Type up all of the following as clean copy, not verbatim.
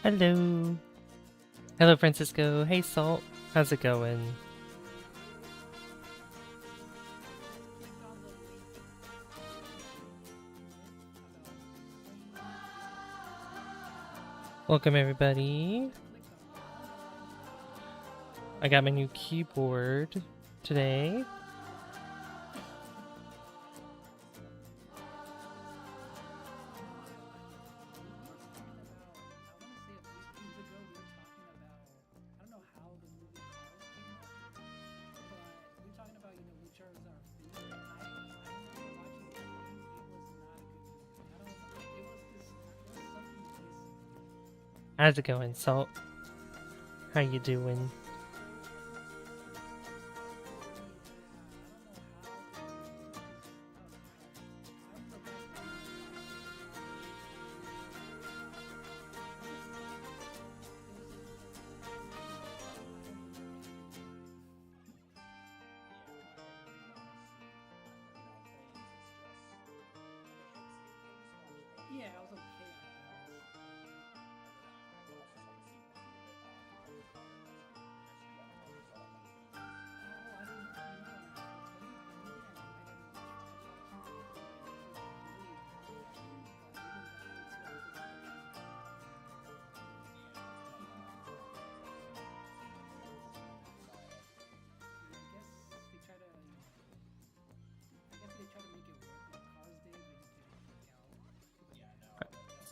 Hello. Hello, Francisco. Hey, Salt. How's it going? Welcome, everybody. I got my new keyboard today. How's it going, Salt? How you doing?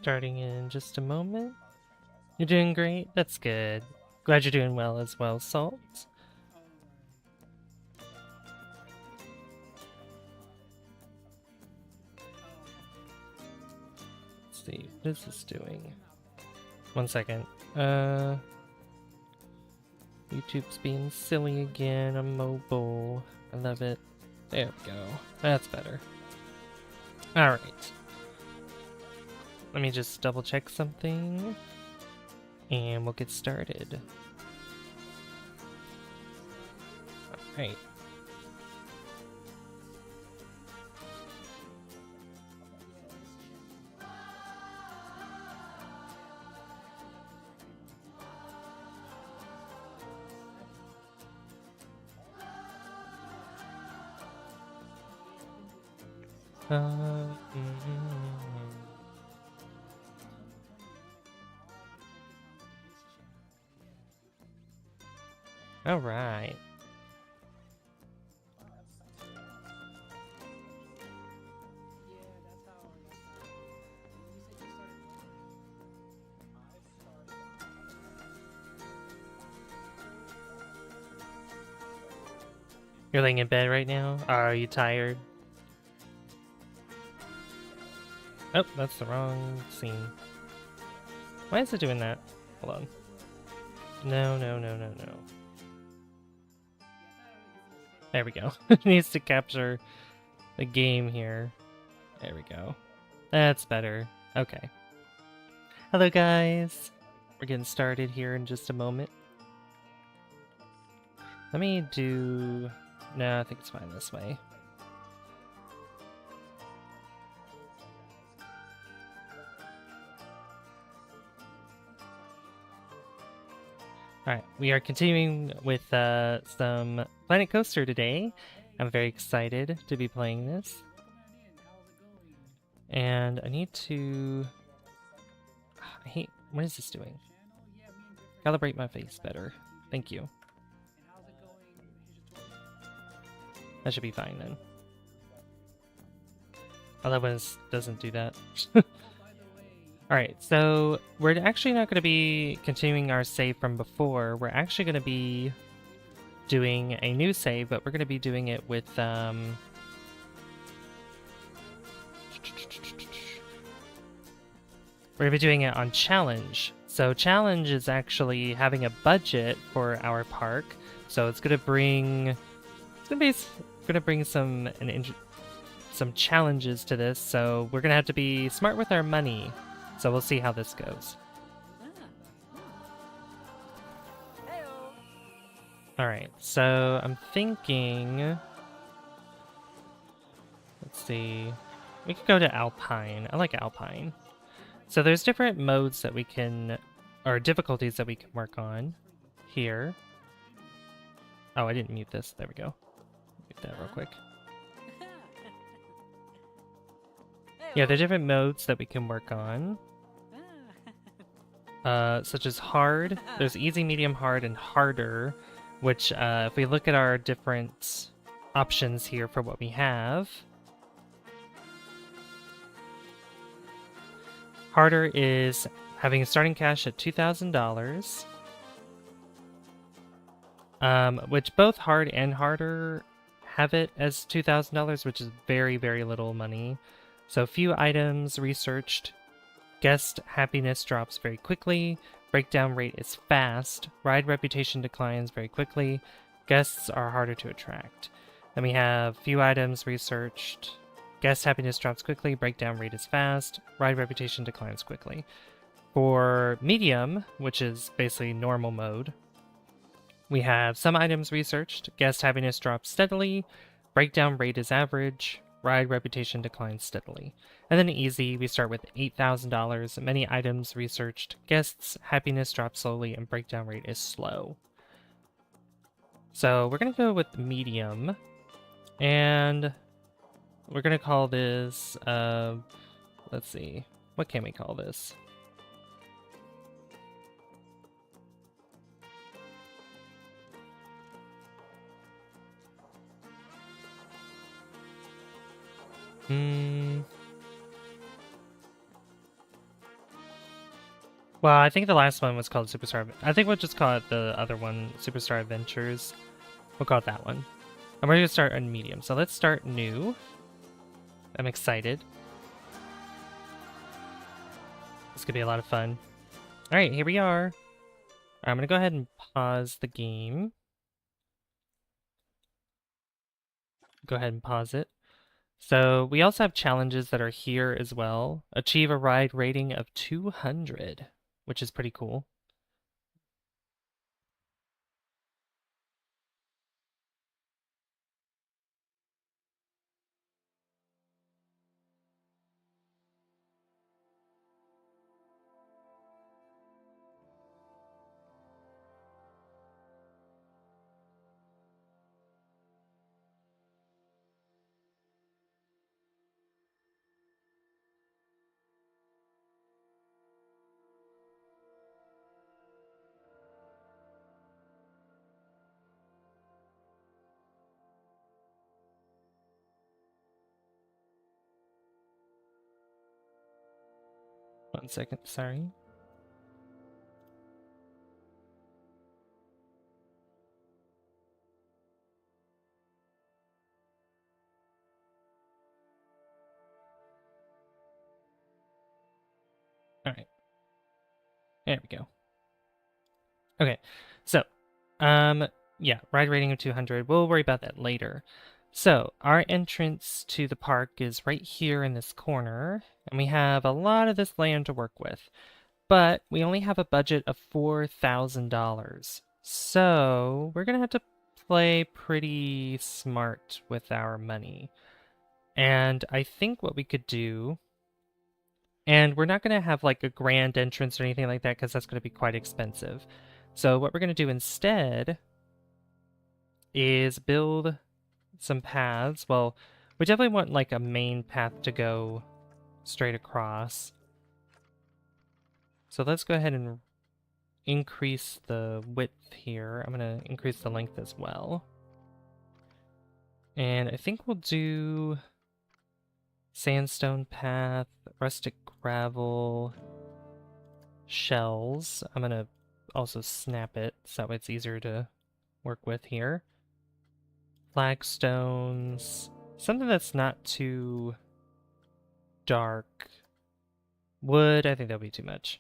Starting in just a moment. You're doing great? That's good. Glad you're doing well as well, Salt. Let's see, what is this doing? 1 second. YouTube's being silly again on mobile. I love it. There we go. That's better. Alright. Let me just double check something. And we'll get started. Alright. All right. You're laying in bed right now? Are you tired? Oh, that's the wrong scene. Why is it doing that? Hold on. No. There we go. It needs to capture the game here. There we go. That's better. Okay. Hello, guys. We're getting started here in just a moment. Let me do... No, I think it's fine this way. Alright, we are continuing with some Planet Coaster today. I'm very excited to be playing this. And I need to... I hate... What is this doing? Calibrate my face better. Thank you. That should be fine then. I love when it doesn't do that. Alright, so we're actually not going to be continuing our save from before. We're actually going to be doing a new save, but we're going to be doing it with... We're going to be doing it on Challenge. So Challenge is actually having a budget for our park. So it's going to bring... It's going to bring some challenges to this. So we're going to have to be smart with our money. So we'll see how this goes. Alright, so I'm thinking... Let's see... We could go to Alpine. I like Alpine. So there's different modes that we can or difficulties that we can work on here. Oh, I didn't mute this. There we go. Mute that real quick. Yeah, there are different modes that we can work on. Such as hard. There's easy, medium, hard, and harder, which if we look at our different options here for what we have, harder is having a starting cash at $2,000, which both hard and harder have it as $2,000, which is very, very little money. So few items researched. Guest happiness drops very quickly. Breakdown rate is fast. Ride reputation declines very quickly. Guests are harder to attract. Then we have few items researched. Guest happiness drops quickly. Breakdown rate is fast. Ride reputation declines quickly. For medium, which is basically normal mode, we have some items researched. Guest happiness drops steadily. Breakdown rate is average. Ride reputation declines steadily. And then easy, we start with $8,000. Many items researched. Guests happiness drops slowly and breakdown rate is slow. So we're going to go with medium. And we're going to call this, let's see, what can we call this? Well, I think the last one was called Superstar. I think we'll just call it the other one, Superstar Adventures. We'll call it that one. And we're going to start on medium. So let's start new. I'm excited. This could be a lot of fun. All right, here we are. I'm going to go ahead and pause the game. Go ahead and pause it. So we also have challenges that are here as well. Achieve a ride rating of 200, which is pretty cool. One second, sorry. All right. There we go. Okay, so, yeah, ride rating of 200. We'll worry about that later. So, our entrance to the park is right here in this corner, and we have a lot of this land to work with. But we only have a budget of $4,000. So, we're gonna have to play pretty smart with our money. And I think what we could do, and we're not going to have like a grand entrance or anything like that because that's going to be quite expensive. So what we're going to do instead is build some paths. Well, we definitely want like a main path to go straight across. So let's go ahead and increase the width here. I'm going to increase the length as well. And I think we'll do sandstone path, rustic gravel, shells. I'm gonna also snap it so that way it's easier to work with here. Flagstones, something that's not too dark. Wood, I think that'll be too much.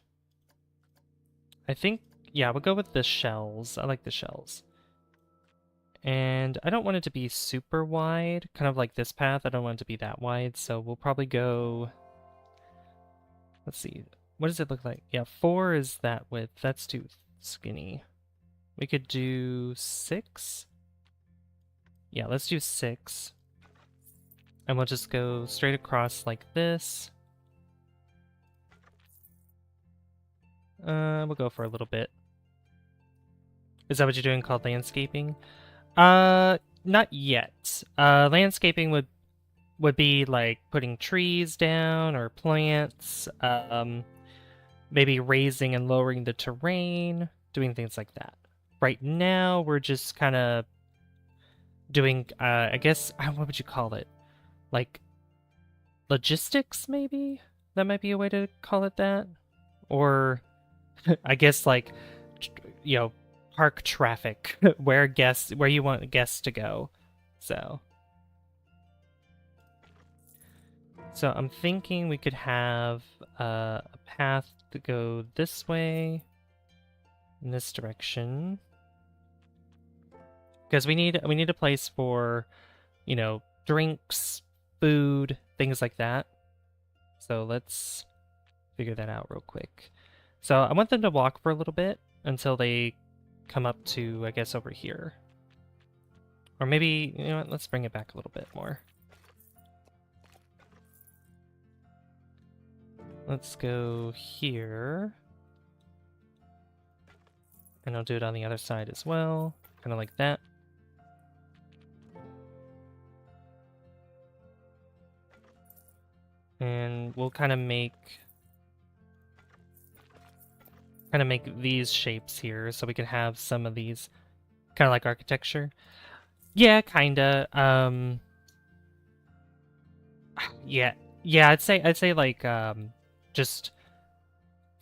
I think, yeah, we'll go with the shells. I like the shells. And I don't want it to be super wide, kind of like this path. I don't want it to be that wide, so we'll probably go... Let's see. What does it look like? Yeah, 4 is that width. That's too skinny. We could do 6? Yeah, let's do 6. And we'll just go straight across like this. We'll go for a little bit. Is that what you're doing called landscaping? Not yet. Landscaping would be like putting trees down or plants, maybe raising and lowering the terrain, doing things like that. Right now, we're just kind of doing, I guess, what would you call it? Like logistics, maybe? That might be a way to call it that. Or I guess like, you know, park traffic, where you want guests to go. So I'm thinking we could have a path to go this way, in this direction, because we need a place for, you know, drinks, food, things like that. So let's figure that out real quick. So I want them to walk for a little bit until they come up to, I guess, over here. Or maybe, you know what, let's bring it back a little bit more. Let's go here. And I'll do it on the other side as well, kind of like that. And we'll kind of make these shapes here so we can have some of these kind of like architecture. Yeah, kinda. Yeah, I'd say like just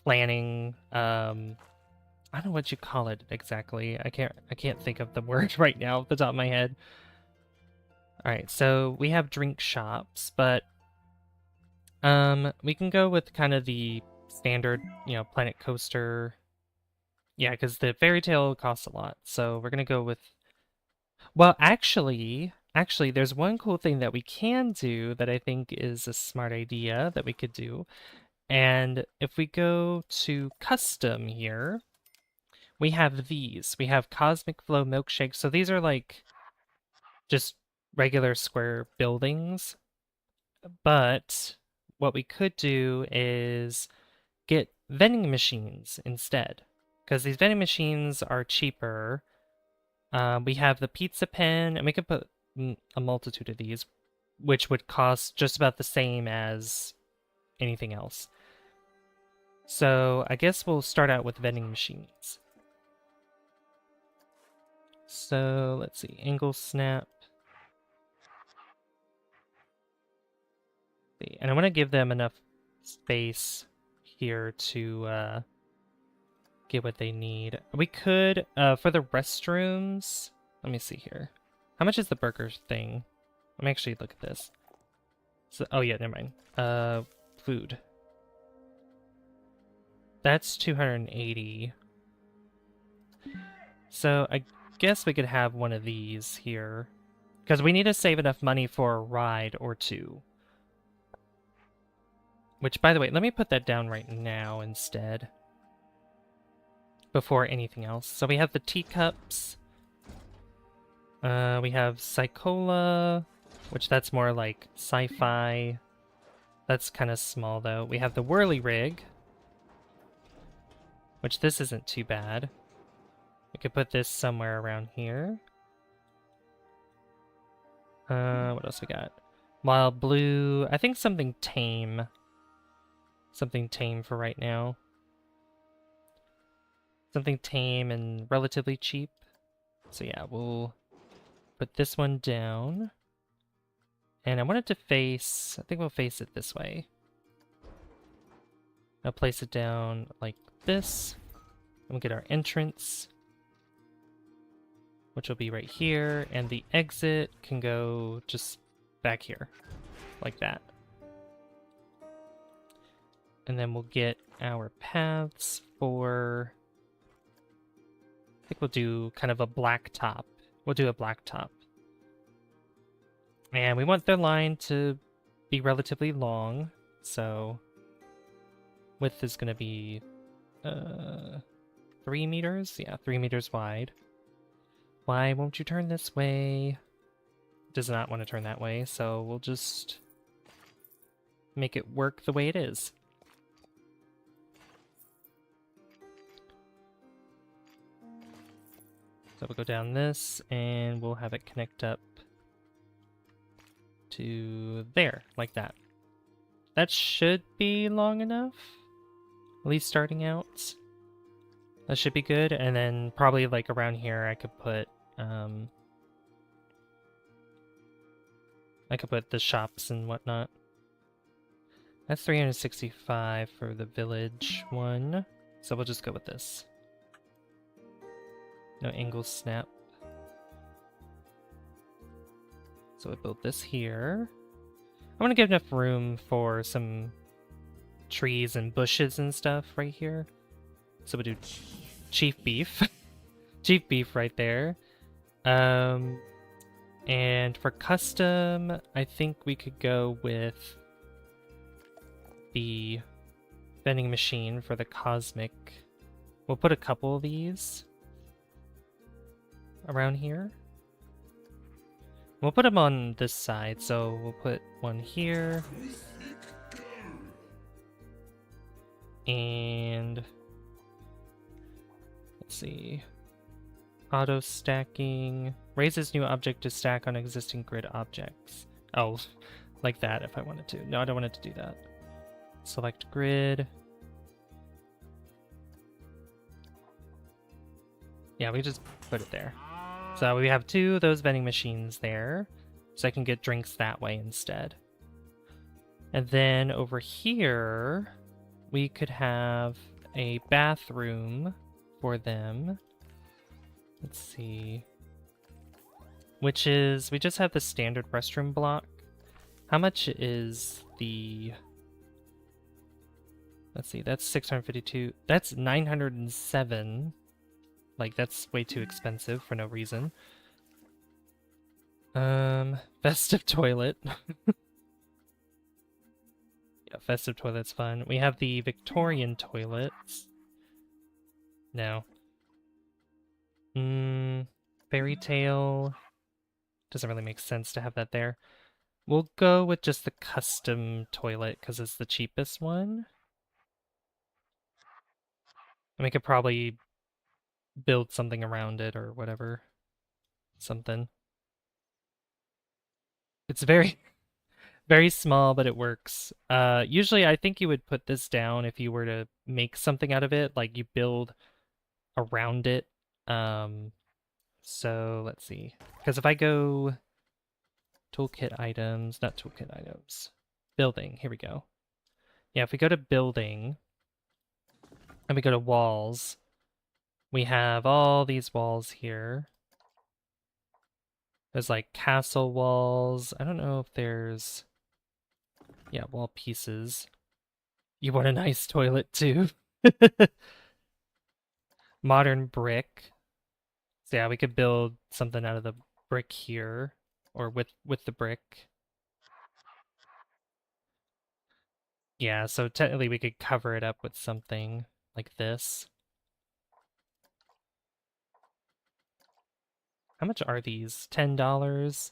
planning. I don't know what you call it exactly. I can't think of the word right now off the top of my head. All right, so we have drink shops, but we can go with kind of the standard, you know, Planet Coaster. Yeah, because the fairy tale costs a lot, so we're gonna go with. Well, actually, there's one cool thing that we can do that I think is a smart idea that we could do. And if we go to custom here, we have these. We have Cosmic Flow Milkshake. So these are like just regular square buildings. But what we could do is get vending machines instead. Because these vending machines are cheaper. We have the pizza pen, and we could put a multitude of these, which would cost just about the same as anything else. So I guess we'll start out with vending machines. So let's see, angle snap. And I want to give them enough space here to get what they need. We could, for the restrooms, let me see here. How much is the burger thing? Let me actually look at this. So, oh yeah, never mind. Food. That's 280. So I guess we could have one of these here. Because we need to save enough money for a ride or two. Which, by the way, let me put that down right now instead. Before anything else. So we have the teacups. We have Psychola, which that's more like sci-fi. That's kind of small though. We have the Whirly Rig, which this isn't too bad. We could put this somewhere around here. What else we got? Wild Blue. I think something tame. Something tame for right now. Something tame and relatively cheap. So yeah, we'll put this one down. And I want it to face, I think we'll face it this way. I'll place it down like this. And we'll get our entrance, which will be right here. And the exit can go just back here, like that. And then we'll get our paths for, I think we'll do kind of a black top. We'll do a black top. And we want the line to be relatively long, so width is going to be 3 meters? Yeah, 3 meters wide. Why won't you turn this way? It does not want to turn that way, so we'll just make it work the way it is. So we'll go down this, and we'll have it connect up to there, like that. That should be long enough, at least starting out. That should be good, and then probably like around here I could put the shops and whatnot. That's 365 for the village one, so we'll just go with this. No angle snap. So we build this here. I want to give enough room for some trees and bushes and stuff right here. So we'll do chief beef. Chief beef right there. And for custom, I think we could go with the vending machine for the cosmic. We'll put a couple of these around here. We'll put them on this side, so we'll put one here. And let's see. Auto stacking raises new object to stack on existing grid objects. Oh, like that if I wanted to. No, I don't want it to do that. Select grid. Yeah, we just put it there. So we have 2 of those vending machines there, so I can get drinks that way instead. And then over here, we could have a bathroom for them. Let's see. Which is, we just have the standard restroom block. How much is the... Let's see, that's 652. That's 907. Like, that's way too expensive for no reason. Festive toilet. Yeah, festive toilet's fun. We have the Victorian toilets. No. Fairy tale. Doesn't really make sense to have that there. We'll go with just the custom toilet because it's the cheapest one. And we could probably build something around it or whatever. Something. It's very, very small, but it works. Usually I think you would put this down if you were to make something out of it, like you build around it. So let's see. Because if I go toolkit items, not toolkit items, building, here we go. Yeah, if we go to building and we go to walls, we have all these walls here. There's like castle walls. I don't know if there's... Yeah, wall pieces. You want a nice toilet too. Modern brick. So yeah, we could build something out of the brick here. Or with the brick. Yeah, so technically we could cover it up with something like this. How much are these? $10?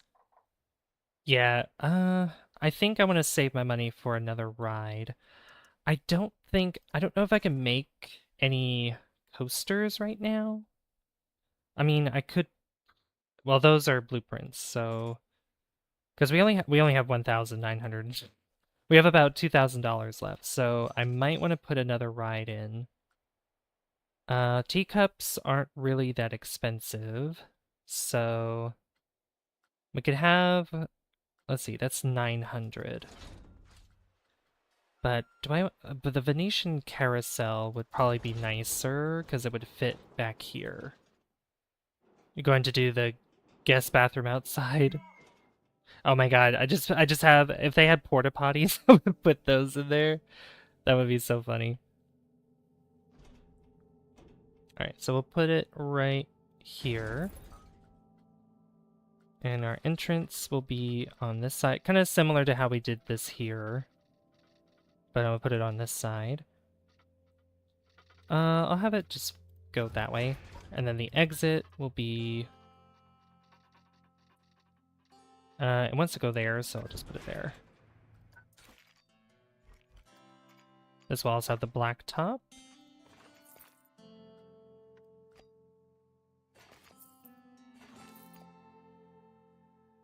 Yeah, I think I want to save my money for another ride. I don't know if I can make any coasters right now. I mean, I could, well, those are blueprints, so, because we only have 1,900. We have about $2,000 left, so I might want to put another ride in. Teacups aren't really that expensive, so we could have, let's see, that's 900. But but the Venetian carousel would probably be nicer because it would fit back here. You're going to do the guest bathroom outside. Oh my god, I just have, if they had porta potties, I would put those in there. That would be so funny. Alright, so we'll put it right here. And our entrance will be on this side, kind of similar to how we did this here. But I'm gonna put it on this side. I'll have it just go that way. And then the exit will be... it wants to go there, so I'll just put it there. This will also have the black top.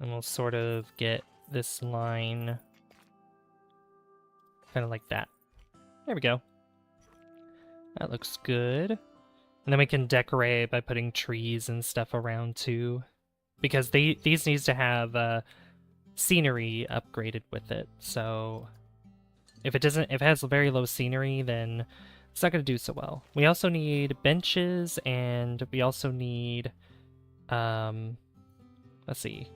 And we'll sort of get this line kind of like that. There we go. That looks good. And then we can decorate by putting trees and stuff around too. Because these needs to have scenery upgraded with it. So if it has very low scenery, then it's not going to do so well. We also need benches, and we also need let's see.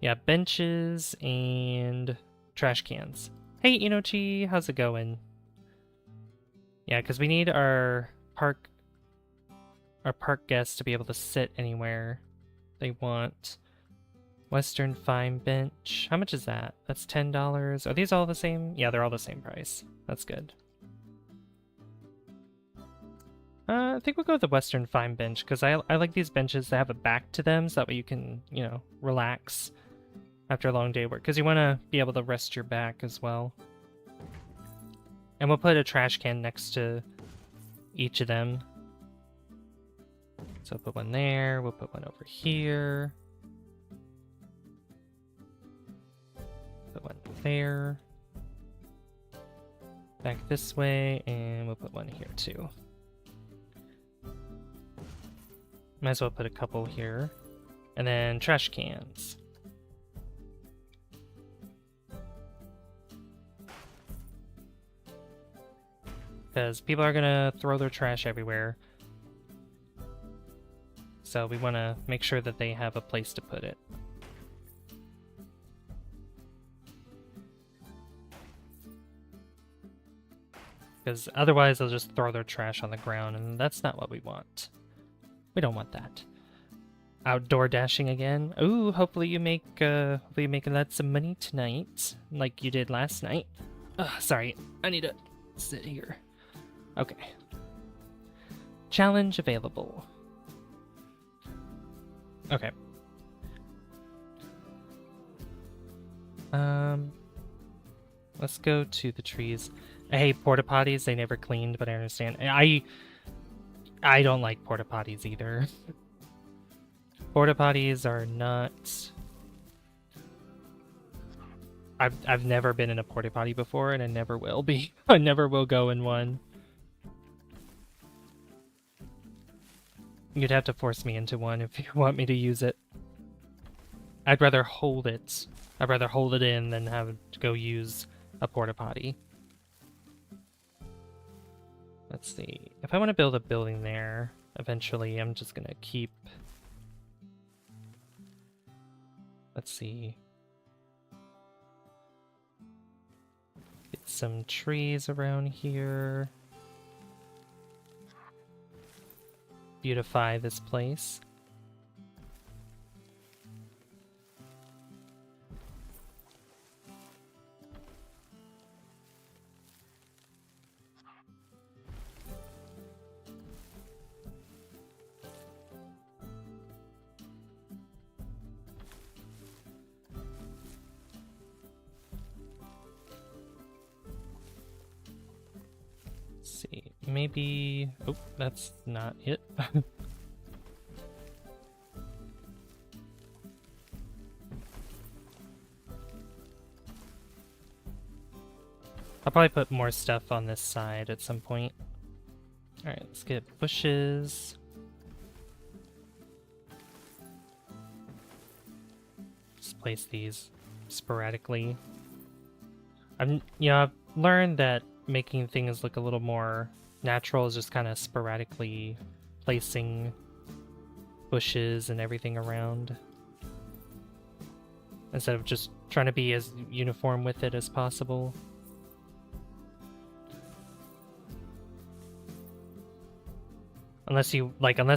Yeah, benches and trash cans. Hey, Inochi, how's it going? Yeah, because we need our park guests to be able to sit anywhere they want. Western Fine Bench. How much is that? That's $10. Are these all the same? Yeah, they're all the same price. That's good. I think we'll go with the Western Fine Bench, because I like these benches that have a back to them, so that way you can, you know, relax after a long day of work, because you want to be able to rest your back as well. And we'll put a trash can next to each of them. So we'll put one there, we'll put one over here. Put one there. Back this way, and we'll put one here too. Might as well put a couple here. And then trash cans. Because people are gonna throw their trash everywhere. So we want to make sure that they have a place to put it. Because otherwise they'll just throw their trash on the ground, and that's not what we want. We don't want that. Outdoor dashing again. Ooh, hopefully you make lots of money tonight, like you did last night. Sorry, I need to sit here. Okay. Challenge available. Okay. Let's go to the trees. I hate porta potties. They never cleaned, but I understand. I don't like porta potties either. Porta potties are not. I've never been in a porta potty before, and I never will be. I never will go in one. You'd have to force me into one if you want me to use it. I'd rather hold it. I'd rather hold it in than have to go use a porta potty. Let's see. If I want to build a building there, eventually I'm just gonna keep... Let's see. Get some trees around here. Beautify this place. See, maybe... Oh, that's not it. I'll probably put more stuff on this side at some point. Alright, let's get bushes. Just place these sporadically. I've learned that making things look a little more natural is just kind of sporadically placing bushes and everything around, instead of just trying to be as uniform with it as possible. Unless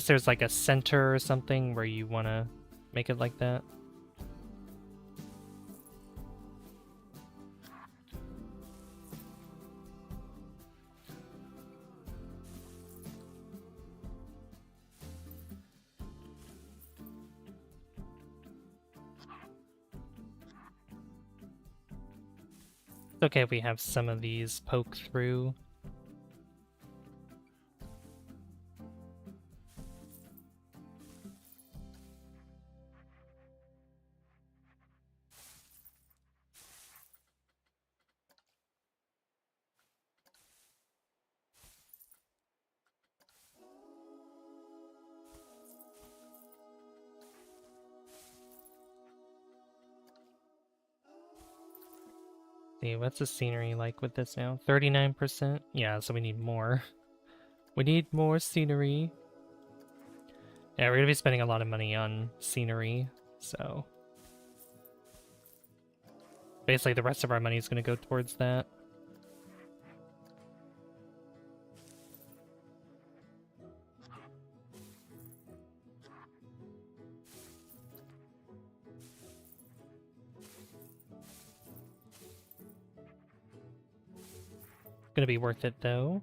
there's like a center or something where you want to make it like that. It's okay if we have some of these poke through. See, what's the scenery like with this now? 39%? Yeah, so we need more. We need more scenery. Yeah, we're gonna be spending a lot of money on scenery, so... Basically, the rest of our money is gonna go towards that. Gonna be worth it, though.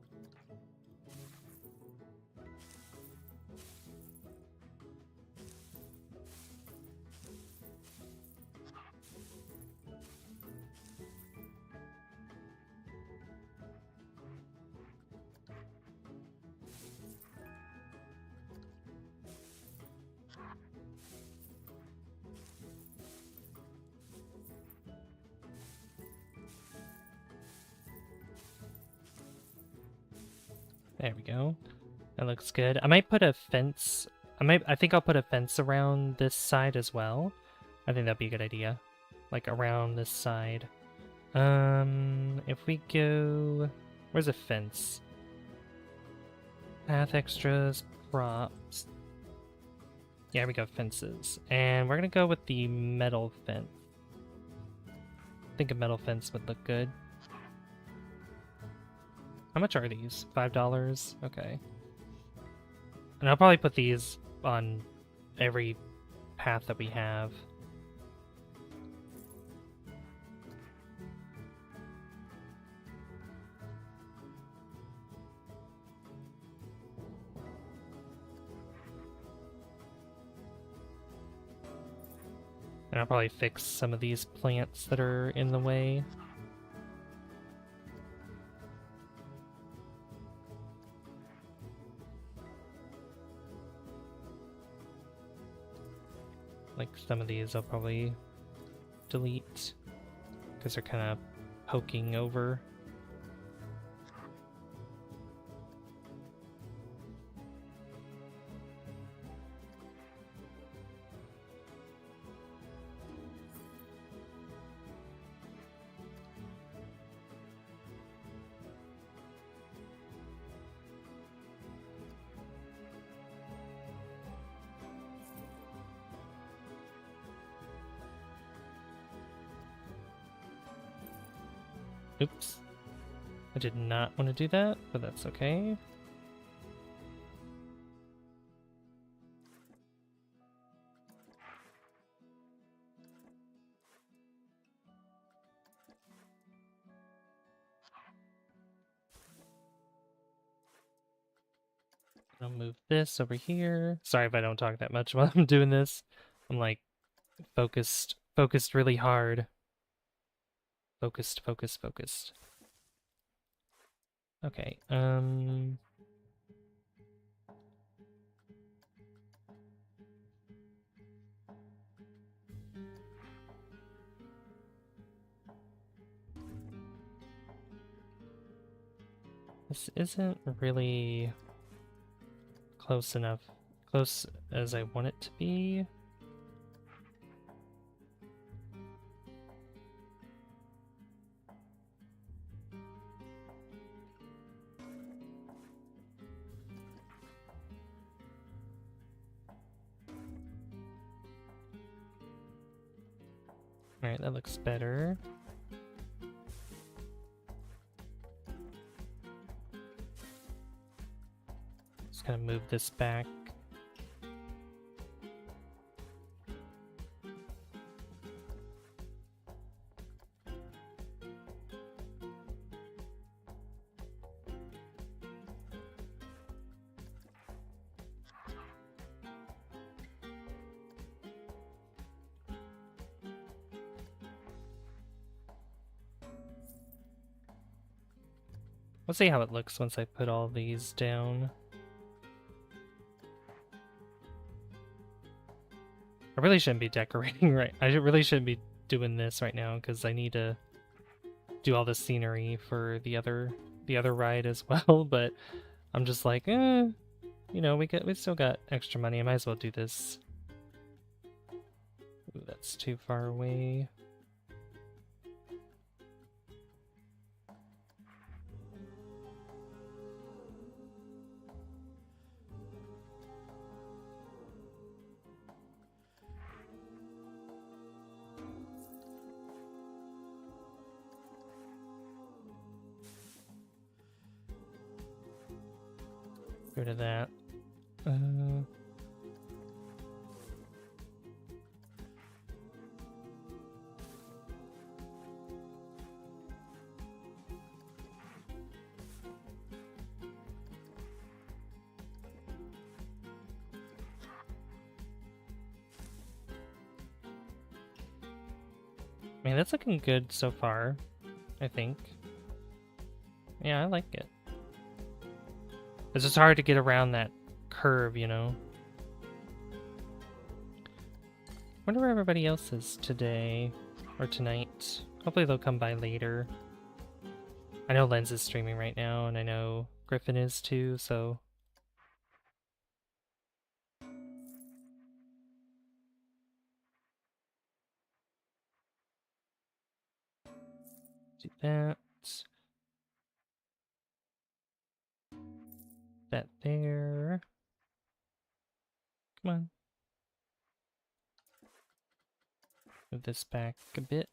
There we go. That looks good. I might put a fence. I think I'll put a fence around this side as well. I think that'd be a good idea. Like around this side. If we go... Where's a fence? Path extras, props. Yeah, we go fences. And we're gonna go with the metal fence. I think a metal fence would look good. How much are these? $5? Okay. And I'll probably put these on every path that we have. And I'll probably fix some of these plants that are in the way. Like some of these I'll probably delete because they're kind of poking over. Oops. I did not want to do that, but that's okay. I'll move this over here. Sorry if I don't talk that much while I'm doing this. I'm like focused really hard. Focused. Okay, this isn't really close enough. Close as I want it to be. Alright, that looks better. Just gonna move this back. Let's see how it looks once I put all these down. I really shouldn't be decorating right. I really shouldn't be doing this right now because I need to do all the scenery for the other ride as well. But I'm just like, you know, we still got extra money. I might as well do this. Ooh, that's too far away. Get rid of that. Man, that's looking good so far, I think. Yeah, I like it. It's just hard to get around that curve, you know? Wonder where everybody else is today or tonight. Hopefully they'll come by later. I know Lens is streaming right now, and I know Griffin is too, so... Do that. That there. Come on. Move this back a bit.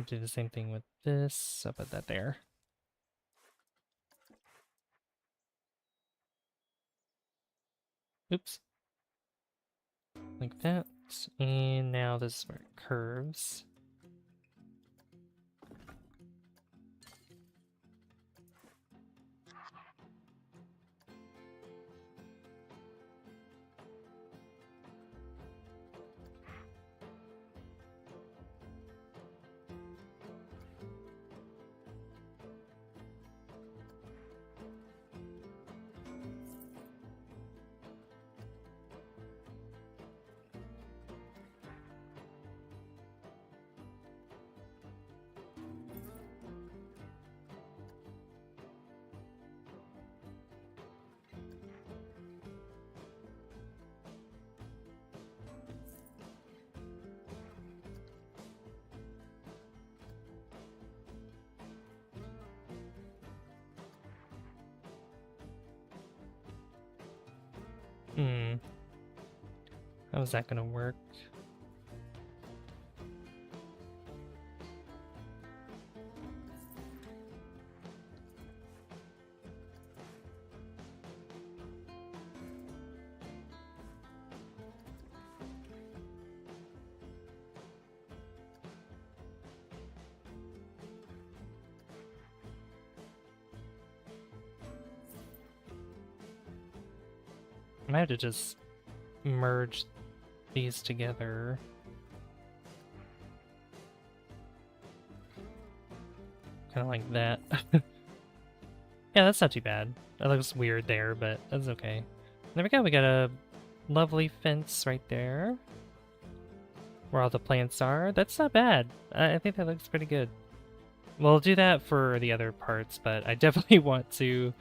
Do the same thing with this. I'll put that there. Oops. Like that. And now this is where it curves. How is that gonna work? I might have to just merge these together. Kind of like that. Yeah, that's not too bad. That looks weird there, but that's okay. There we go, we got a lovely fence right there. Where all the plants are. That's not bad. I think that looks pretty good. We'll do that for the other parts, but I definitely want to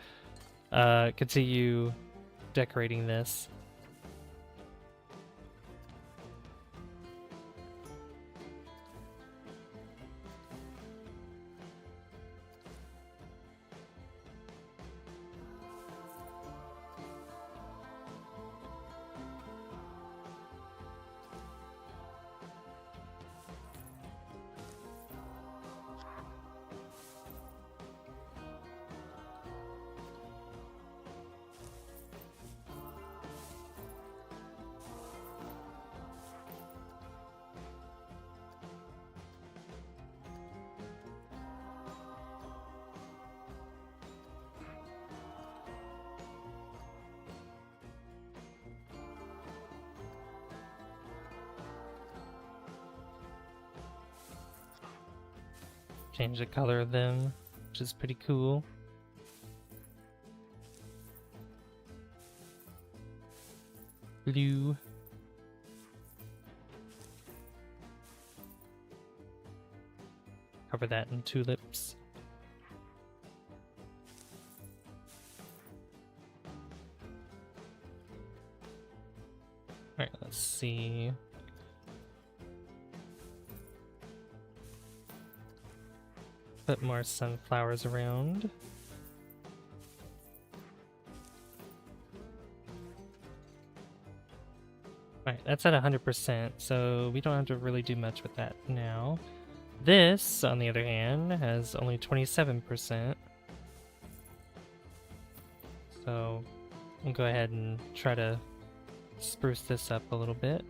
continue decorating this. Change the color of them, which is pretty cool. Blue. Cover that in tulips. Alright, let's see. Put more sunflowers around. Alright, that's at 100%, so we don't have to really do much with that now. This, on the other hand, has only 27%. So I'll go ahead and try to spruce this up a little bit.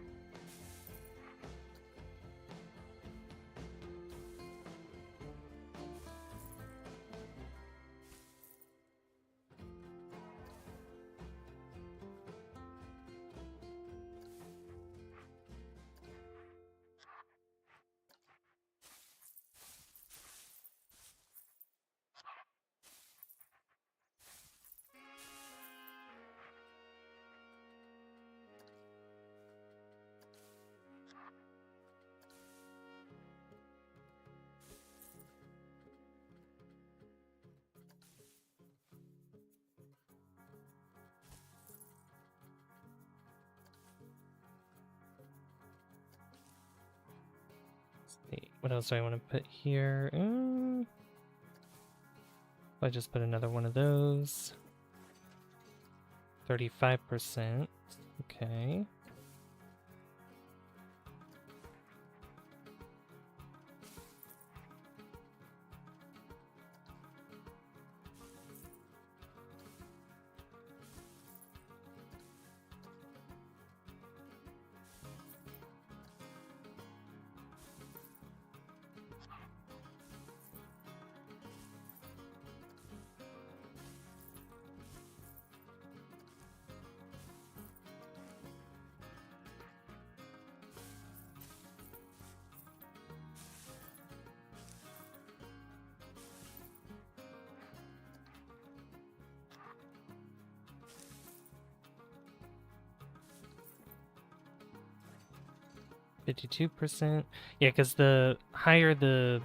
What else do I want to put here? I just put another one of those. 35%. Okay. %. Yeah, because the higher the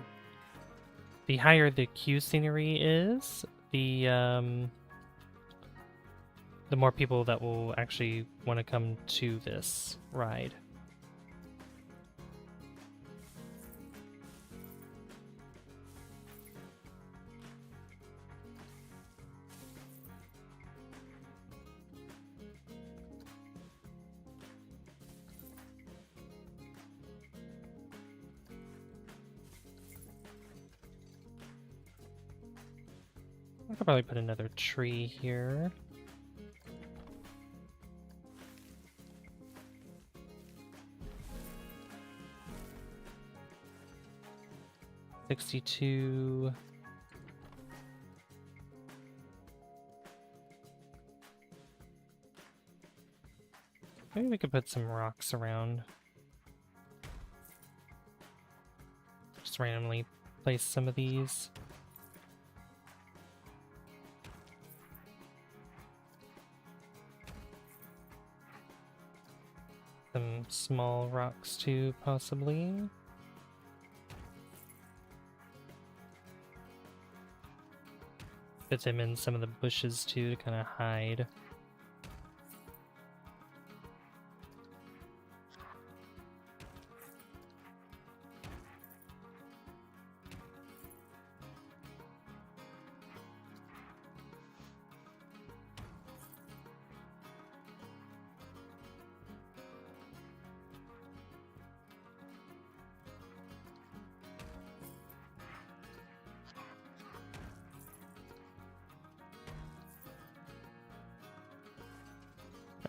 queue scenery is, the more people that will actually want to come to this ride. I could probably put another tree here. $62. Maybe we could put some rocks around. Just randomly place some of these. Some small rocks too, possibly. Put them in some of the bushes too to kind of hide.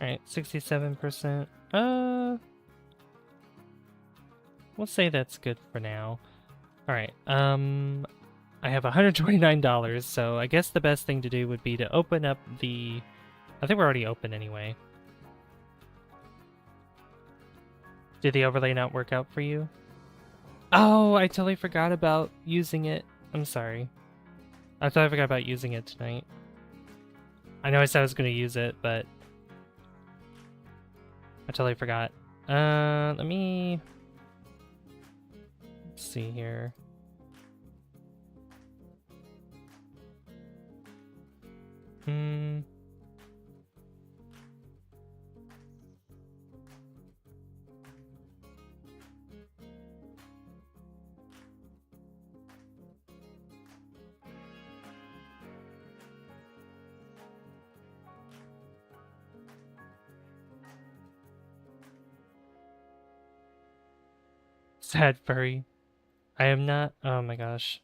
Alright, 67%. We'll say that's good for now. Alright, I have $129, so I guess the best thing to do would be to open up the... I think we're already open anyway. Did the overlay not work out for you? Oh, I totally forgot about using it. I'm sorry. I totally forgot about using it tonight. I know I said I was going to use it, but... I totally forgot. Let me... Let's see here. Sad furry. I am not... Oh my gosh.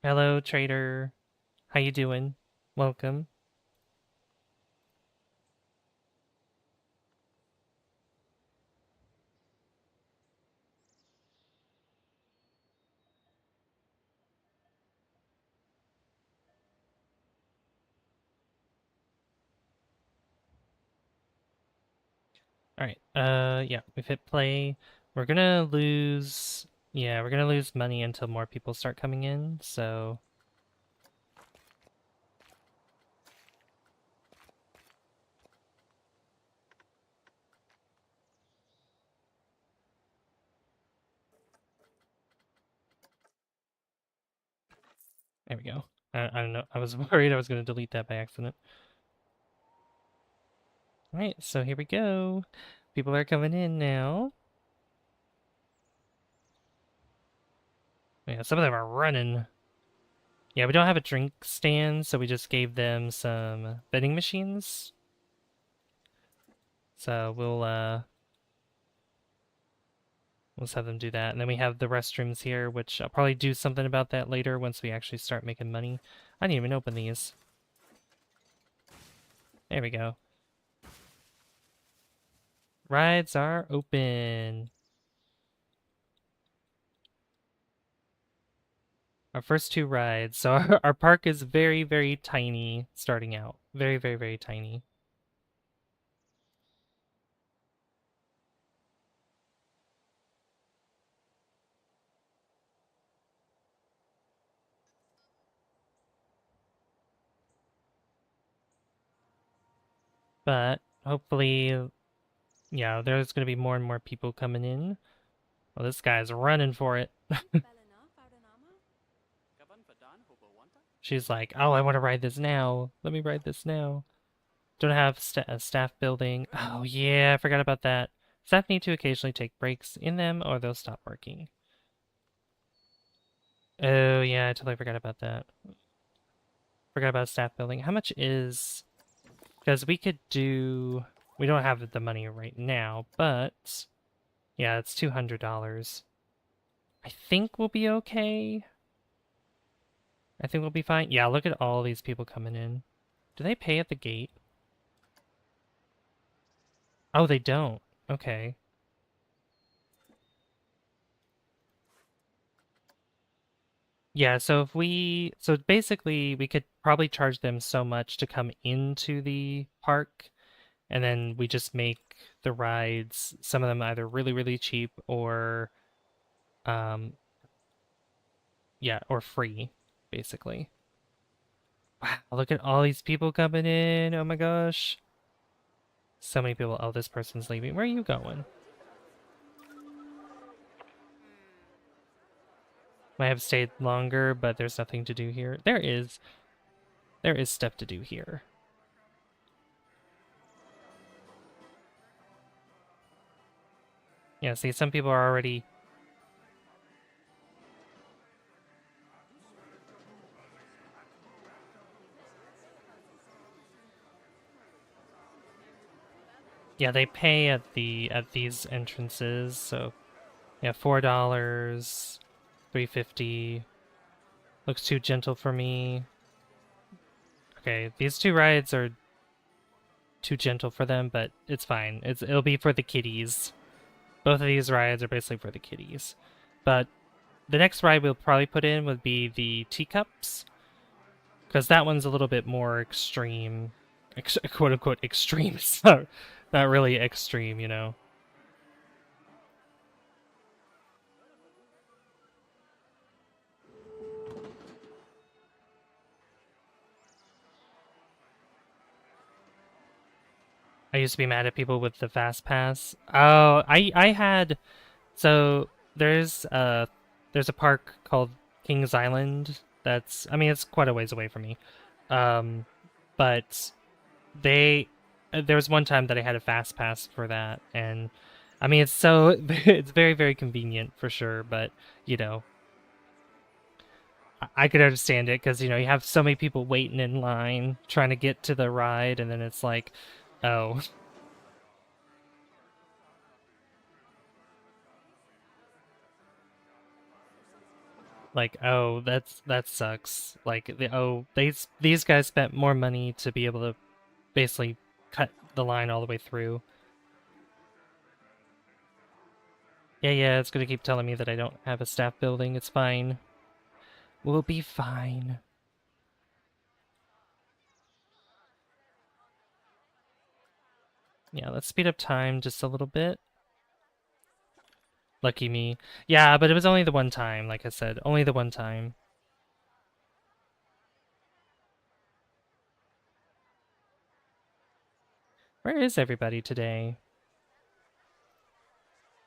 Hello, trader. How you doing? Welcome. All right. Yeah, we've hit play. We're gonna lose. Yeah, we're gonna lose money until more people start coming in. So there we go. I don't know. I was worried I was gonna delete that by accident. All right. So here we go. People are coming in now. Yeah, some of them are running. Yeah, we don't have a drink stand, so we just gave them some vending machines. So we'll just have them do that. And then we have the restrooms here, which I'll probably do something about that later once we actually start making money. I didn't even open these. There we go. Rides are open. Our first two rides. So our park is very, very tiny starting out. Very, very, very tiny. But hopefully, yeah, there's going to be more and more people coming in. Well, this guy's running for it. She's like, oh, I want to ride this now. Let me ride this now. Don't have a staff building. Oh, yeah, I forgot about that. Staff need to occasionally take breaks in them or they'll stop working. Oh, yeah, I totally forgot about that. Forgot about staff building. How much is... Because we could do... We don't have the money right now, but... Yeah, it's $200. I think we'll be okay. I think we'll be fine. Yeah, look at all these people coming in. Do they pay at the gate? Oh, they don't. Okay. Yeah, so if so basically we could probably charge them so much to come into the park, and then we just make the rides, some of them either really, really cheap or, um, yeah, or free, basically. Wow, look at all these people coming in. Oh my gosh. So many people. Oh, this person's leaving. Where are you going? Might have stayed longer, but there's nothing to do here. There is. There is stuff to do here. Yeah, see, some people are already... Yeah, they pay at these entrances, so yeah, $4, $3.50. Looks too gentle for me. Okay, these two rides are too gentle for them, but it's fine. It'll be for the kiddies. Both of these rides are basically for the kiddies. But the next ride we'll probably put in would be the teacups, because that one's a little bit more extreme, quote unquote extreme. It's not really extreme, you know. I used to be mad at people with the fast pass. Oh, I had so there's a park called Kings Island that's I mean it's quite a ways away from me. Um but they there was one time that I had a fast pass for that and I mean it's so it's very very convenient for sure, but you know, I could understand it because you know you have so many people waiting in line trying to get to the ride and then it's like, oh, Like, oh, that sucks. Like, these guys spent more money to be able to basically cut the line all the way through. Yeah, it's gonna keep telling me that I don't have a staff building. It's fine. We'll be fine. Yeah, let's speed up time just a little bit. Lucky me. Yeah, but it was only the one time, like I said. Only the one time. Where is everybody today?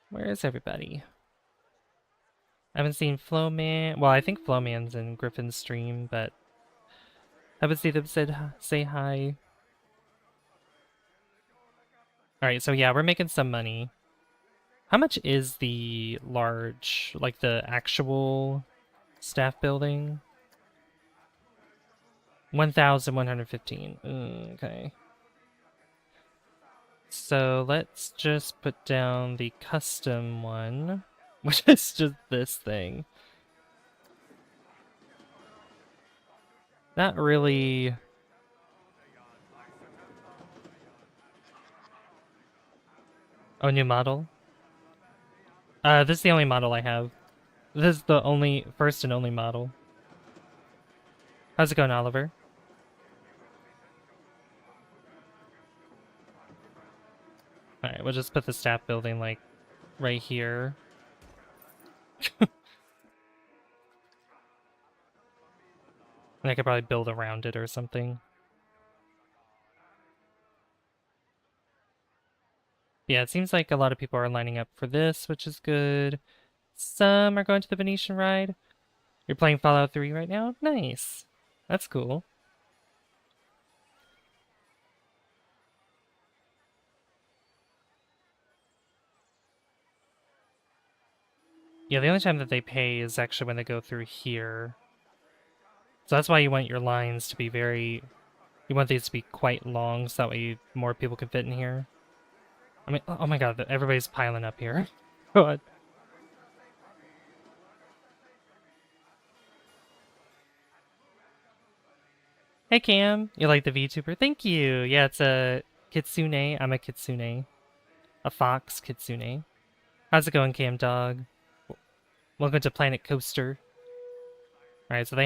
Where is everybody? I haven't seen Flowman. Well, I think Flowman's in Griffin's stream, but I haven't seen them say hi. Alright, so yeah, we're making some money. How much is the large, like the actual staff building? 1,115. Okay. So let's just put down the custom one, which is just this thing. Not really. Oh, new model? This is the only model I have. This is the first and only model. How's it going, Oliver? Alright, we'll just put the staff building, like, right here. And I could probably build around it or something. Yeah, it seems like a lot of people are lining up for this, which is good. Some are going to the Venetian ride. You're playing Fallout 3 right now? Nice. That's cool. Yeah, the only time that they pay is actually when they go through here. So that's why you want your lines to be you want these to be quite long, so that way more people can fit in here. I mean, oh my god, everybody's piling up here. God. Hey Cam, you like the VTuber? Thank you! Yeah, it's a kitsune. I'm a kitsune. A fox kitsune. How's it going, Cam Dog? Welcome to Planet Coaster. Alright, so they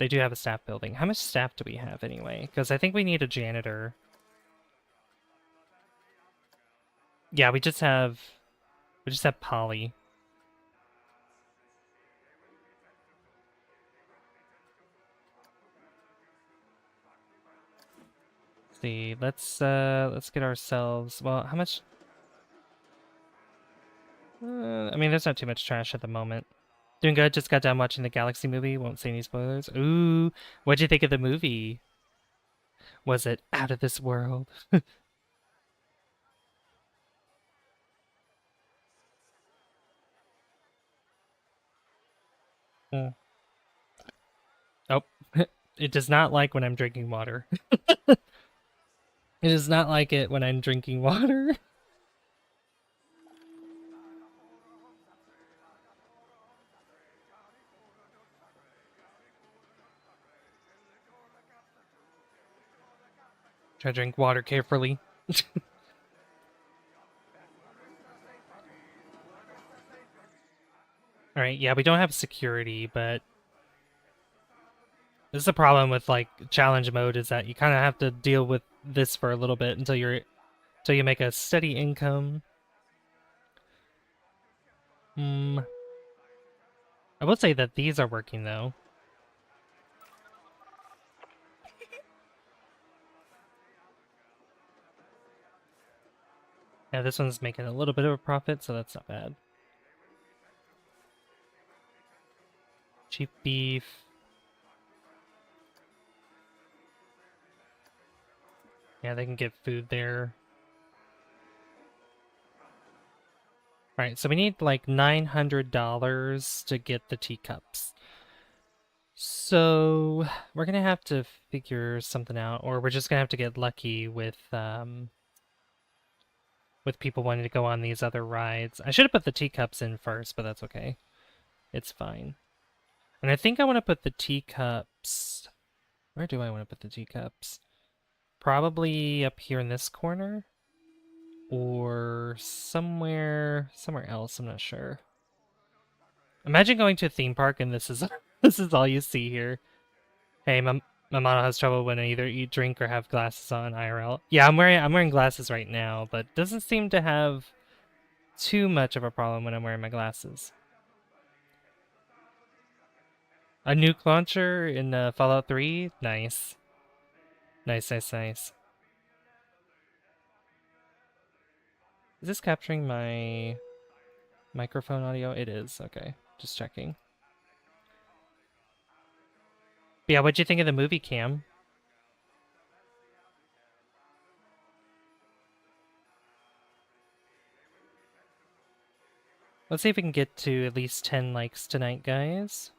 do have a staff building. How much staff do we have anyway? Because I think we need a janitor. Yeah, we just have Polly. See, let's get ourselves, well, how much? I mean, there's not too much trash at the moment. Doing good, just got done watching the Galaxy movie, won't say any spoilers. Ooh, what'd you think of the movie? Was it out of this world? Oh, it does not like when I'm drinking water. It does not like it when I'm drinking water. Try to drink water carefully. Alright, yeah, we don't have security, but this is the problem with, like, challenge mode, is that you kind of have to deal with this for a little bit until you make a steady income. I will say that these are working, though. Yeah, this one's making a little bit of a profit, so that's not bad. Cheap beef. Yeah, they can get food there. Alright, so we need like $900 to get the teacups. So we're gonna have to figure something out, or we're just gonna have to get lucky with people wanting to go on these other rides. I should have put the teacups in first, but that's okay. It's fine. And I think I want to put the teacups... Where do I want to put the teacups? Probably up here in this corner? Or somewhere else, I'm not sure. Imagine going to a theme park and this is this is all you see here. Hey, my mom has trouble when I either eat, drink, or have glasses on IRL. Yeah, I'm wearing glasses right now, but doesn't seem to have too much of a problem when I'm wearing my glasses. A nuke launcher in Fallout 3? Nice. Nice. Is this capturing my microphone audio? It is. Okay, just checking. But yeah, what'd you think of the movie, Cam? Let's see if we can get to at least 10 likes tonight, guys.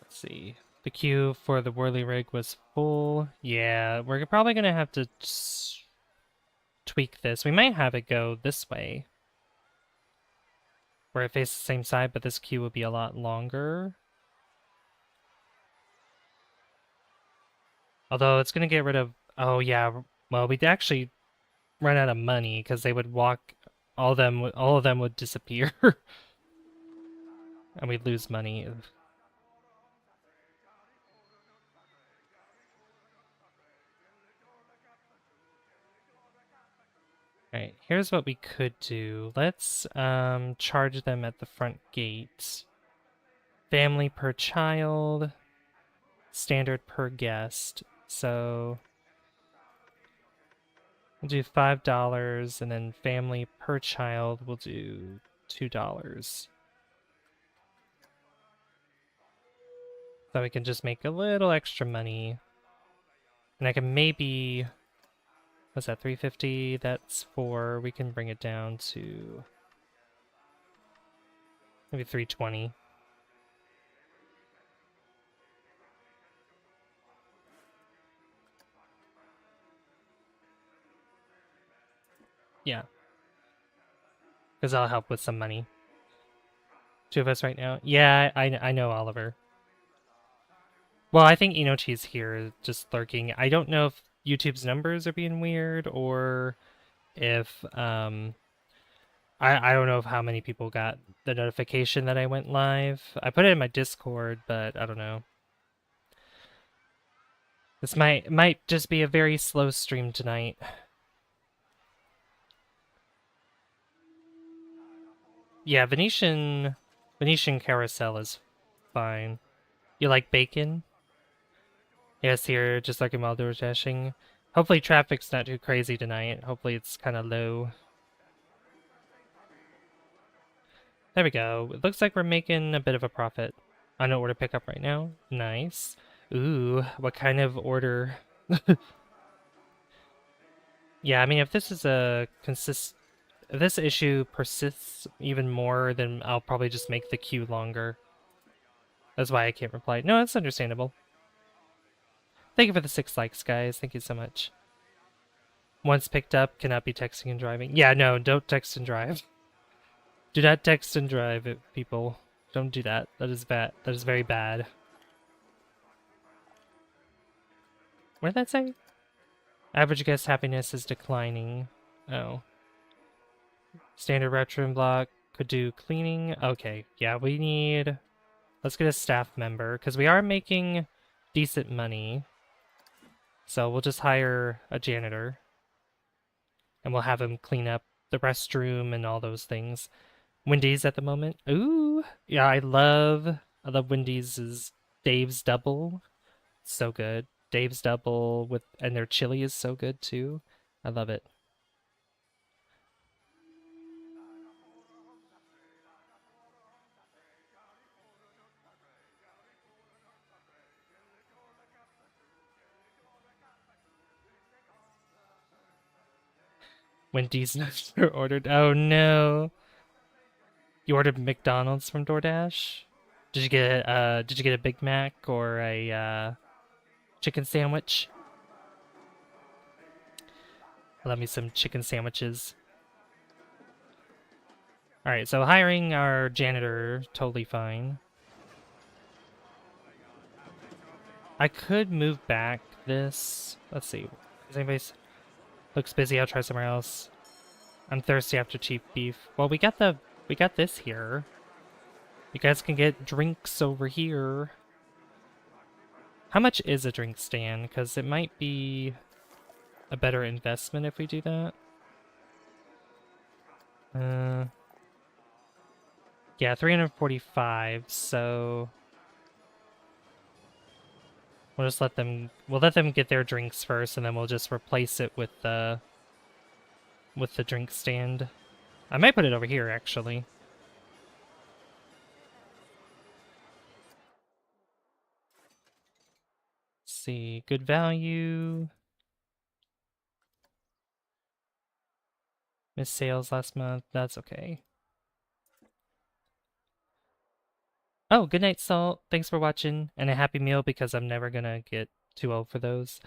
Let's see. The queue for the whirly rig was full. Yeah, we're probably gonna have to tweak this. We might have it go this way, where it faces the same side, but this queue will be a lot longer. Although it's gonna get rid of... Oh yeah, well, we'd actually run out of money because they would walk... All of them would disappear. And we'd lose money. Alright, here's what we could do. Let's charge them at the front gate. Family per child, standard per guest. So we'll do $5, and then family per child we'll do $2. So we can just make a little extra money. And I can maybe... What's that, 350? That's 4. We can bring it down to maybe 320. Yeah. Because that'll help with some money. 2 of us right now. Yeah, I know Oliver. Well, I think Inochi's here, just lurking. I don't know if YouTube's numbers are being weird, or if, I don't know if how many people got the notification that I went live. I put it in my Discord, but I don't know. This might just be a very slow stream tonight. Yeah, Venetian carousel is fine. You like bacon? Yes, here, just like while door dashing. Hopefully traffic's not too crazy tonight. Hopefully it's kind of low. There we go. It looks like we're making a bit of a profit. I know order pickup right now. Nice. Ooh, what kind of order? Yeah, I mean, if this is if this issue persists even more, then I'll probably just make the queue longer. That's why I can't reply. No, that's understandable. Thank you for the 6 likes, guys. Thank you so much. Once picked up, cannot be texting and driving. Yeah, no, don't text and drive. Do not text and drive, people. Don't do that. That is bad. That is very bad. What did that say? Average guest happiness is declining. Oh. Standard restroom block. Could do cleaning. Okay, yeah, we need... Let's get a staff member, because we are making decent money. So we'll just hire a janitor. And we'll have him clean up the restroom and all those things. Wendy's at the moment. Ooh! Yeah, I love Wendy's Dave's Double. So good. Dave's Double with... And their chili is so good, too. I love it. Wendy's never ordered. Oh no. You ordered McDonald's from DoorDash? Did you get a Big Mac or a chicken sandwich? love me some chicken sandwiches. Alright, so hiring our janitor, totally fine. I could move back this. Let's see. Is anybody looks busy? I'll try somewhere else. I'm thirsty after cheap beef. Well, we got this here. You guys can get drinks over here. How much is a drink stand? Because it might be a better investment if we do that. Yeah, 345, so we'll just let them get their drinks first, and then we'll just replace it with the drink stand. I might put it over here, actually. Let's see, good value. Missed sales last month, that's okay. Oh, good night, Salt. Thanks for watching, and a Happy Meal because I'm never gonna get too old for those.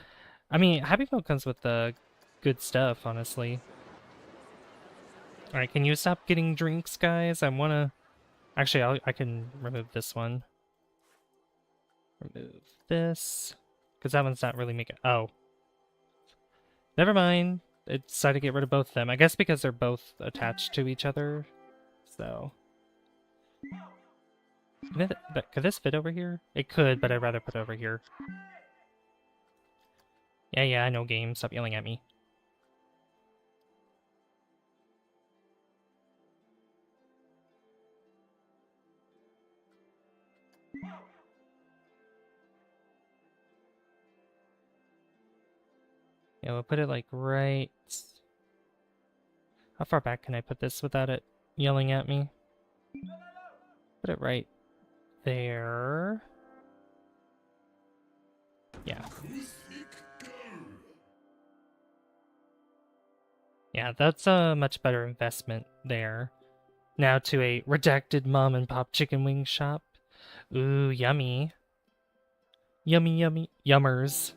I mean, Happy Meal comes with the good stuff, honestly. Alright, can you stop getting drinks, guys? I wanna... Actually, I can remove this one. Remove this. Because that one's not really making... Oh. Never mind. It decided to get rid of both of them. I guess because they're both attached to each other. So... Could this fit over here? It could, but I'd rather put it over here. Yeah, I know game. Stop yelling at me. Yeah, we'll put it like right... How far back can I put this without it yelling at me? Put it right there. Yeah. Yeah, that's a much better investment there. Now to a redacted mom and pop chicken wing shop. Ooh, yummy. Yummy, yummy, yummers.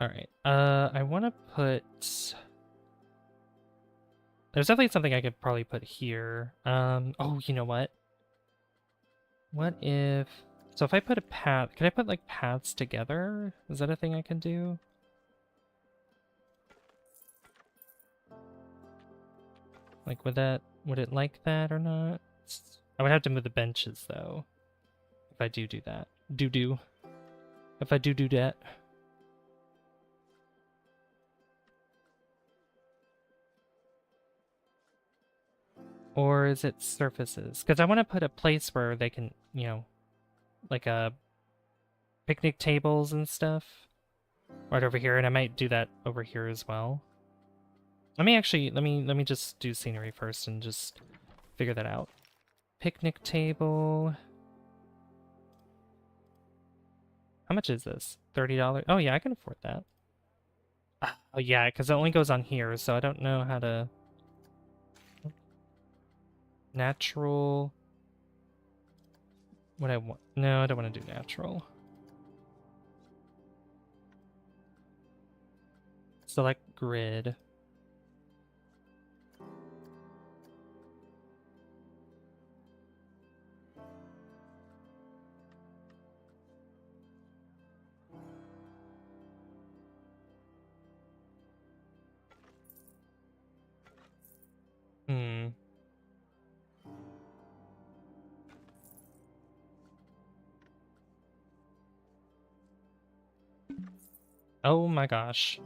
Alright, I want to put... There's definitely something I could probably put here. Oh, you know what? What if... So if I put a path... Can I put, like, paths together? Is that a thing I can do? Like, would it like that or not? I would have to move the benches, though. If I do that. If I do that. Or is it surfaces? Because I want to put a place where they can, you know, like picnic tables and stuff right over here, and I might do that over here as well. Let me just do scenery first and just figure that out. Picnic table. How much is this? $30? Oh yeah, I can afford that. Oh yeah, because it only goes on here, so I don't know how to... Natural... What I want... No, I don't want to do natural. Select grid. Oh my gosh.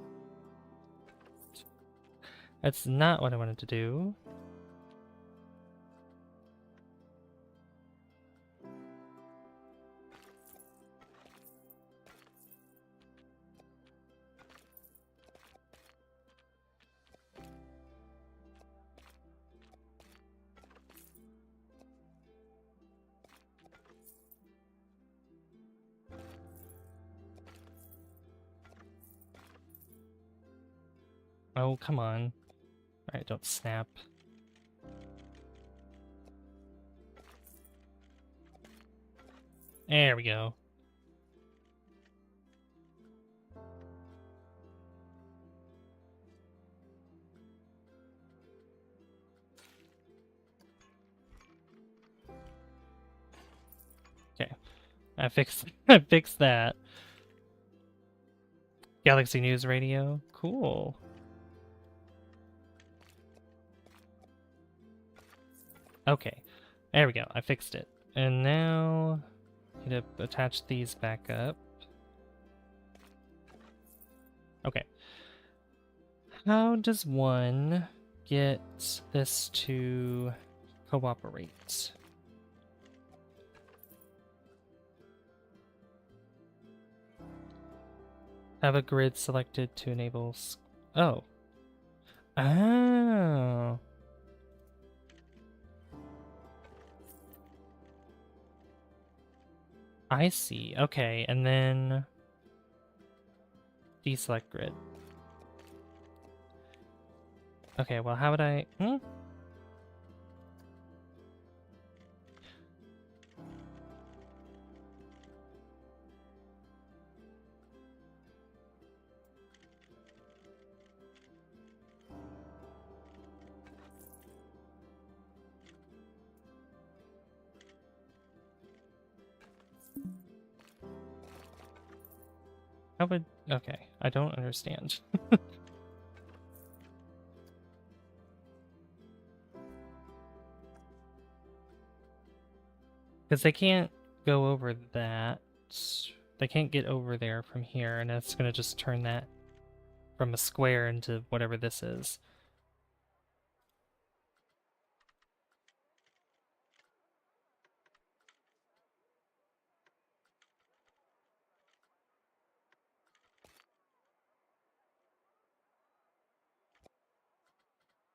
That's not what I wanted to do. Oh, come on. Alright, don't snap. There we go. Okay. I fixed that. Galaxy News Radio. Cool. Okay. There we go. I fixed it. And now I need to attach these back up. Okay. How does one get this to cooperate? Have a grid selected to enable... Oh. Oh. I see. Okay, and then deselect grid. Okay, well, how would I... How would... Okay, I don't understand. Because they can't go over that. They can't get over there from here, and it's going to just turn that from a square into whatever this is.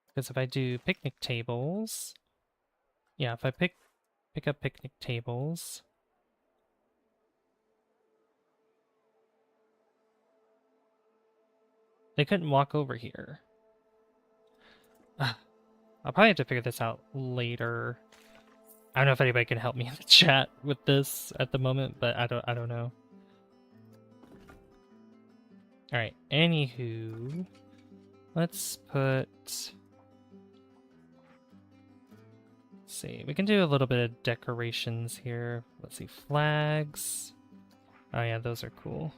Because if I do picnic tables... Yeah, if I pick up picnic tables... They couldn't walk over here. I'll probably have to figure this out later. I don't know if anybody can help me in the chat with this at the moment, but I don't know. All right, anywho, let's put... Let's see, we can do a little bit of decorations here. Let's see, flags. Oh yeah, those are cool.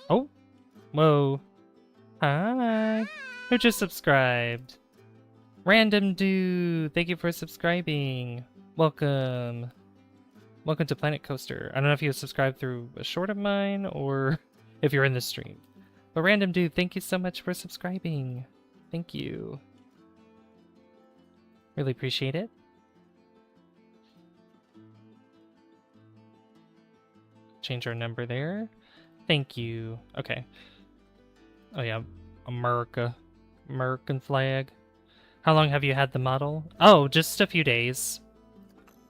Oh, whoa. Hi. Who just subscribed? Random Dude, thank you for subscribing. Welcome. Welcome to Planet Coaster. I don't know if you subscribed through a short of mine or if you're in the stream. But Random Dude, thank you so much for subscribing. Thank you. Really appreciate it. Change our number there. Thank you. Okay. Oh yeah, America. American flag. How long have you had the model? Oh, just a few days.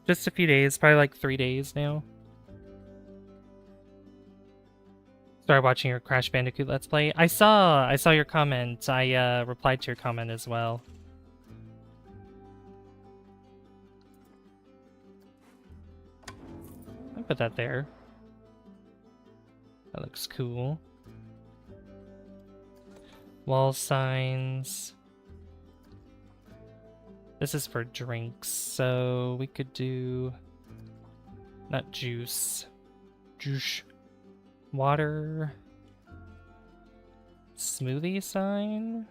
Just a few days, probably like 3 days now. Started watching your Crash Bandicoot Let's Play. I saw your comment. I replied to your comment as well. I'll put that there. That looks cool. Wall signs. This is for drinks, so we could do... Not juice. Juice. Water. Smoothie sign?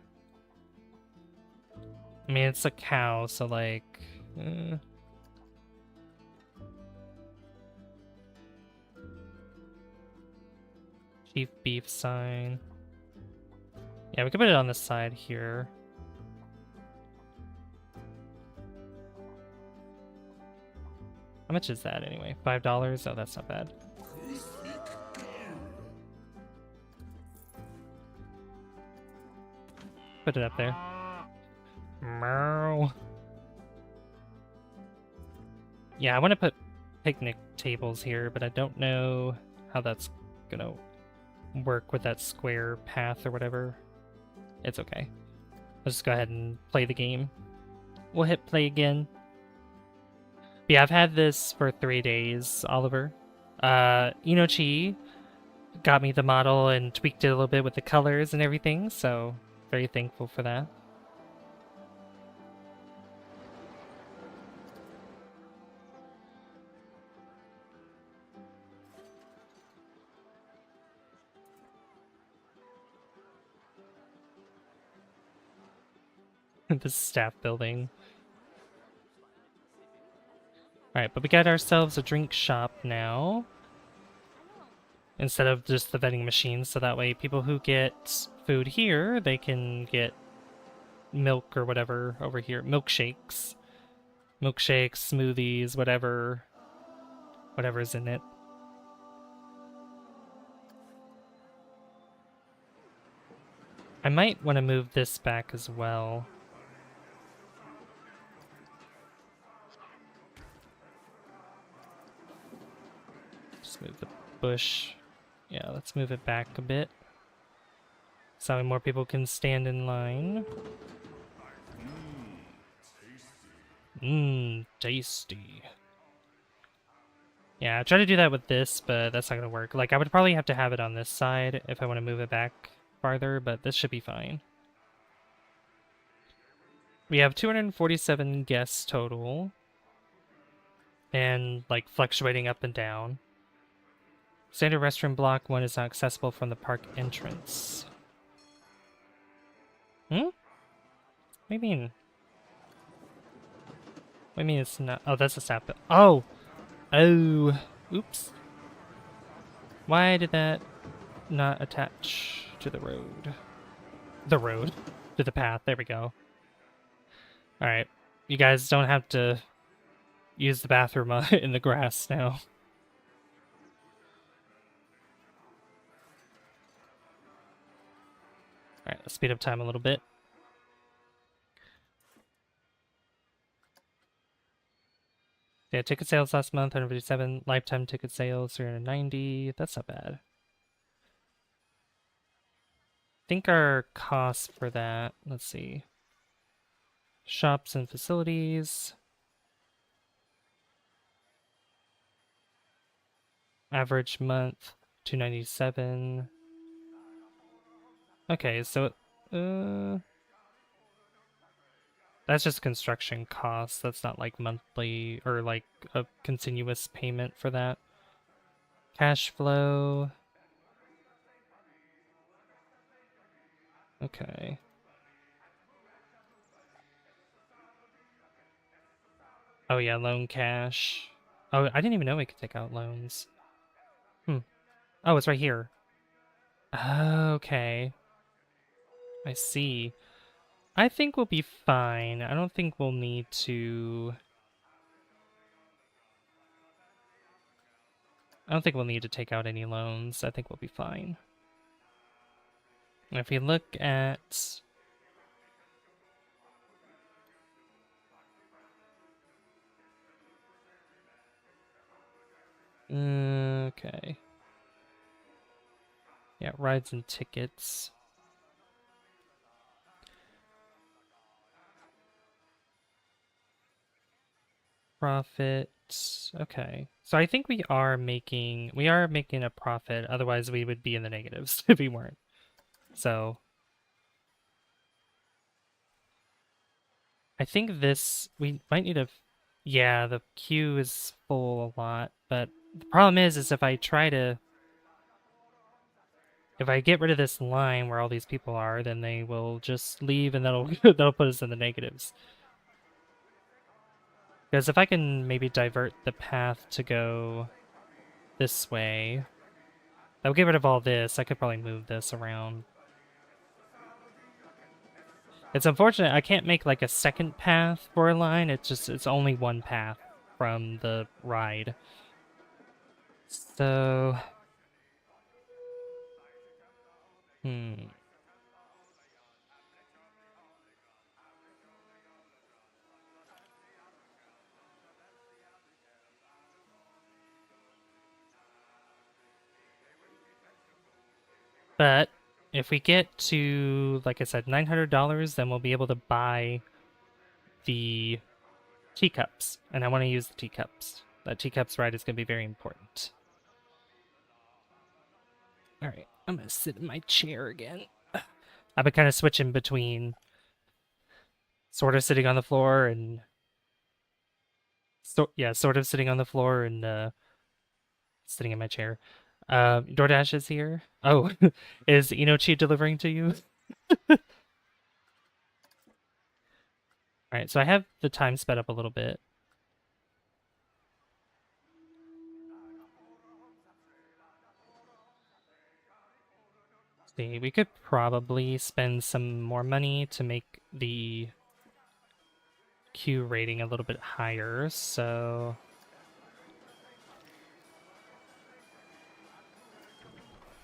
I mean, it's a cow, so like... Chief beef sign. Yeah, we could put it on the side here. How much is that anyway? $5? Oh, that's not bad. Put it up there. Meow. Yeah, I want to put picnic tables here, but I don't know how that's gonna work with that square path or whatever. It's okay. Let's just go ahead and play the game. We'll hit play again. Yeah, I've had this for 3 days, Oliver. Inochi got me the model and tweaked it a little bit with the colors and everything, so very thankful for that. The staff building. Alright, but we got ourselves a drink shop now. Instead of just the vending machine, so that way people who get food here, they can get milk or whatever over here. Milkshakes. Milkshakes, smoothies, whatever's in it. I might want to move this back as well. Just move the bush. Yeah, let's move it back a bit. So more people can stand in line. Mmm, tasty. Yeah, I tried to do that with this, but that's not gonna work. Like, I would probably have to have it on this side if I want to move it back farther, but this should be fine. We have 247 guests total. And, like, fluctuating up and down. Standard restroom block 1 is not accessible from the park entrance. What do you mean? What do you mean it's not? Oh, that's a staff. Oh! Oh! Oops. Why did that not attach to the road? The road? To the path. There we go. Alright. You guys don't have to use the bathroom in the grass now. Alright, let's speed up time a little bit. Yeah, ticket sales last month, 157. Lifetime ticket sales, 390. That's not bad. I think our cost for that, let's see. Shops and facilities. Average month, 297. Okay, so that's just construction costs. That's not like monthly or like a continuous payment for that. Cash flow. Okay. Oh yeah, loan cash. Oh, I didn't even know we could take out loans. Oh, it's right here. Okay. I see. I think we'll be fine. I don't think we'll need to... I don't think we'll need to take out any loans. I think we'll be fine. If we look at... Okay. Yeah, rides and tickets. Profit. Okay. So I think we are making a profit, otherwise we would be in the negatives if we weren't. So I think we might need yeah, the queue is full a lot, but the problem is if I get rid of this line where all these people are, then they will just leave and that'll that'll put us in the negatives. Because if I can maybe divert the path to go this way, that'll get rid of all this. I could probably move this around. It's unfortunate I can't make like a second path for a line. It's only one path from the ride. So... But if we get to, like I said, $900, then we'll be able to buy the teacups, and I want to use the teacups. That teacups ride is going to be very important. All right, I'm going to sit in my chair again. I've been kind of switching between sort of sitting on the floor and sort of sitting on the floor and sitting in my chair. DoorDash is here. Oh, is Inochi delivering to you? All right, so I have the time sped up a little bit. See, we could probably spend some more money to make the Q rating a little bit higher, so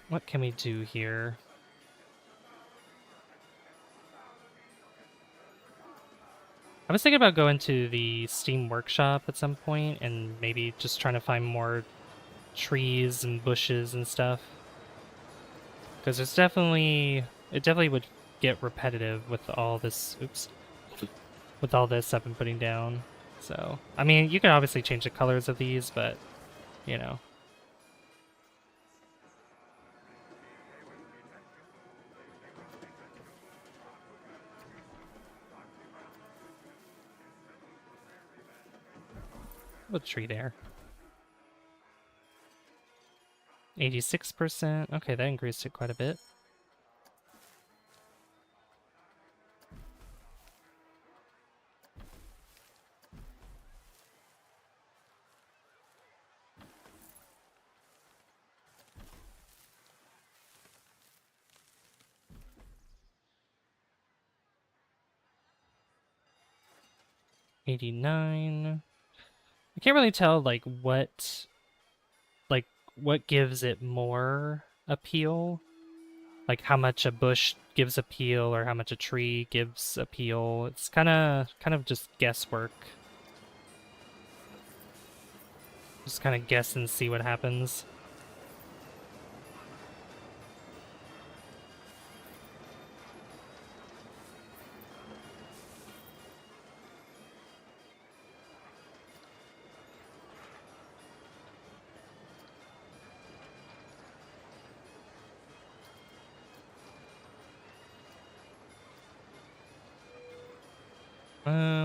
what can we do here? I was thinking about going to the Steam Workshop at some point and maybe just trying to find more trees and bushes and stuff. Because it definitely would get repetitive with all this, with all this I've been putting down. So, I mean, you can obviously change the colors of these, but, you know. What tree there? 86%. Okay, that increased it quite a bit. $89. I can't really tell what gives it more appeal. Like how much a bush gives appeal or how much a tree gives appeal. It's kind of just guesswork. Just kind of guess and see what happens.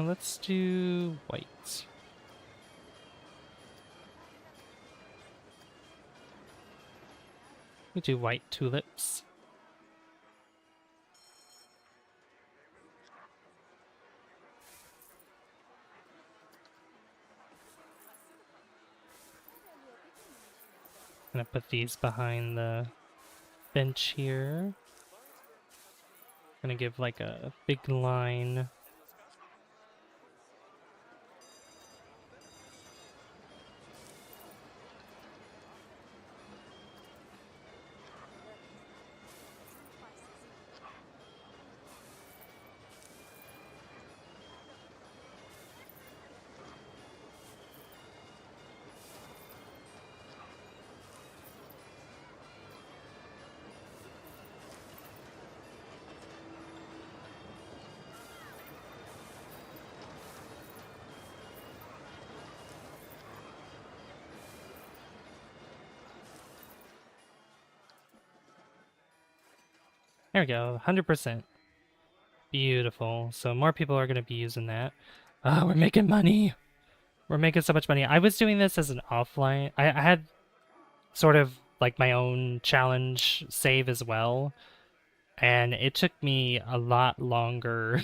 Let's do white. We do white tulips. I'm gonna put these behind the bench here. Gonna give like a big line. There we go, 100%. Beautiful. So more people are going to be using that. We're making money. We're making so much money. I was doing this as an offline. I had sort of like my own challenge save as well. And it took me a lot longer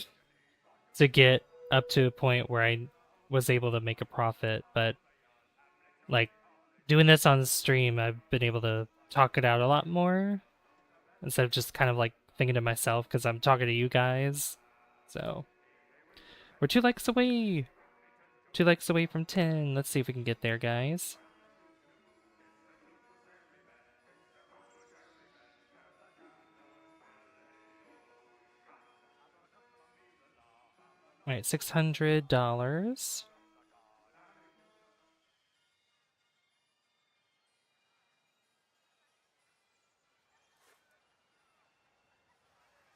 to get up to a point where I was able to make a profit. But like doing this on stream, I've been able to talk it out a lot more instead of just kind of like thinking to myself because I'm talking to you guys. So we're 2 likes away. 2 likes away from 10. Let's see if we can get there, guys. All right, $600.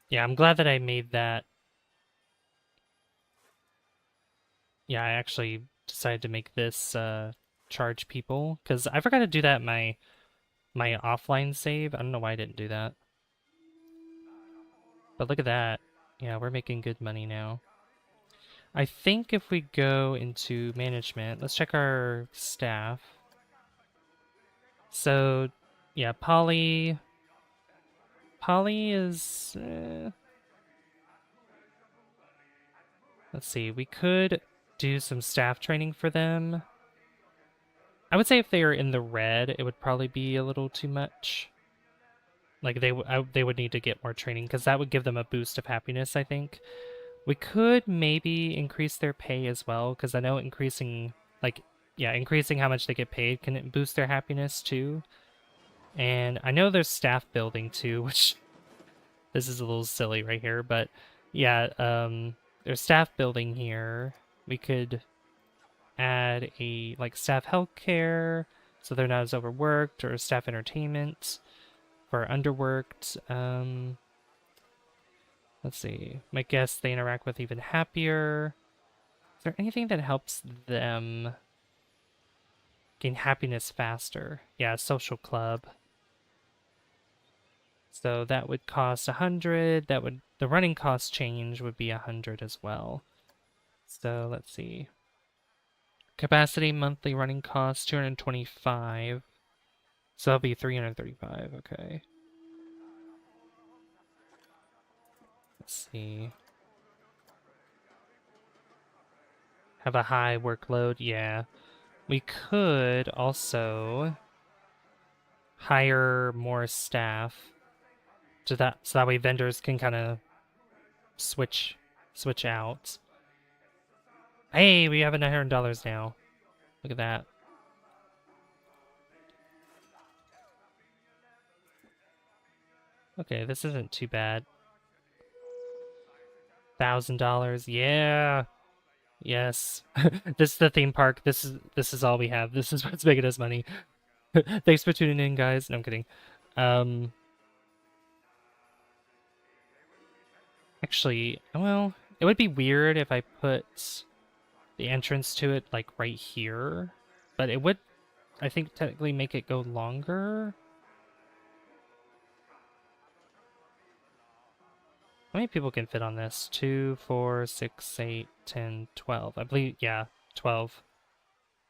Yeah, I'm glad that I made that. yeah, I actually decided to make this charge people because I forgot to do that in my offline save. I don't know why I didn't do that. But look at that. Yeah, we're making good money now. I think if we go into management, let's check our staff. So, yeah, Polly is let's see. We could do some staff training for them. I would say if they are in the red, it would probably be a little too much. Like they would need to get more training because that would give them a boost of happiness, I think. We could maybe increase their pay as well because I know increasing increasing how much they get paid can boost their happiness too. And I know there's staff building too, which this is a little silly right here, but yeah, there's staff building here. We could add a staff healthcare so they're not as overworked, or staff entertainment for underworked. Let's see. My guests they interact with even happier. Is there anything that helps them gain happiness faster? Yeah, social club. So that would cost 100. The running cost change would be 100 as well. So let's see. Capacity monthly running cost 225. So that'll be 335. Okay. Let's see. Have a high workload? Yeah. We could also hire more staff so that way vendors can kind of switch out. Hey, we have $900 now. Look at that. Okay, this isn't too bad. $1,000. Yeah. Yes. This is the theme park. This is all we have. This is what's making us money. Thanks for tuning in, guys. No, I'm kidding. Actually, well, it would be weird if I put the entrance to it like right here, but it would, I think, technically make it go longer. How many people can fit on this? 2, 4, 6, 8, 10, 12. I believe, yeah, 12.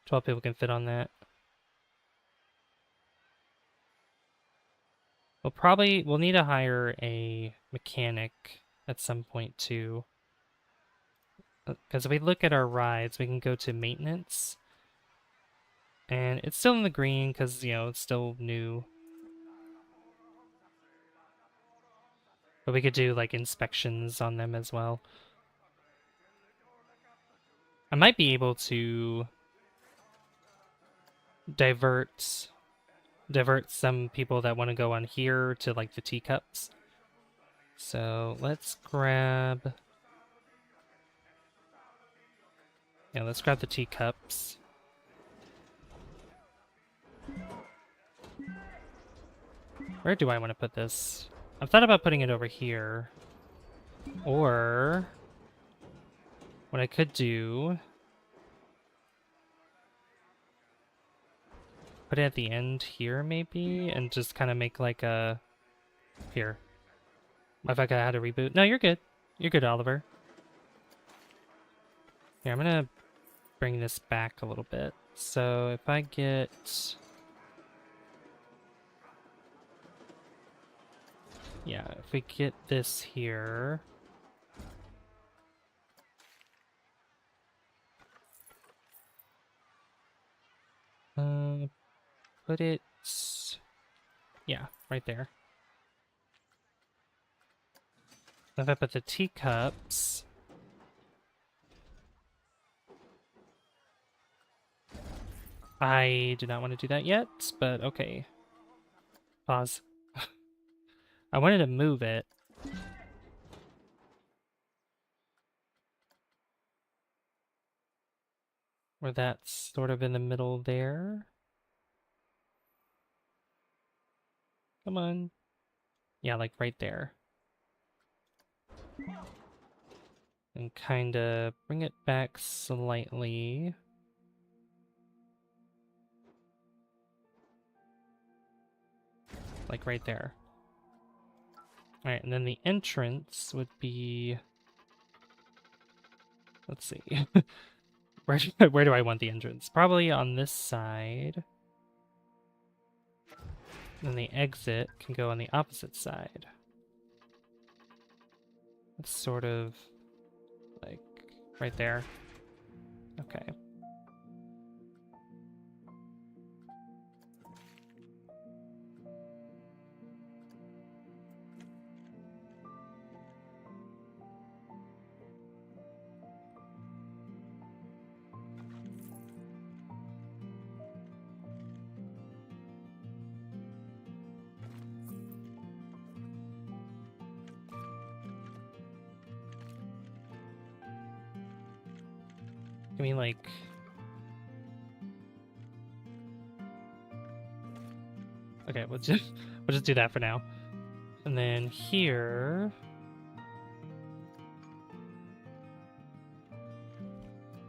12 people can fit on that. We'll need to hire a mechanic at some point too. Because if we look at our rides, we can go to maintenance. And it's still in the green because, it's still new. But we could do like inspections on them as well. I might be able to divert some people that want to go on here to like the teacups. So let's grab the teacups. Where do I want to put this? I've thought about putting it over here. Or what I could do, put it at the end here maybe, and just kind of make like a... Here. If I had to reboot. No, you're good. You're good, Oliver. Here, I'm gonna bring this back a little bit. So if I get... Yeah, if we get this here... put it... Yeah, right there. If I put the teacups... I do not want to do that yet, but okay. Pause. I wanted to move it. Where that's sort of in the middle there. Come on. Yeah, like right there. and kind of bring it back slightly. Like right there. Alright, and then the entrance would be... Let's see. Where do I want the entrance? Probably on this side. Then the exit can go on the opposite side. It's sort of like right there. Okay. I mean, like... Okay, we'll just do that for now. And then here...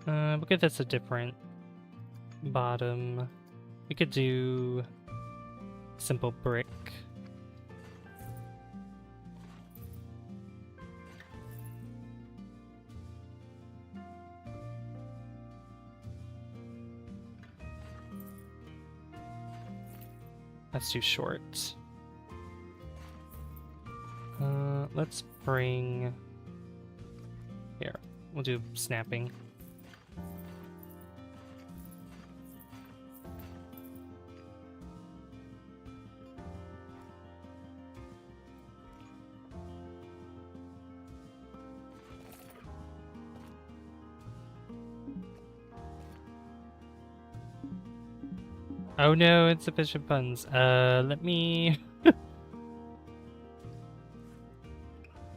we'll give this a different bottom. We could do simple brick. That's too short. Let's bring... Here, we'll do snapping. Oh no, insufficient funds. Let me...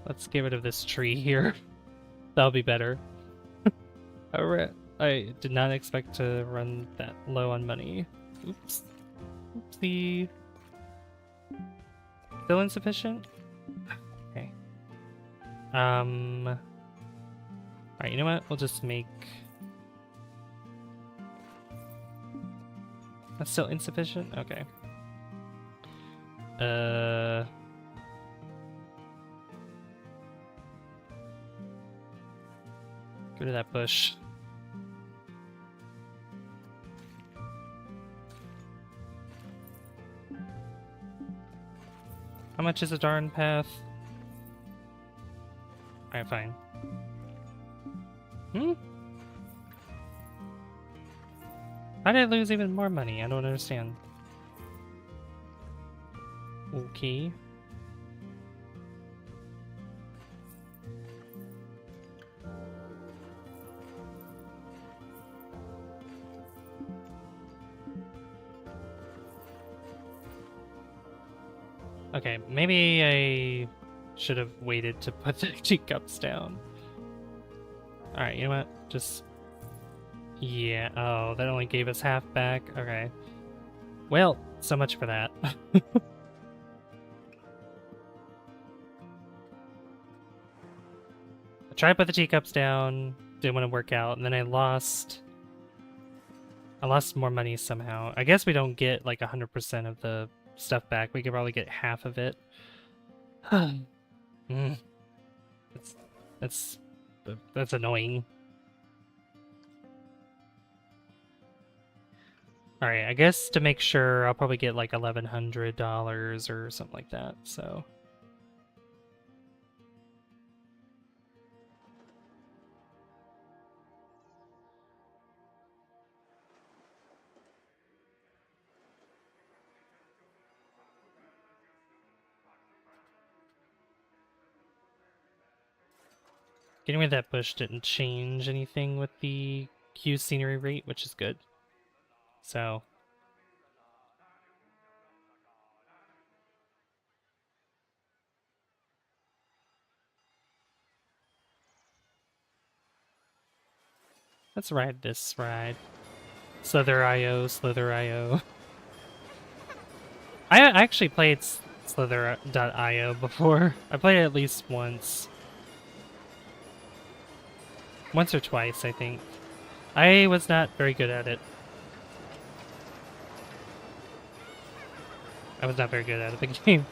Let's get rid of this tree here. That'll be better. Alright, I did not expect to run that low on money. Oops. Oopsie. Still insufficient? Okay. Alright, you know what? We'll just make... That's still insufficient? Okay. Go to that bush. How much is a darn path? Alright, fine. How did I lose even more money? I don't understand. Okay. Okay, maybe I should have waited to put the teacups down. Alright, you know what? Just... Yeah, oh, that only gave us half back? Okay. Well, so much for that. I tried to put the teacups down, didn't want to work out, and then I lost more money somehow. I guess we don't get like 100% of the stuff back. We could probably get half of it. That's annoying. Alright, I guess to make sure, I'll probably get like $1,100 or something like that, so... Getting rid of that bush didn't change anything with the Q scenery rate, which is good. So... Let's ride this ride. Slither.io, Slither.io. I actually played Slither.io before. I played it at least once. Once or twice, I think. I was not very good at it. I was not very good at the game.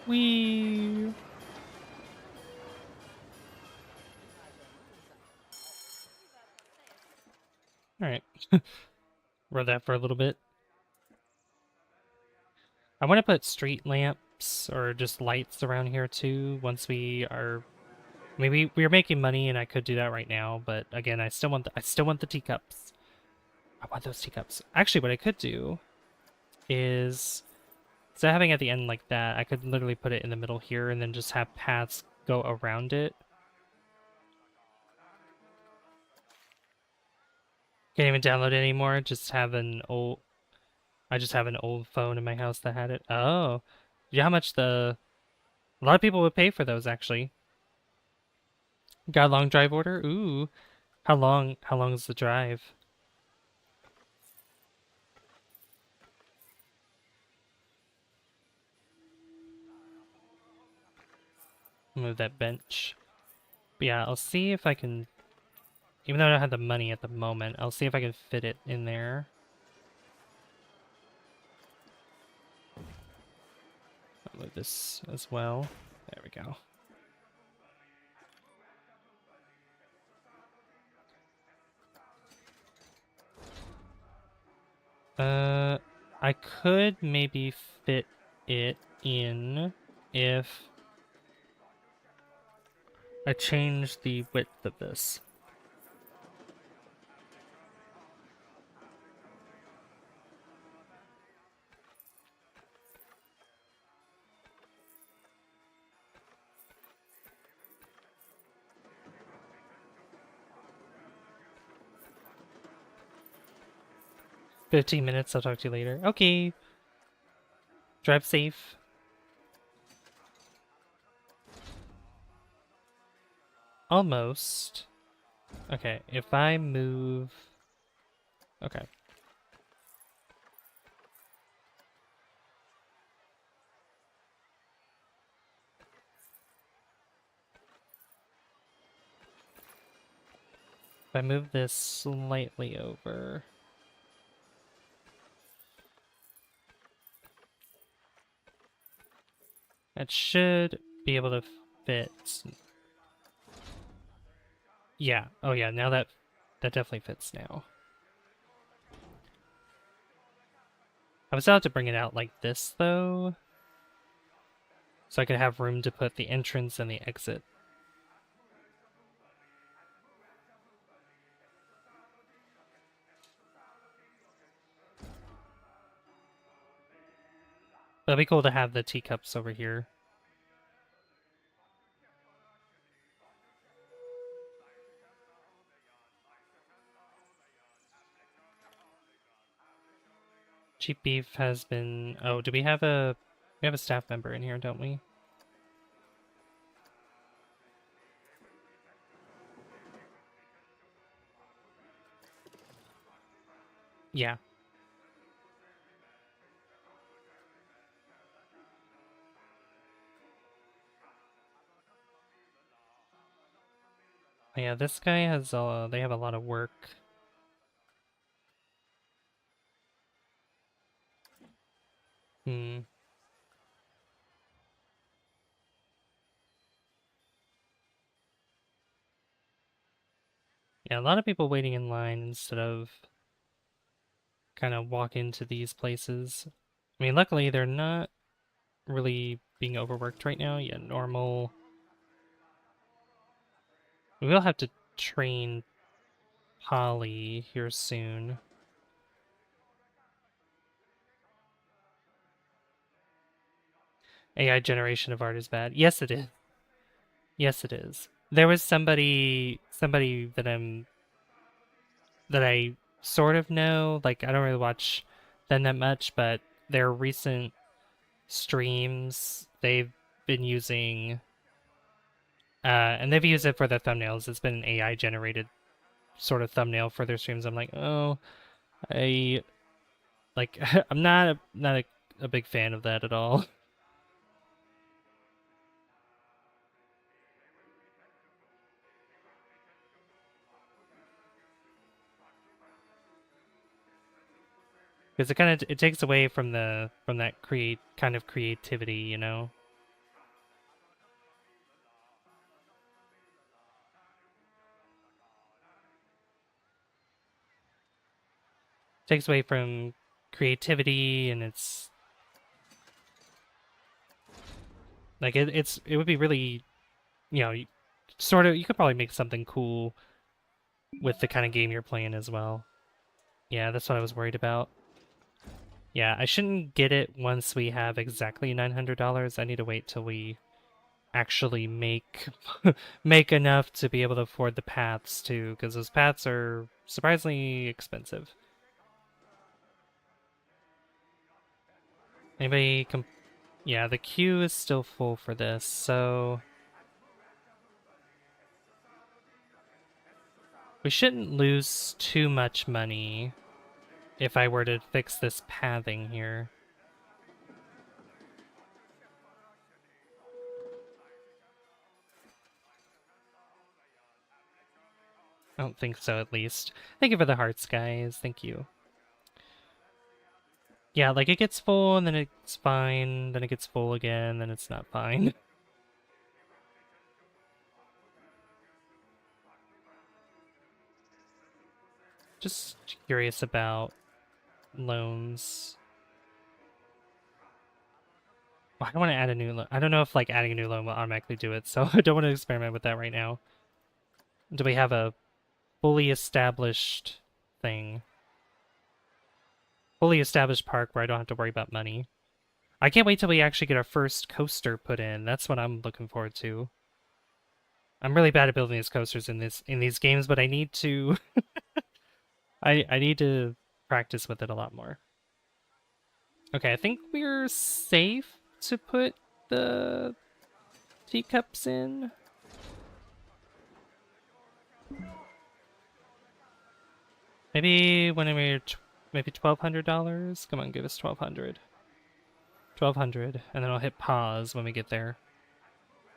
Whee! Alright. Rode that for a little bit. I want to put street lamps or just lights around here too once we are... Maybe we are making money and I could do that right now, but again, I still want the teacups. I want those teacups. Actually, what I could do is, instead of having it at the end like that, I could literally put it in the middle here and then just have paths go around it. Can't even download it anymore. Just have an old... I just have an old phone in my house that had it. Oh. Yeah, how much the... A lot of people would pay for those, actually. Got a long drive order? Ooh. How long is the drive? Move that bench. But yeah, I'll see if I can... Even though I don't have the money at the moment, I'll see if I can fit it in there. I'll move this as well. There we go. I could maybe fit it in if I change the width of this. $15. I'll talk to you later. Okay. Drive safe. Almost. Okay, if I move... Okay. If I move this slightly over... That should be able to fit. Yeah. Oh yeah, now that definitely fits now. I was about to bring it out like this though. So I could have room to put the entrance and the exit. That'd be cool to have the teacups over here. Cheap beef has been... Oh, do we have a... We have a staff member in here, don't we? Yeah. Yeah, this guy has... they have a lot of work. Hmm. Yeah, a lot of people waiting in line instead of kind of walk into these places. I mean, luckily they're not really being overworked right now. Yeah, normal. We will have to train Polly here soon. AI generation of art is bad. Yes, it is. Yes, it is. There was somebody that I sort of know. Like, I don't really watch them that much, but their recent streams, they've been using, and they've used it for their thumbnails. It's been an AI generated sort of thumbnail for their streams. I'm like, oh, I like, I'm not a big fan of that at all. Because it takes away from that kind of creativity, you know. Takes away from creativity, and it's like it would be really, you know, sort of, you could probably make something cool with the kind of game you're playing as well. Yeah, that's what I was worried about. Yeah, I shouldn't get it once we have exactly $900. I need to wait till we actually make make enough to be able to afford the paths too, because those paths are surprisingly expensive. Anybody yeah, the queue is still full for this, so we shouldn't lose too much money if I were to fix this pathing here. I don't think so, at least. Thank you for the hearts, guys. Thank you. Yeah, like it gets full, and then it's fine, then it gets full again, then it's not fine. Just curious about loans. Oh, I don't want to add a new loan. I don't know if like adding a new loan will automatically do it, so I don't want to experiment with that right now. Do we have a fully established thing? Fully established park where I don't have to worry about money. I can't wait till we actually get our first coaster put in. That's what I'm looking forward to. I'm really bad at building these coasters in these games, but I need to I need to practice with it a lot more. Okay, I think we're safe to put the teacups in. Maybe when we're maybe $1,200. Come on, give us 1,200. 1,200, and then I'll hit pause when we get there.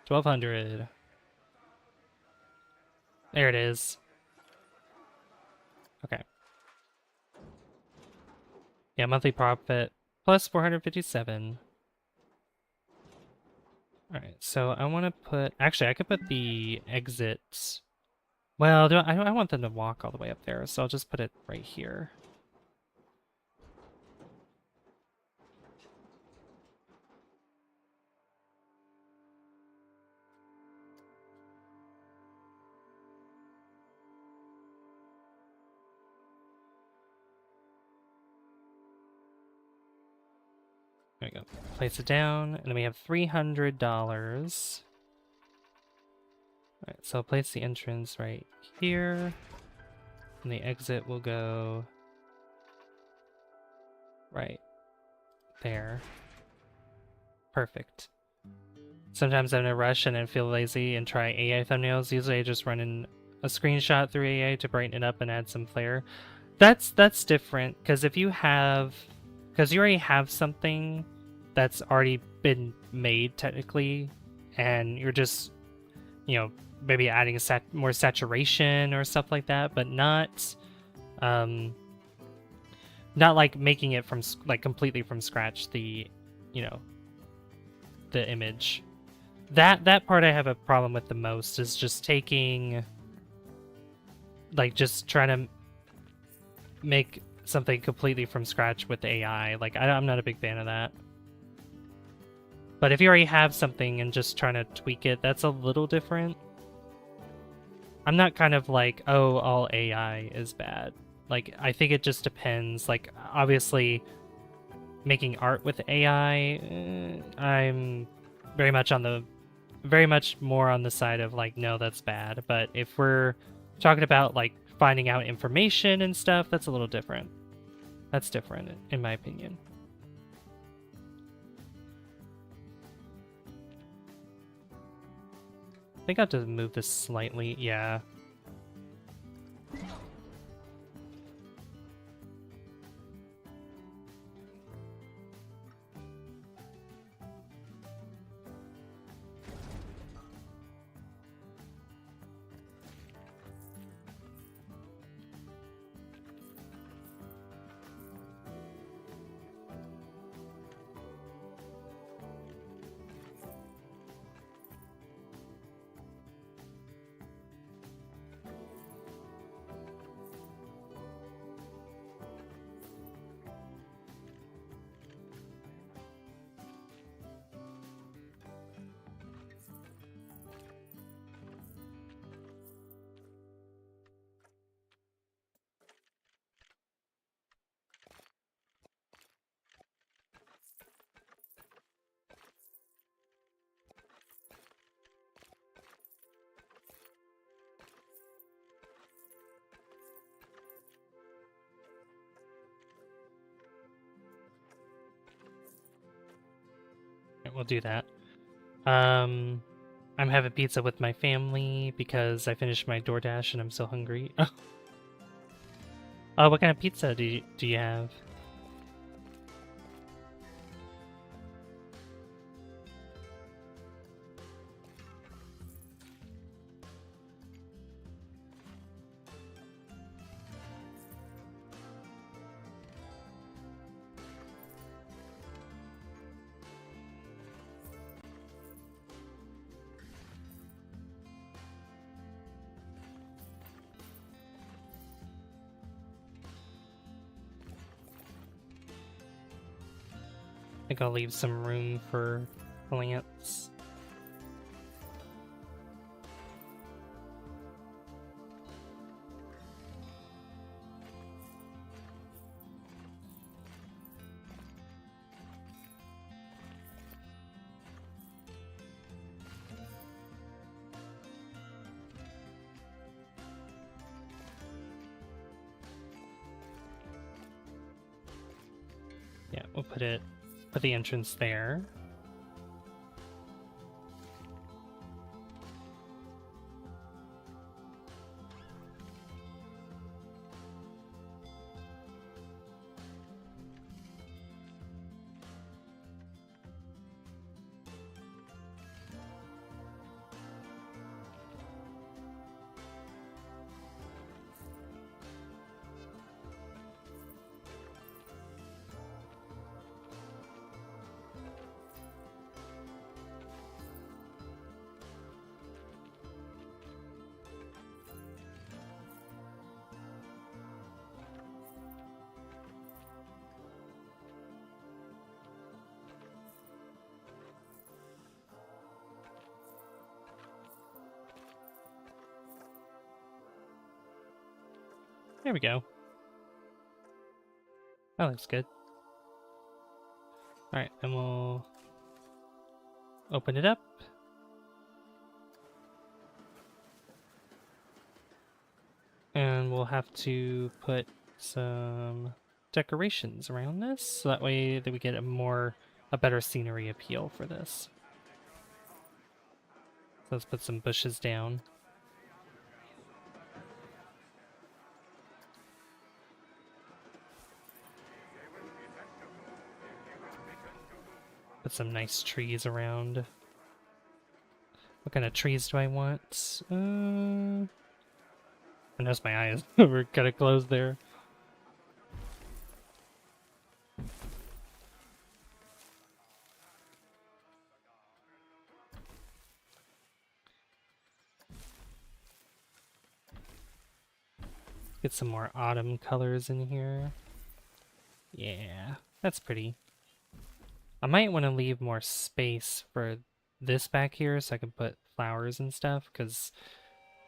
1,200. There it is. Okay. Yeah, monthly profit plus 457. All right, so I want to put. Actually, I could put the exits. Well, I want them to walk all the way up there, so I'll just put it right here. There we go. Place it down, and then we have $300. Alright, so I'll place the entrance right here, and the exit will go right there. Perfect. Sometimes I'm in a rush and I feel lazy and try AI thumbnails. Usually I just run in a screenshot through AI to brighten it up and add some flair. That's different, because if you have... Because you already have something that's already been made, technically, and you're just, you know, maybe adding more saturation or stuff like that, but not like making it from, like, completely from scratch, the, you know, the image. That part I have a problem with the most, is just taking, like, just trying to make something completely from scratch with AI. Like, I'm not a big fan of that. But if you already have something and just trying to tweak it, that's a little different. I'm not kind of like, oh, all AI is bad. Like, I think it just depends. Like, obviously, making art with AI, I'm very much more on the side of, like, no, that's bad. But if we're talking about, like, finding out information and stuff, that's a little different. That's different, in my opinion. think I have to move this slightly. Yeah. We'll do that. I'm having pizza with my family because I finished my DoorDash and I'm so hungry. Oh, what kind of pizza do you have? I think I'll leave some room for plants. Yeah, we'll put the entrance there. There we go. That looks good. Alright, and we'll open it up. And we'll have to put some decorations around this, so that way that we get a better scenery appeal for this. So let's put some bushes down. Put some nice trees around. What kind of trees do I want? I noticed my eyes were kind of closed there. Get some more autumn colors in here. Yeah, that's pretty. I might want to leave more space for this back here so I can put flowers and stuff, because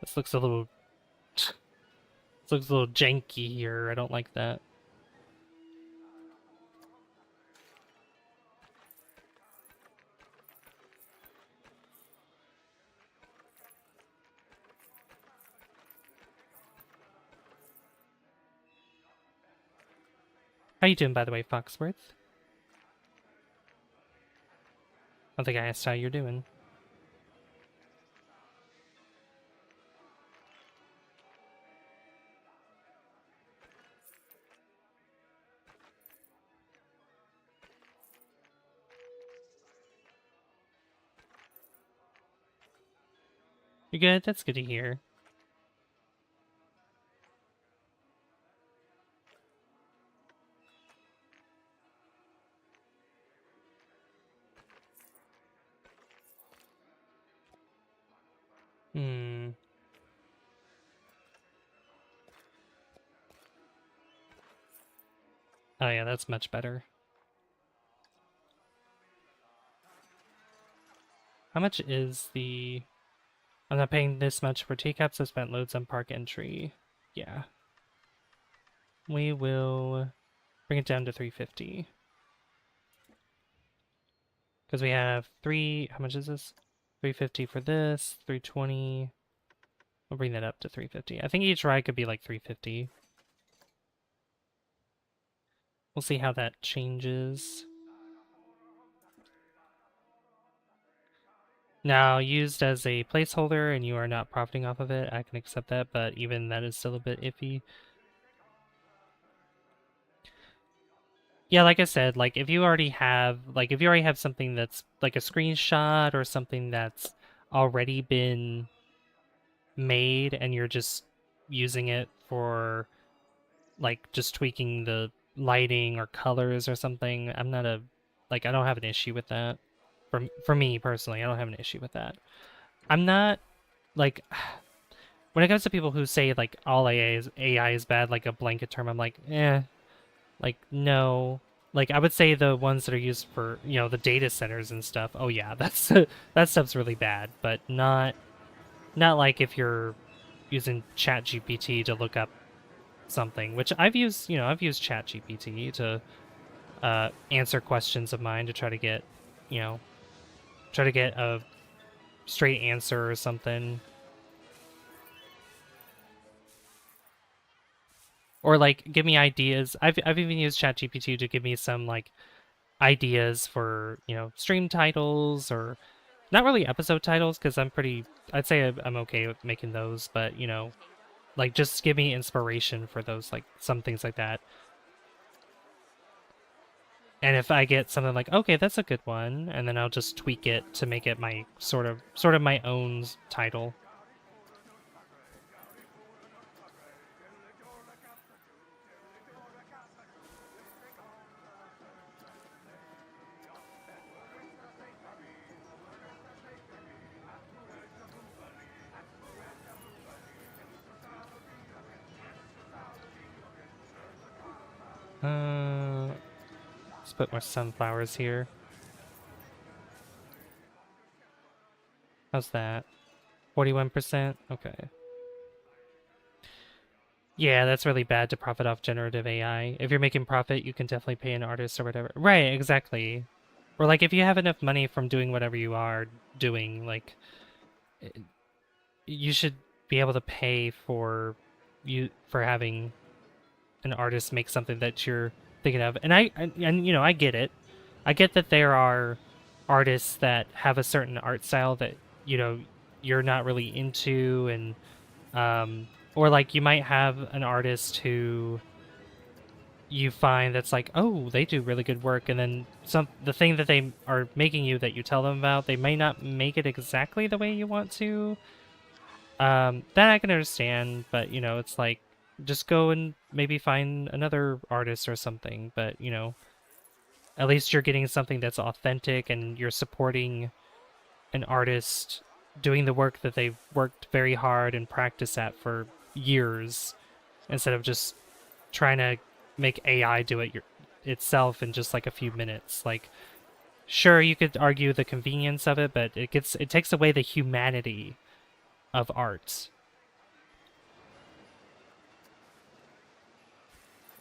this looks a little janky here. I don't like that. How you doing, by the way, Foxworth? I don't think I asked how you're doing. You good? That's good to hear. Hmm. Oh yeah, that's much better. How much is the... I'm not paying this much for teacups. I spent loads on park entry. Yeah. We will bring it down to 350. Because we have three... How much is this? 350 for this, 320. We'll bring that up to 350. I think each ride could be like 350. We'll see how that changes. Now, used as a placeholder and you are not profiting off of it, I can accept that, but even that is still a bit iffy. Yeah, like I said, like if you already have something that's like a screenshot or something that's already been made and you're just using it for like just tweaking the lighting or colors or something, I don't have an issue with that. For me personally, I don't have an issue with that. I'm not like when it comes to people who say like all AI is bad, like a blanket term, I'm like, like no. Like I would say the ones that are used for, the data centers and stuff. Oh yeah, that's that stuff's really bad, but not like if you're using Chat GPT to look up something, which I've used Chat GPT to answer questions of mine to you know, try to get a straight answer or something. Or like give me ideas. I've even used ChatGPT to give me some like ideas for, stream titles or not really episode titles because I'd say I'm okay with making those, but like just give me inspiration for those, like some things like that. And if I get something like, okay, that's a good one, and then I'll just tweak it to make it my sort of my own title. Let's put more sunflowers here. How's that? 41%? Okay. Yeah, that's really bad to profit off generative AI. If you're making profit, you can definitely pay an artist or whatever. Right, exactly. Or like if you have enough money from doing whatever you are doing, like you should be able to pay for having an artist make something that you're thinking of. And I get it. I get that there are artists that have a certain art style that you're not really into, and or like you might have an artist who you find that's like, oh, they do really good work, and then the thing that they are making you that you tell them about, they may not make it exactly the way you want to. That I can understand, but it's like just go and maybe find another artist or something, but at least you're getting something that's authentic and you're supporting an artist doing the work that they've worked very hard and practiced at for years, instead of just trying to make AI do it itself in just like a few minutes. Like, sure, you could argue the convenience of it, but it takes away the humanity of art.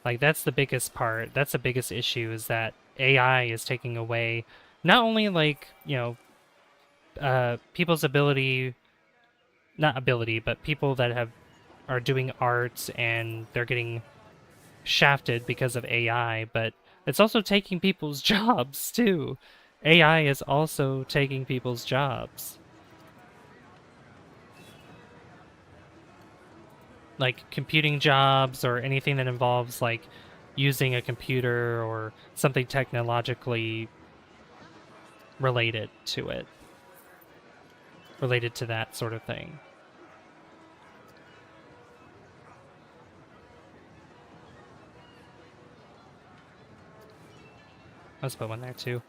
Like that's the biggest part. That's the biggest issue, is that AI is taking away not only like, people's ability, not ability, but people that are doing art and they're getting shafted because of AI, but it's also taking people's jobs too. AI is also taking people's jobs. Like computing jobs or anything that involves like using a computer or something technologically related to it. related to that sort of thing. Let's put one there too.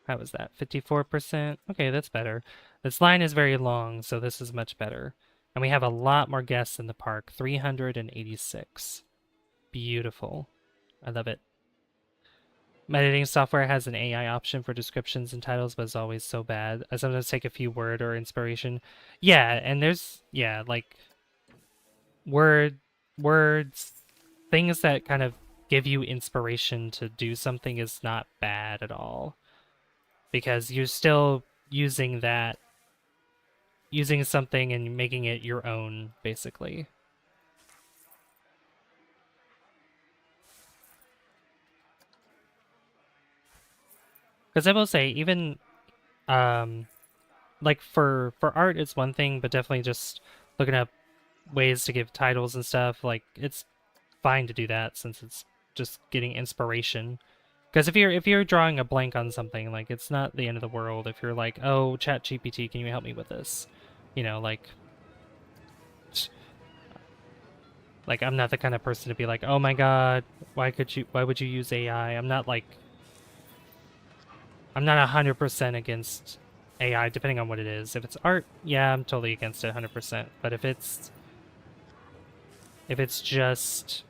How was that? 54%? Okay, that's better. This line is very long, so this is much better. And we have a lot more guests in the park. 386. Beautiful. I love it. My editing software has an AI option for descriptions and titles, but it's always so bad. I sometimes take a few word or inspiration. Yeah, and there's, yeah, like words, things that kind of give you inspiration to do something is not bad at all. Because you're still using that, using something and making it your own, basically. Because I will say, even like for art, it's one thing, but definitely just looking up ways to give titles and stuff, like it's fine to do that since it's just getting inspiration. Because if you're drawing a blank on something, like it's not the end of the world if you're like, oh, Chat GPT, can you help me with this? You know, like I'm not the kind of person to be like, oh my god, why would you use AI? I'm not 100% against AI, depending on what it is. If it's art, yeah, I'm totally against it 100%. But if it's just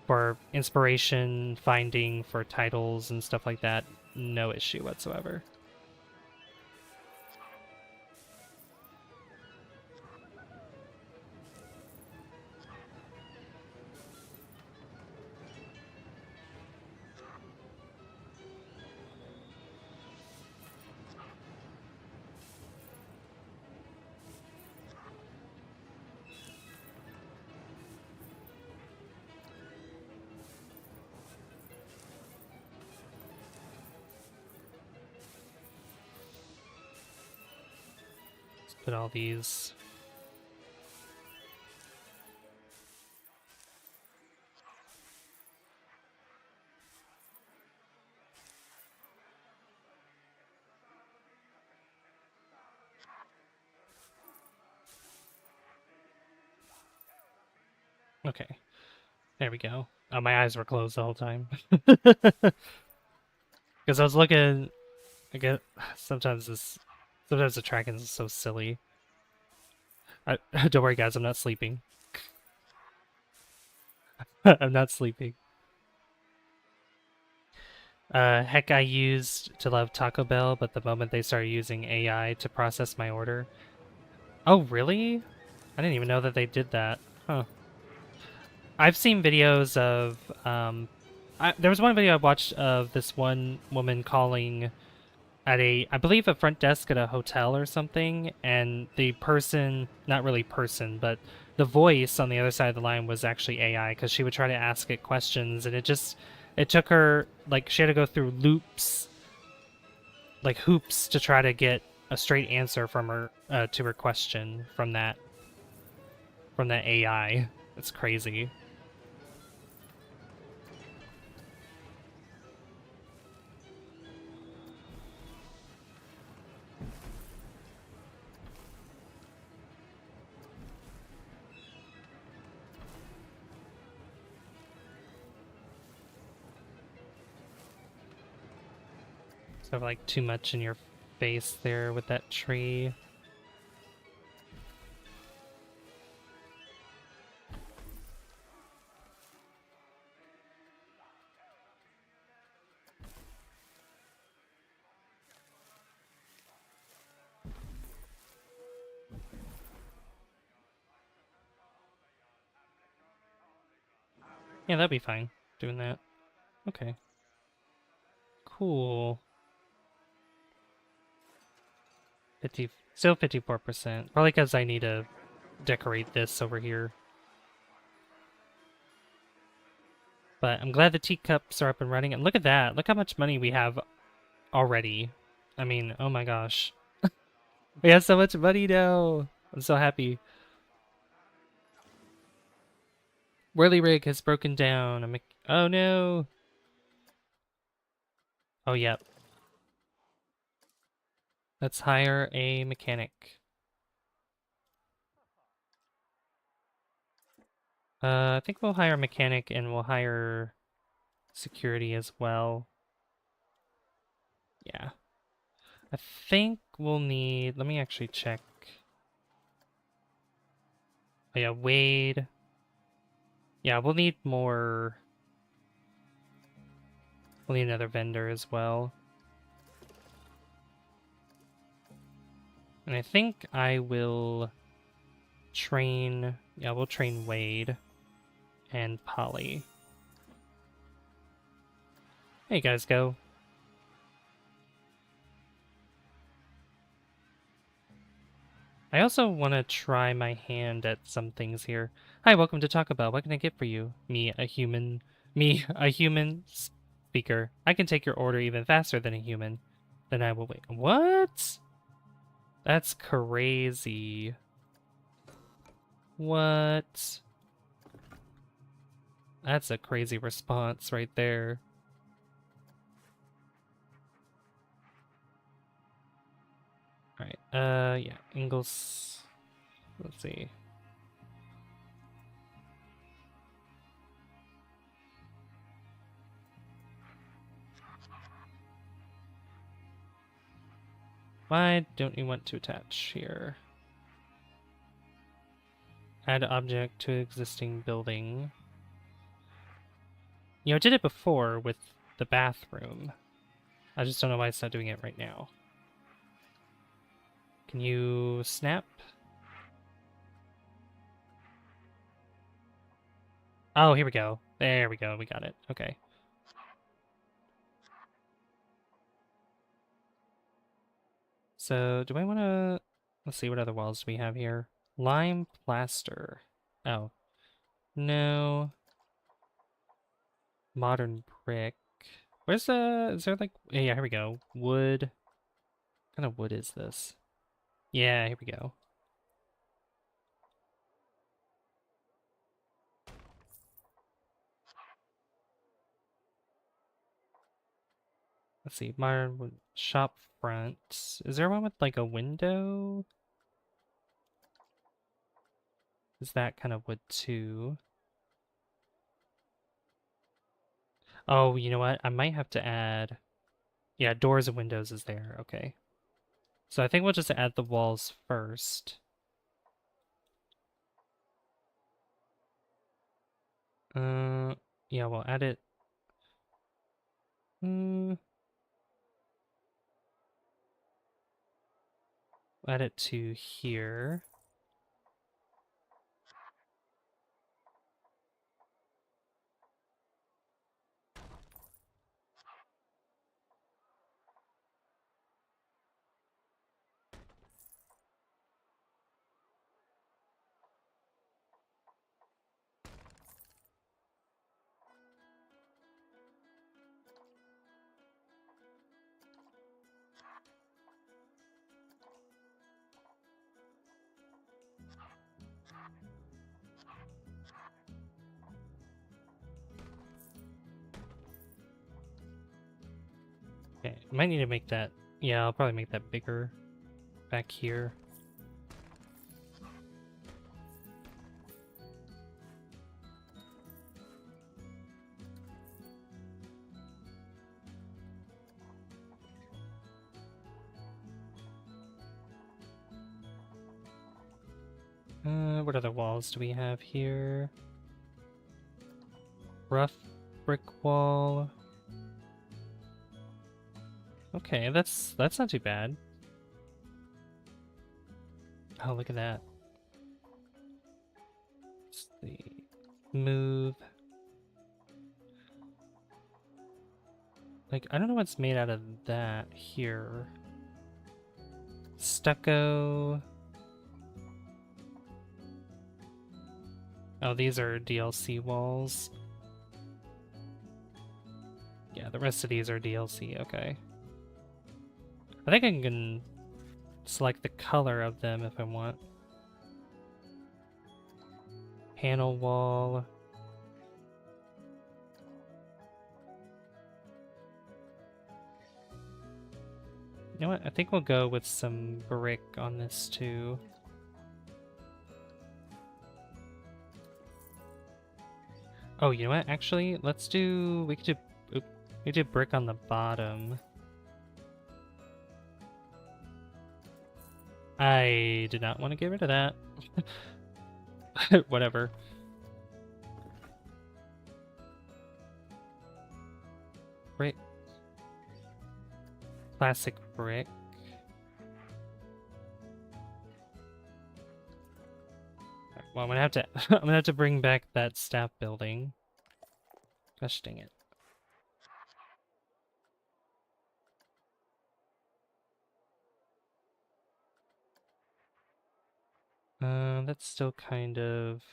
for inspiration finding for titles and stuff like that, no issue whatsoever. Let's put all these. Okay, there we go. Oh, my eyes were closed the whole time. Because I was looking, again, sometimes the tracking is so silly. Don't worry, guys, I'm not sleeping. I'm not sleeping. Heck, I used to love Taco Bell, but the moment they started using AI to process my order. Oh, really? I didn't even know that they did that. Huh. I've seen videos of, there was one video I watched of this one woman calling at I believe a front desk at a hotel or something, and the person, not really person, but the voice on the other side of the line was actually AI, because she would try to ask it questions, and it took her, like, she had to go through loops, like hoops, to try to get a straight answer from her, to her question from that AI. It's crazy. So like too much in your face there with that tree. Yeah, that'd be fine doing that. Okay. Cool. Still 54%. Probably because I need to decorate this over here. But I'm glad the teacups are up and running. And look at that. Look how much money we have already. I mean, oh my gosh. We have so much money now. I'm so happy. Whirly rig has broken down. Oh no. Oh, yep. Let's hire a mechanic. I think we'll hire a mechanic and we'll hire security as well. Yeah. I think we'll need... Let me actually check. Oh, yeah, Wade. Yeah, we'll need more... We'll need another vendor as well. And I think I will train... Yeah, we'll train Wade and Polly. There you guys go. I also want to try my hand at some things here. Hi, welcome to Taco Bell. What can I get for you? Me, a human speaker. I can take your order even faster than a human. Then I will wait. What? That's crazy. What? That's a crazy response right there. Alright, yeah, Ingalls. Let's see. Why don't you want to attach here? Add object to existing building. You know, I did it before with the bathroom. I just don't know why it's not doing it right now. Can you snap? Oh, here we go. There we go. We got it. Okay. So, do I want to... Let's see, what other walls do we have here? Lime plaster. Oh. No. Modern brick. Where's the... Is there like... Yeah, here we go. Wood. What kind of wood is this? Yeah, here we go. Let's see. Modern wood shop front. Is there one with like a window? Is that kind of wood too? Oh, you know what? I might have to add... Yeah, doors and windows is there. Okay. So I think we'll just add the walls first. Yeah, we'll add it. Add it to here. Okay, might need to make that... Yeah, I'll probably make that bigger back here. What other walls do we have here? Rough brick wall. Okay, that's not too bad. Oh, look at that. Let's see. Move. Like, I don't know what's made out of that here. Stucco. Oh, these are DLC walls. Yeah, the rest of these are DLC, okay. I think I can select the color of them if I want. Panel wall. You know what? I think we'll go with some brick on this too. Oh, you know what? Actually, let's do... We could do... Oop, we could do brick on the bottom. I did not want to get rid of that. Whatever. Brick. Classic brick. Well, I'm gonna have to I'm gonna have to bring back that staff building. Gosh dang it. That's still kind of...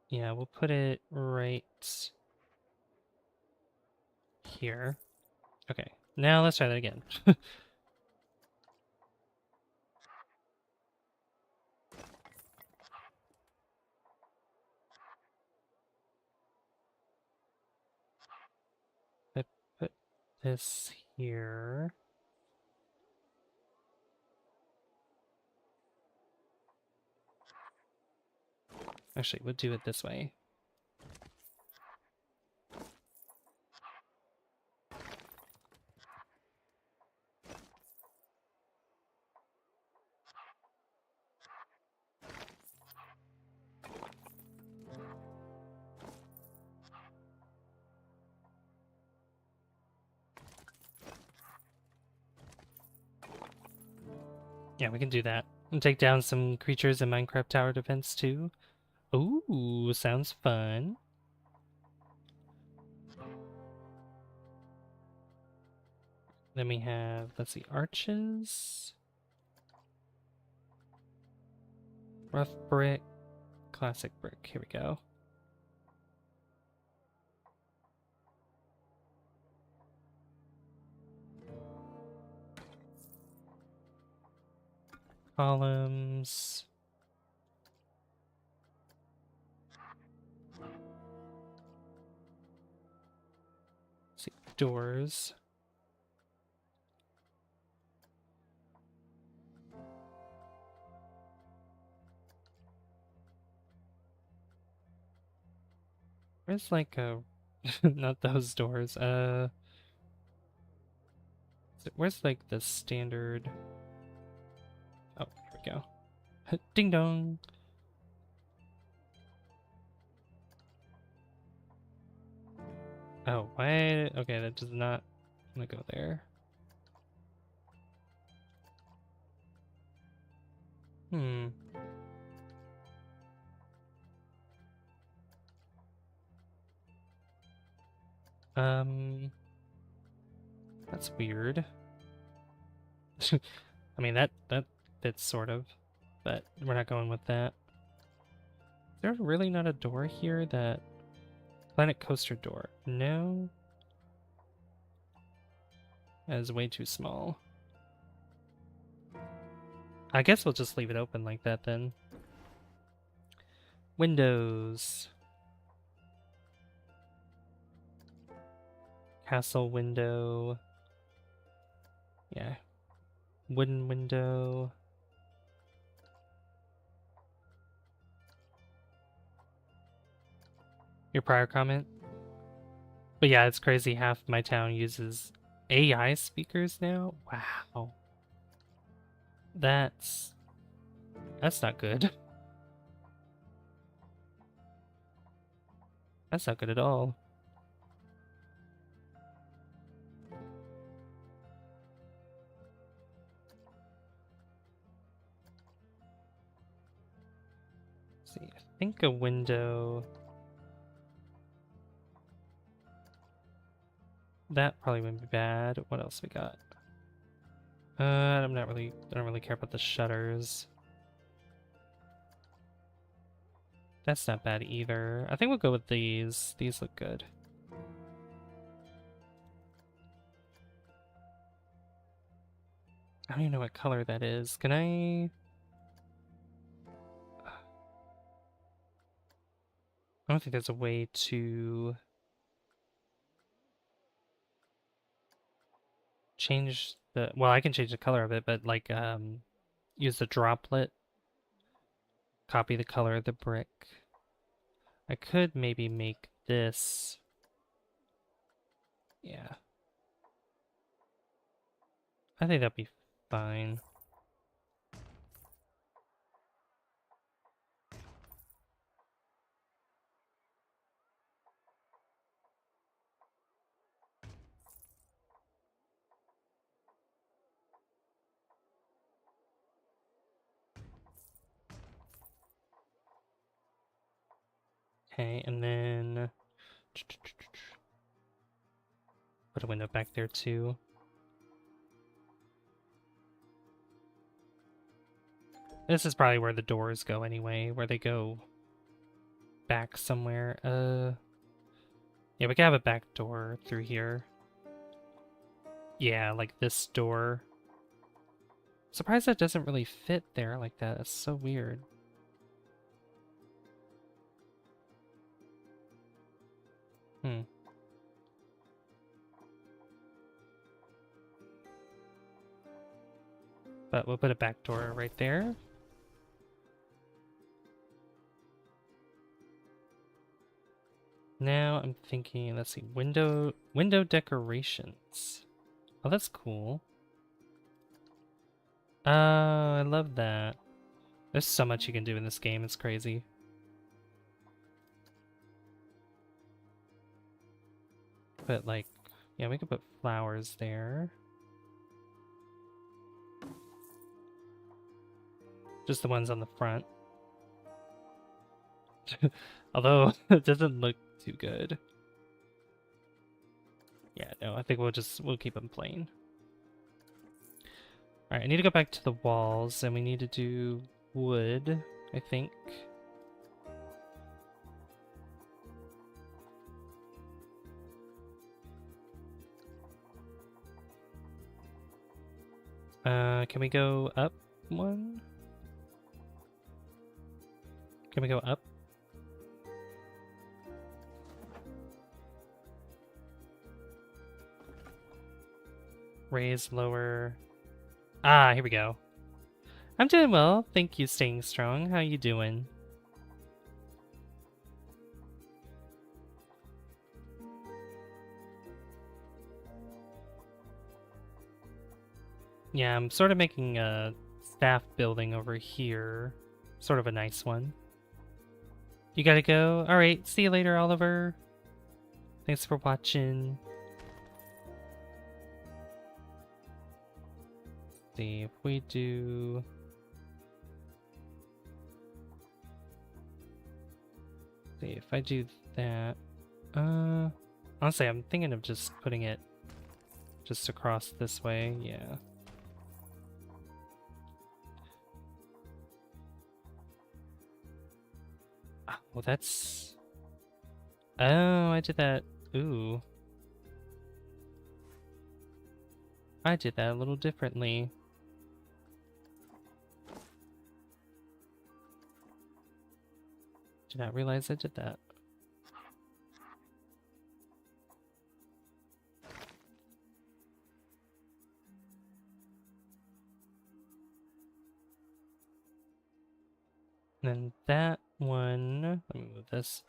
Yeah, we'll put it right here. Okay, now let's try that again. I put this here. Actually, we'll do it this way. Yeah, we can do that. And take down some creatures in Minecraft Tower Defense too. Ooh, sounds fun. Then we have, let's see, arches. Rough brick. Classic brick. Here we go. Columns. Let's see, doors. Where's like a... not those doors. Where's like the standard... Oh, here we go. Ding dong! Oh, why? Okay, that does not want to go there. Hmm. That's weird. I mean, that fits sort of, but we're not going with that. Is there really not a door here that... Planet Coaster door. No. That is way too small. I guess we'll just leave it open like that then. Windows. Castle window. Yeah. Wooden window. Your prior comment? But yeah, it's crazy. Half my town uses AI speakers now. Wow. That's not good. That's not good at all. Let's see, I think a window... That probably wouldn't be bad. What else we got? I don't really care about the shutters. That's not bad either. I think we'll go with these. These look good. I don't even know what color that is. Can I... I don't think there's a way to change the, well, I can change the color of it, but like use the droplet, copy the color of the brick. I could maybe make this, yeah. I think that'd be fine. Okay, and then put a window back there too. This is probably where the doors go anyway, where they go back somewhere. Yeah, we can have a back door through here. Yeah, like this door. Surprised that doesn't really fit there like that. That's so weird. Hmm. But we'll put a back door right there. Now I'm thinking, let's see, window decorations. Oh, that's cool. Oh, I love that. There's so much you can do in this game, it's crazy. But like, yeah, we could put flowers there. Just the ones on the front. Although, it doesn't look too good. Yeah, no, I think we'll keep them plain. Alright, I need to go back to the walls, and we need to do wood, I think. Can we go up one? Can we go up? Raise, lower. Ah, here we go. I'm doing well. Thank you, staying strong. How you doing? Yeah, I'm sort of making a staff building over here. Sort of a nice one. You gotta go? Alright, see you later, Oliver. Thanks for watching. Let's see if we do... Let's see if I do that. Honestly, I'm thinking of just putting it just across this way, yeah. Well, that's... Oh, I did that. Ooh. I did that a little differently. Did not realize I did that. And then that one... Let me move this.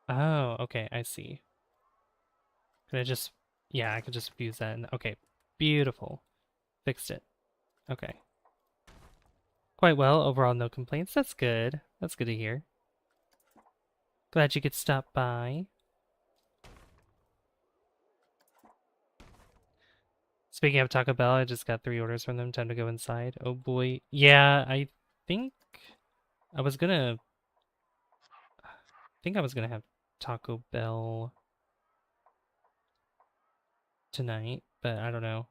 Oh, okay, I see. Could I just... Yeah, I could just fuse that in. Okay, beautiful. Fixed it. Okay. Quite well. Overall, no complaints. That's good. That's good to hear. Glad you could stop by. Speaking of Taco Bell, I just got 3 orders from them. Time to go inside. Oh boy. Yeah, I think I was gonna... have Taco Bell tonight, but I don't know.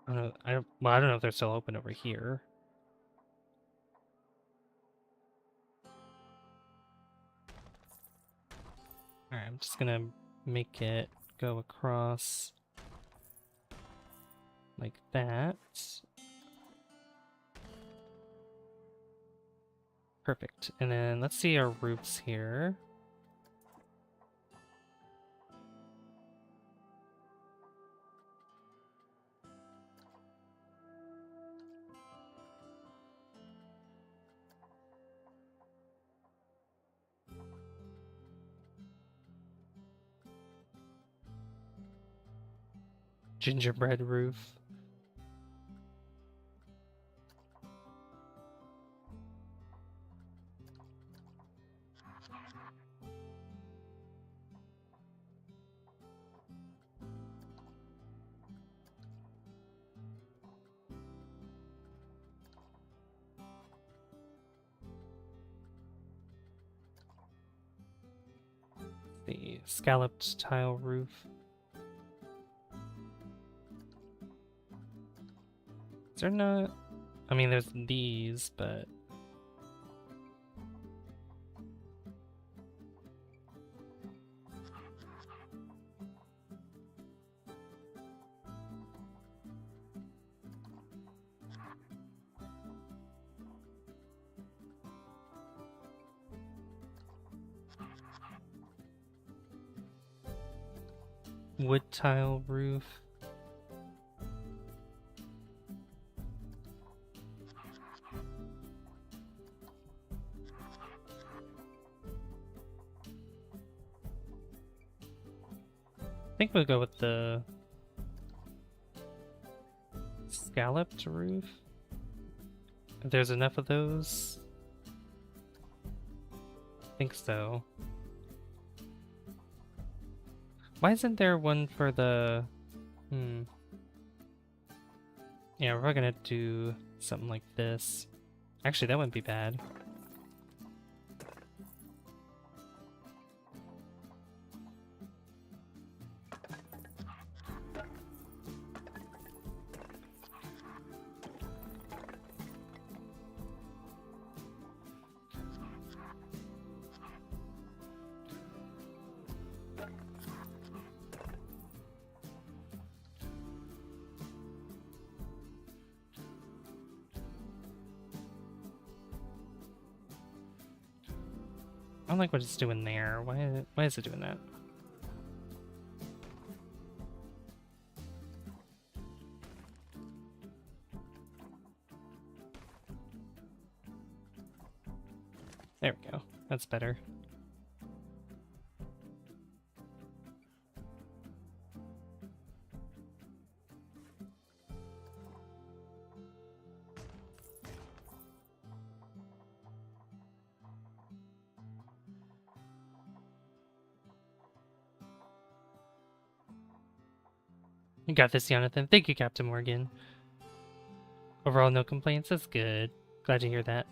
I don't know. Well, I don't know if they're still open over here. Alright, I'm just gonna make it go across like that. Perfect. And then let's see our roofs here. Gingerbread roof. The scalloped tile roof. Is there not? I mean, there's these, but wood tile roof. I think we'll go with the scalloped roof. If there's enough of those. I think so. Why isn't there one for the... Yeah, we're probably gonna do something like this. Actually, that wouldn't be bad. I don't like what it's doing there. Why is it doing that? There we go. That's better. You got this, Jonathan. Thank you, Captain Morgan. Overall, no complaints. That's good. Glad to hear that.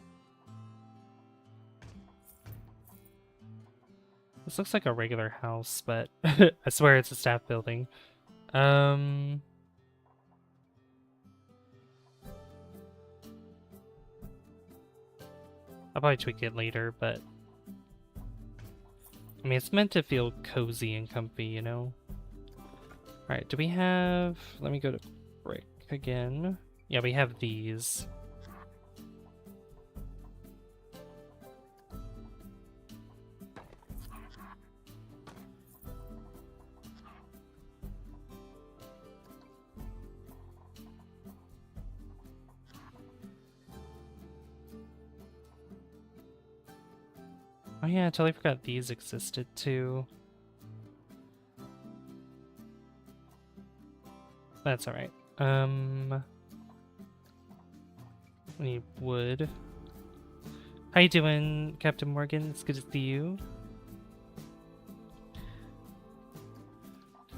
This looks like a regular house, but I swear it's a staff building. I'll probably tweak it later, but I mean, it's meant to feel cozy and comfy, you know? Alright, do we have... Let me go to brick again. Yeah, we have these. Oh yeah, I totally forgot these existed too. That's alright. We need wood. How you doing, Captain Morgan? It's good to see you.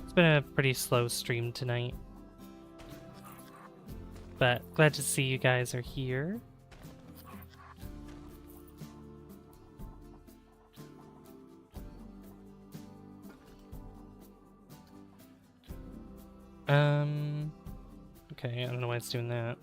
It's been a pretty slow stream tonight. But glad to see you guys are here. Okay, I don't know why it's doing that.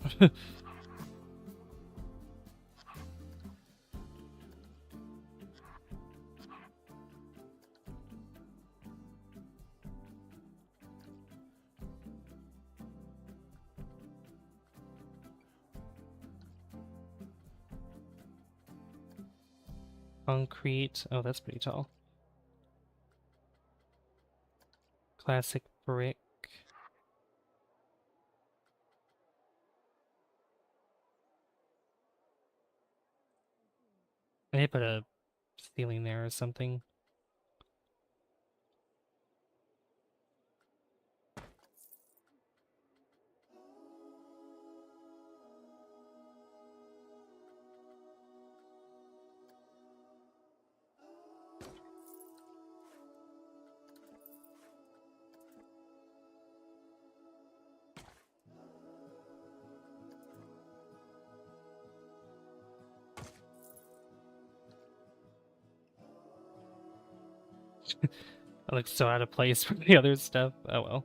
Concrete. Oh, that's pretty tall. Classic brick. They put a ceiling there or something. It looks so out of place from the other stuff. Oh well.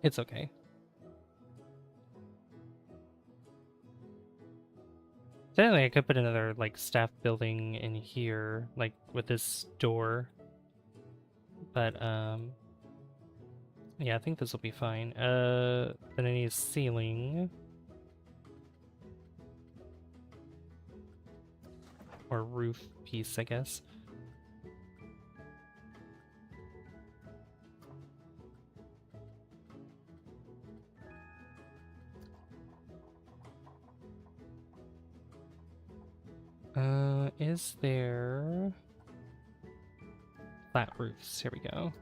It's okay. Technically, I could put another, like, staff building in here, like, with this door. But, yeah, I think this will be fine. Then I need a ceiling. Or roof piece, I guess. Is there... Flat roofs, here we go.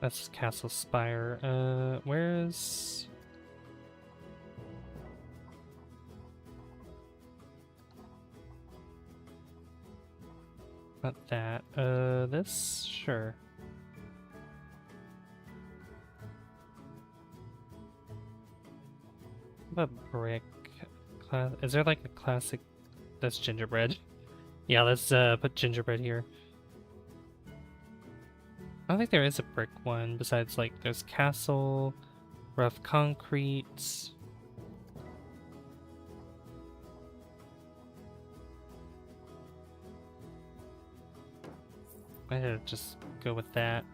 That's Castle Spire. Where's... Not that. This? Sure. What about brick? Is there like a classic... That's gingerbread. Yeah, let's put gingerbread here. I don't think there is a brick one, besides, like, there's castle, rough concrete. I should just go with that.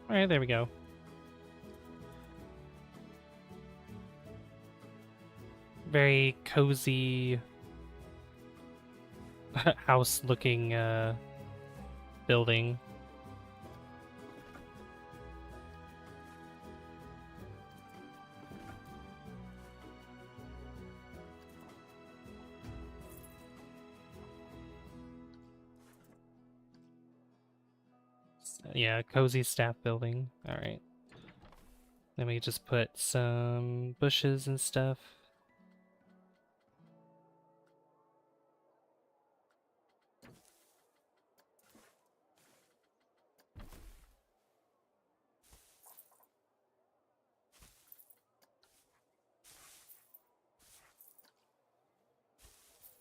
Alright, there we go. Very cozy house-looking building. Yeah, cozy staff building. Alright. Then we just put some bushes and stuff.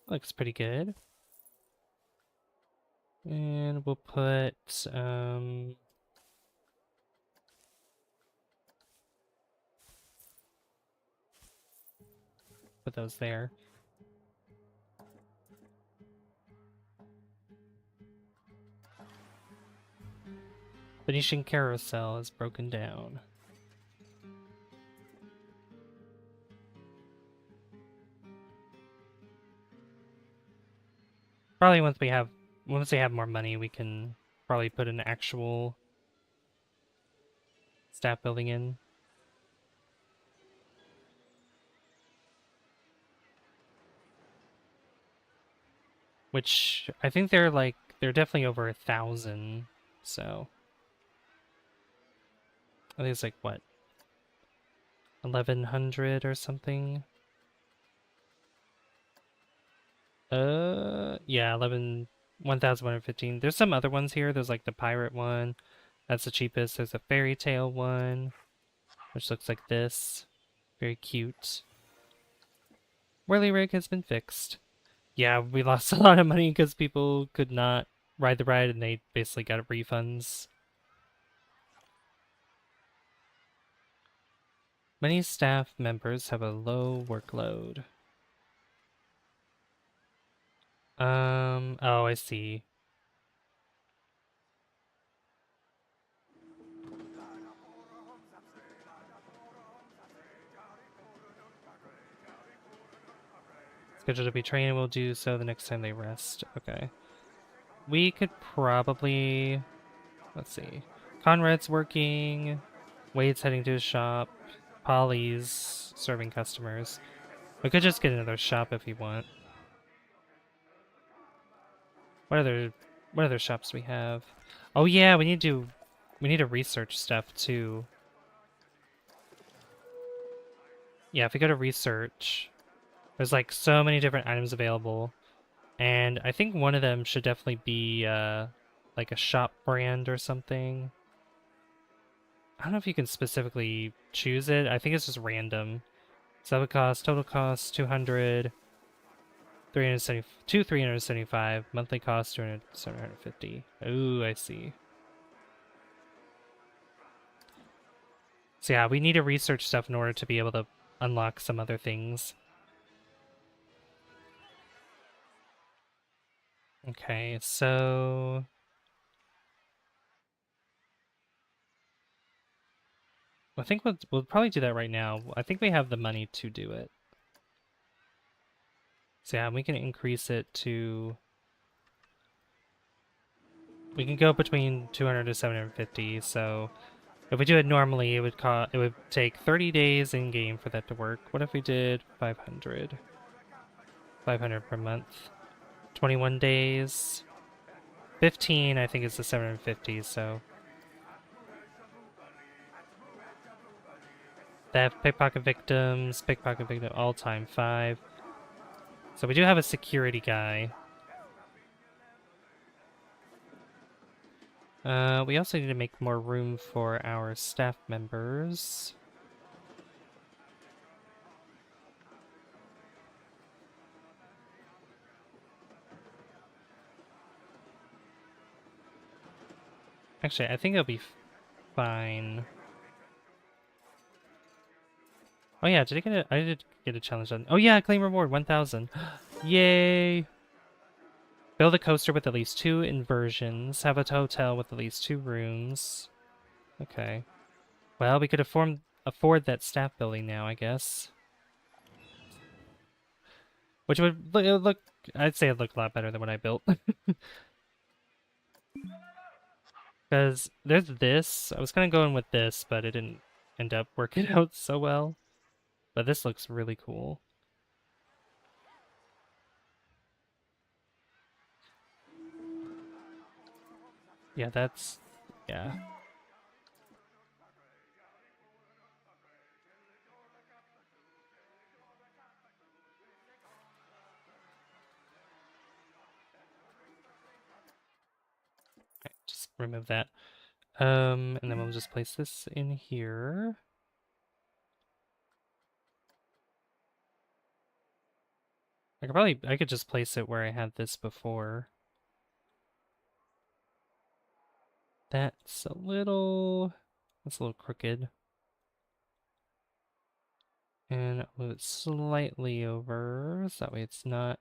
Looks pretty good. And we'll put those there. Venetian carousel is broken down. Probably once we have more money, we can probably put an actual staff building in. Which I think they're definitely over 1,000, so I think it's like what, 1,100 or something. Yeah, 1,115. There's some other ones here. There's like the pirate one. That's the cheapest. There's a fairy tale one. which looks like this. Very cute. Whirly rig has been fixed. Yeah, we lost a lot of money because people could not ride the ride and they basically got refunds. Many staff members have a low workload. Oh, I see. Scheduled to be trained will do so the next time they rest. Okay. We could probably... Let's see. Conrad's working. Wade's heading to his shop. Polly's serving customers. We could just get another shop if you want. What other shops do we have? Oh yeah, we need to research stuff too. Yeah, if we go to research, there's like so many different items available. And I think one of them should definitely be like a shop brand or something. I don't know if you can specifically choose it. I think it's just random. So that would cost, total cost 200, 375, monthly cost 200, 750. Ooh, I see. So yeah, we need to research stuff in order to be able to unlock some other things. Okay, so... I think we'll probably do that right now. I think we have the money to do it. So yeah, we can increase it to... We can go between 200 to 750, so... If we do it normally, it would take 30 days in game for that to work. What if we did 500? 500 per month. 21 days. 15, I think, is the 750, so... Theft, pickpocket victim, all time 5. So we do have a security guy. We also need to make more room for our staff members. Actually, I think it'll be fine. Oh yeah, I did get a challenge done. Oh yeah, claim reward, 1,000. Yay! Build a coaster with at least 2 inversions. Have a hotel with at least 2 rooms. Okay. Well, we could afford that staff building now, I guess. Which would look, I'd say it looked a lot better than what I built. Because there's this. I was kind of going with this, but it didn't end up working out so well. But this looks really cool. Yeah, that's... yeah. Okay, just remove that. And then we'll just place this in here. I could just place it where I had this before. That's a little crooked. And I'll move it slightly over, so that way it's not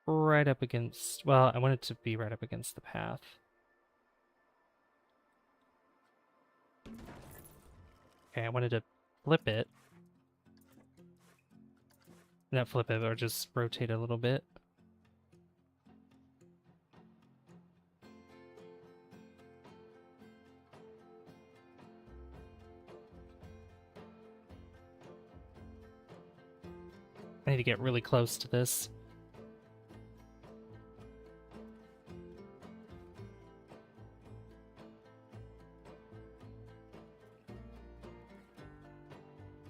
right up against, well, I want it to be right up against the path. Okay, I wanted to flip it. Not flip it, or just rotate a little bit. I need to get really close to this.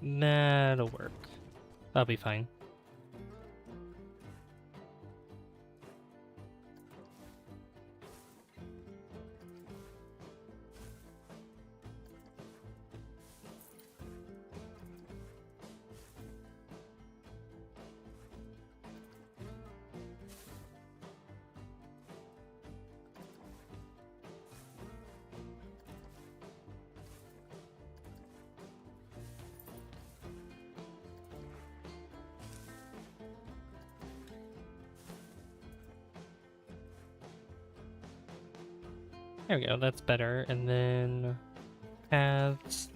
That'll work. That'll be fine. There we go, that's better. And then paths.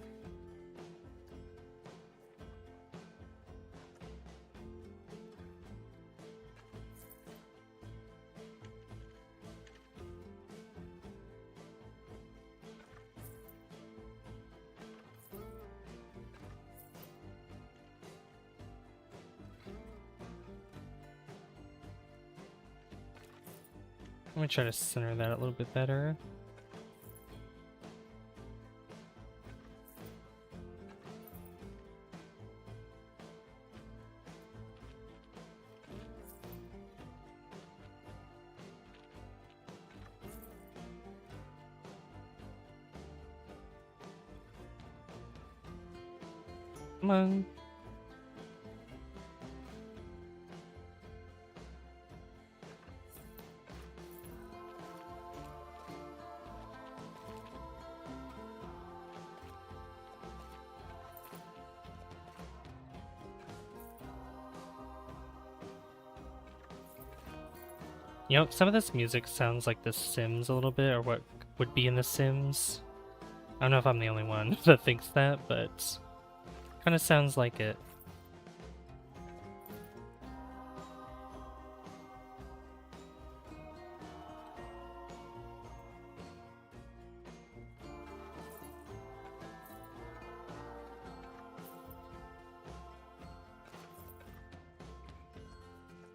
Let me try to center that a little bit better. Come on. You know, some of this music sounds like The Sims a little bit, or what would be in The Sims. I don't know if I'm the only one that thinks that, but kind of sounds like it.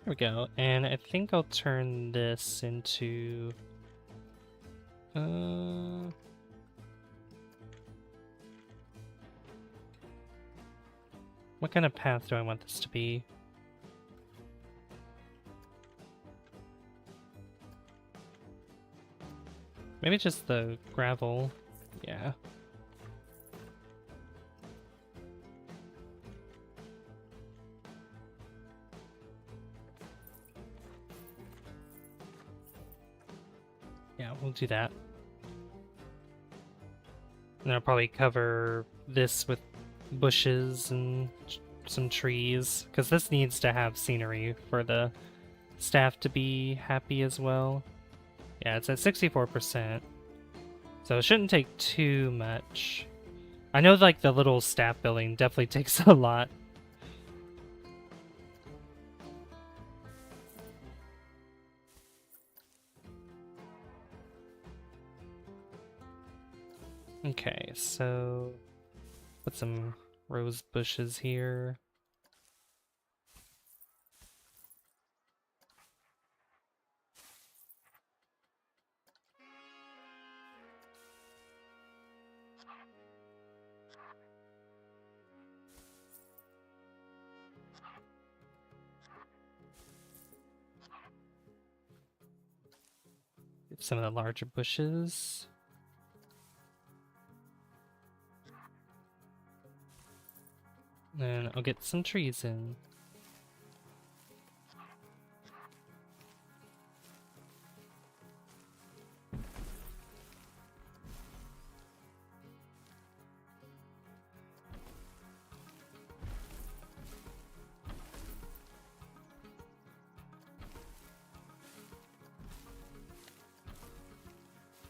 There we go, and I think I'll turn this into... what kind of path do I want this to be? Maybe just the gravel. Yeah. Yeah, we'll do that. And I'll probably cover this with bushes and some trees, because this needs to have scenery for the staff to be happy as well. Yeah, it's at 64%, so it shouldn't take too much. I know, like, the little staff building definitely takes a lot. Okay, so put some rose bushes here. Get some of the larger bushes. And I'll get some trees in.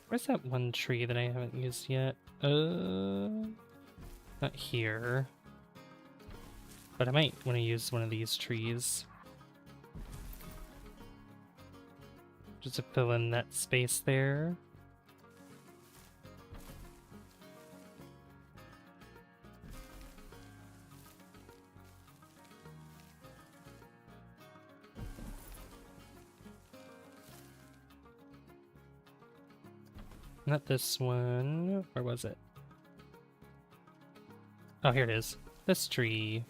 Where's that one tree that I haven't used yet? Not here. But I might want to use one of these trees. Just to fill in that space there. Not this one. Where was it? Oh, here it is. This tree.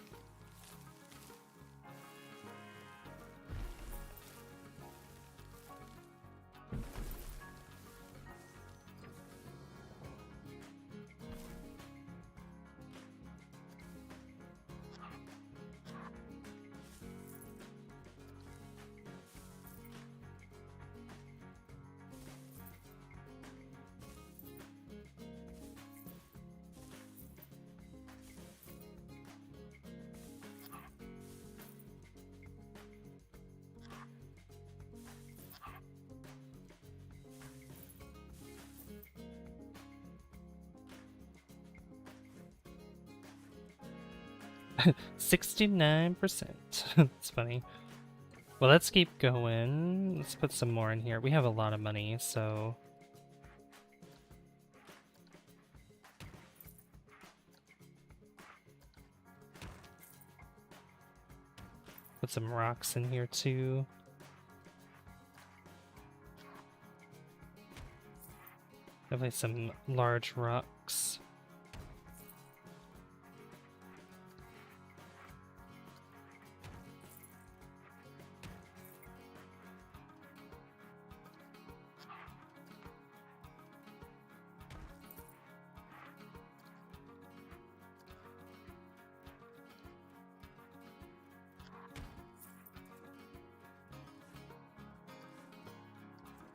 69%. It's funny. Well, let's keep going. Let's put some more in here. We have a lot of money, so... Put some rocks in here, too. Definitely some large rocks.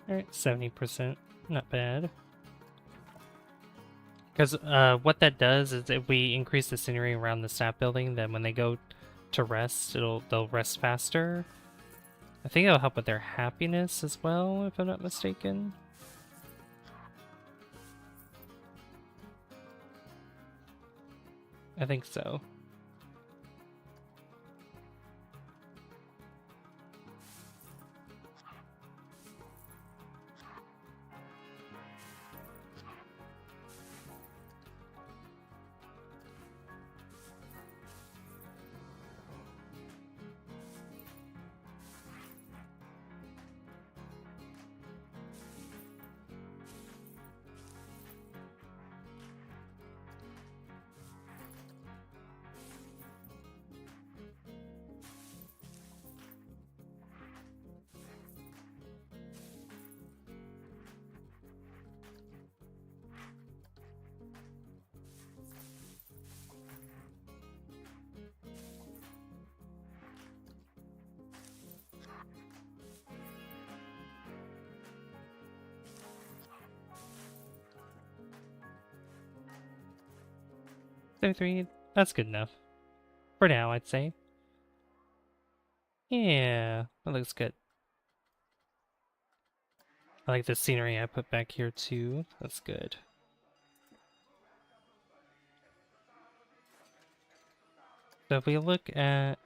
Alright, 70%. Not bad. Because what that does is if we increase the scenery around the staff building, then when they go to rest, they'll rest faster. I think it'll help with their happiness as well, if I'm not mistaken. I think so. Three, that's good enough. For now, I'd say. Yeah, that looks good. I like the scenery I put back here too. That's good. So if we look at...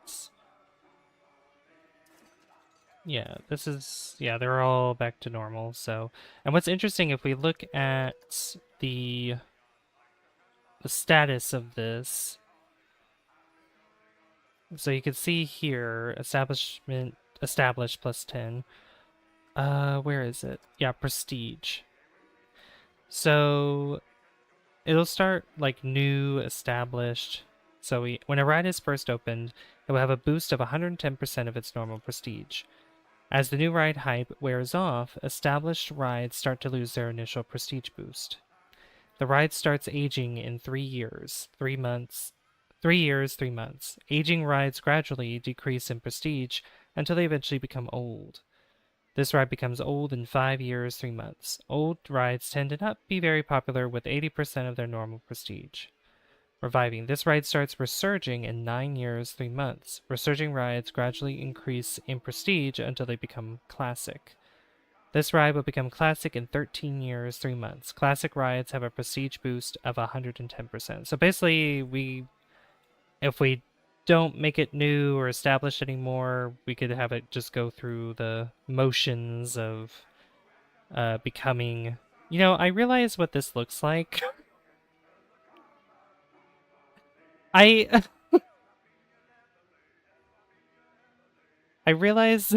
Yeah, this is... Yeah, they're all back to normal, so... And what's interesting, if we look at the status of this... So you can see here, established plus 10. Where is it? Yeah, prestige. So it'll start like new, established. So when a ride is first opened, it will have a boost of 110% of its normal prestige. As the new ride hype wears off, established rides start to lose their initial prestige boost. The ride starts aging in 3 years, 3 months. 3 years, 3 months. Aging rides gradually decrease in prestige until they eventually become old. This ride becomes old in 5 years, 3 months. Old rides tend to not be very popular with 80% of their normal prestige. Reviving. This ride starts resurging in 9 years, 3 months. Resurging rides gradually increase in prestige until they become classic. This ride will become classic in 13 years, 3 months. Classic rides have a prestige boost of 110%. So basically, if we don't make it new or established anymore, we could have it just go through the motions of becoming... You know, I realize what this looks like. I realize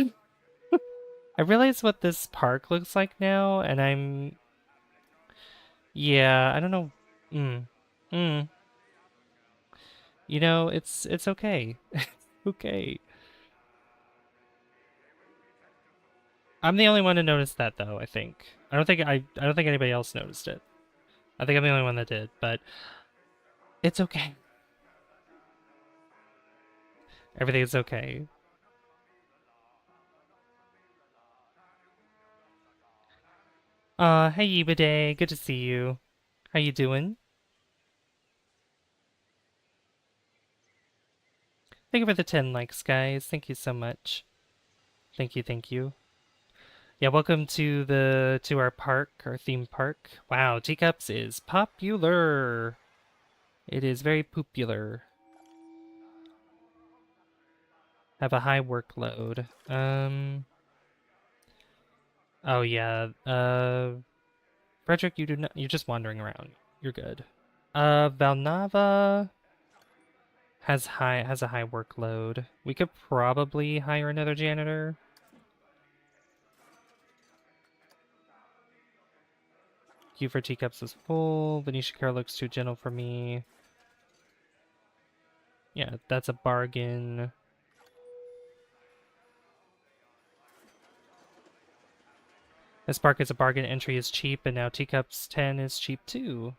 what this park looks like now, and yeah, I don't know. You know, it's okay. Okay. I'm the only one to notice that, though, I think. I don't think anybody else noticed it. I think I'm the only one that did, but it's okay. Everything's okay. Hey Yibaday, good to see you. How you doing? Thank you for the 10 likes, guys. Thank you so much. Thank you, thank you. Yeah, welcome to our park, our theme park. Wow, Teacups is popular. It is very popular. have a high workload. Oh yeah. Frederick, you do not. You're just wandering around. You're good. Valnava has a high workload. We could probably hire another janitor. Queue for teacups is full. Venetia Care looks too gentle for me. Yeah, that's a bargain. This park is a bargain. Entry is cheap, and now teacups 10 is cheap too.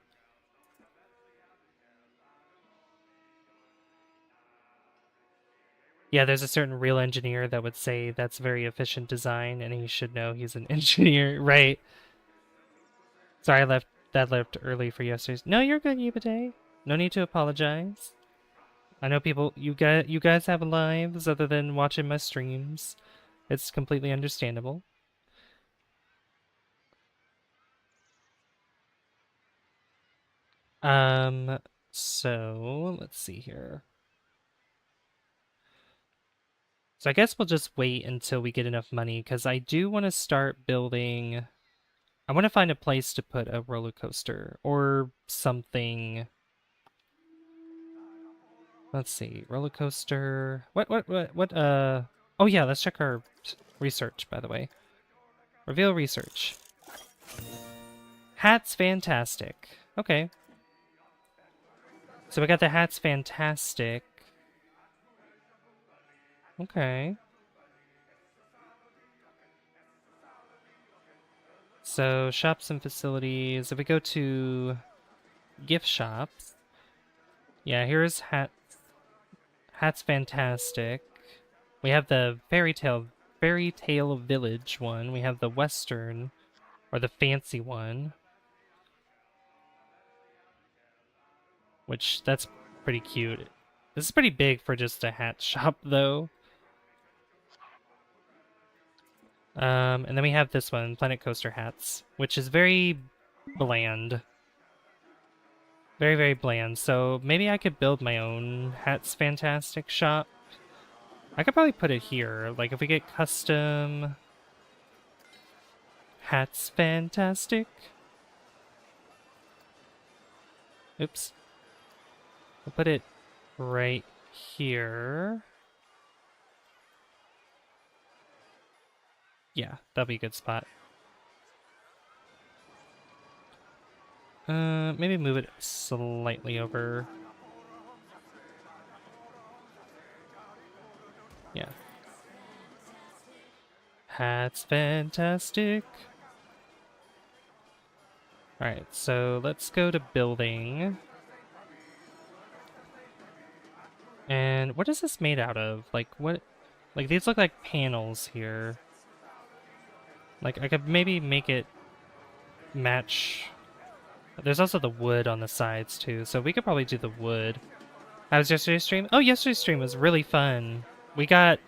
Yeah, there's a certain real engineer that would say that's very efficient design, and he should know he's an engineer, right? Sorry, that left early for yesterday's. No, you're good, Yubade. No need to apologize. I know people, you guys have lives other than watching my streams. It's completely understandable. So let's see here. So I guess we'll just wait until we get enough money, because I do want to start building. I want to find a place to put a roller coaster or something. Let's see, roller coaster. What? Oh yeah, let's check our research, by the way. Reveal research. Hat's fantastic. Okay. So we got the hat's fantastic. Okay. So shops and facilities. If we go to gift shops, yeah, here's Hat's fantastic. We have the fairy tale village one. We have the western or the fancy one, which that's pretty cute. This is pretty big for just a hat shop though. And then we have this one, Planet Coaster Hats, which is very bland. Very, very bland. So maybe I could build my own Hats Fantastic shop. I could probably put it here. Like if we get custom Hats Fantastic. Oops. We'll put it right here. Yeah, that'll be a good spot. Maybe move it slightly over. Yeah. Hat's fantastic. Alright, so let's go to building. And what is this made out of? Like, what? Like, these look like panels here. Like, I could maybe make it match. There's also the wood on the sides, too, so we could probably do the wood. How was yesterday's stream? Oh, yesterday's stream was really fun. We got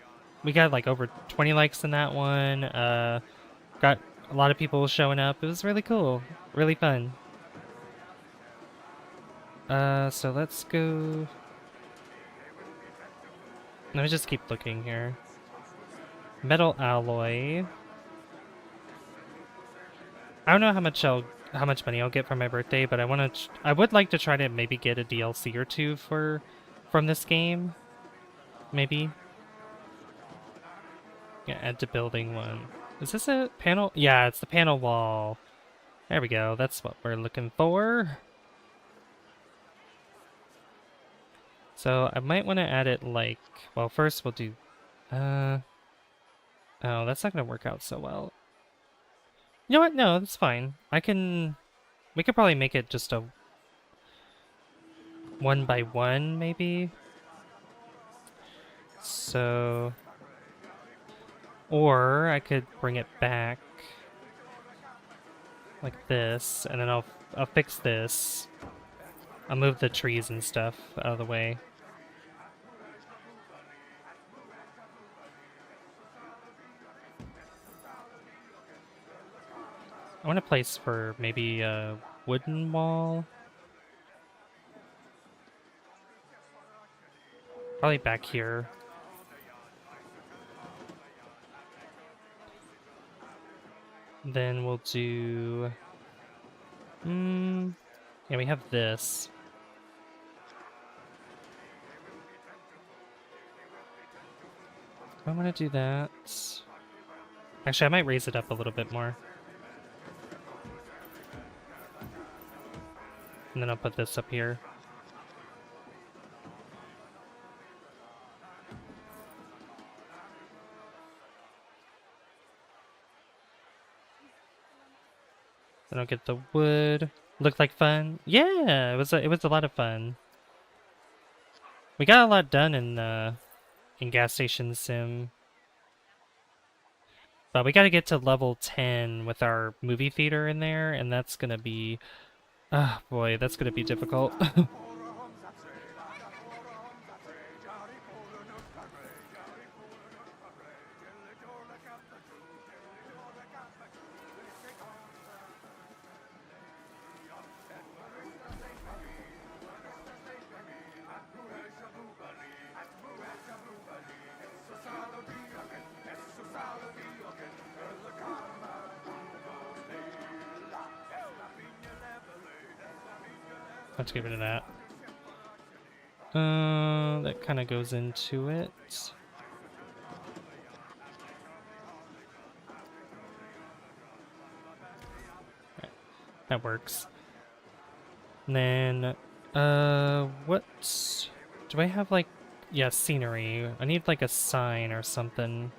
like over 20 likes in that one. Got a lot of people showing up. It was really cool. Really fun. So let's go. Let me just keep looking here. Metal alloy. I don't know how much money I'll get for my birthday, but I would like to try to maybe get a DLC or two from this game. Maybe. Yeah, add to building one. Is this a panel? Yeah, it's the panel wall. There we go. That's what we're looking for. So I might want to add it like, well, first we'll do, oh, that's not going to work out so well. You know what? No, that's fine. We could probably make it just a 1x1, maybe. So, or I could bring it back like this, and then I'll fix this. I'll move the trees and stuff out of the way. I want a place for maybe a wooden wall. Probably back here. Then we'll do... yeah, we have this. I want to do that. Actually, I might raise it up a little bit more. And then I'll put this up here. Then I'll get the wood. Looked like fun. Yeah, it was a lot of fun. We got a lot done in Gas Station Sim. But we got to get to level 10 with our movie theater in there, and that's gonna be... oh boy, that's gonna be difficult. Let's get rid of that. That kind of goes into it. Right. That works. And then, what? Do I have, like, yeah, scenery. I need, like, a sign or something.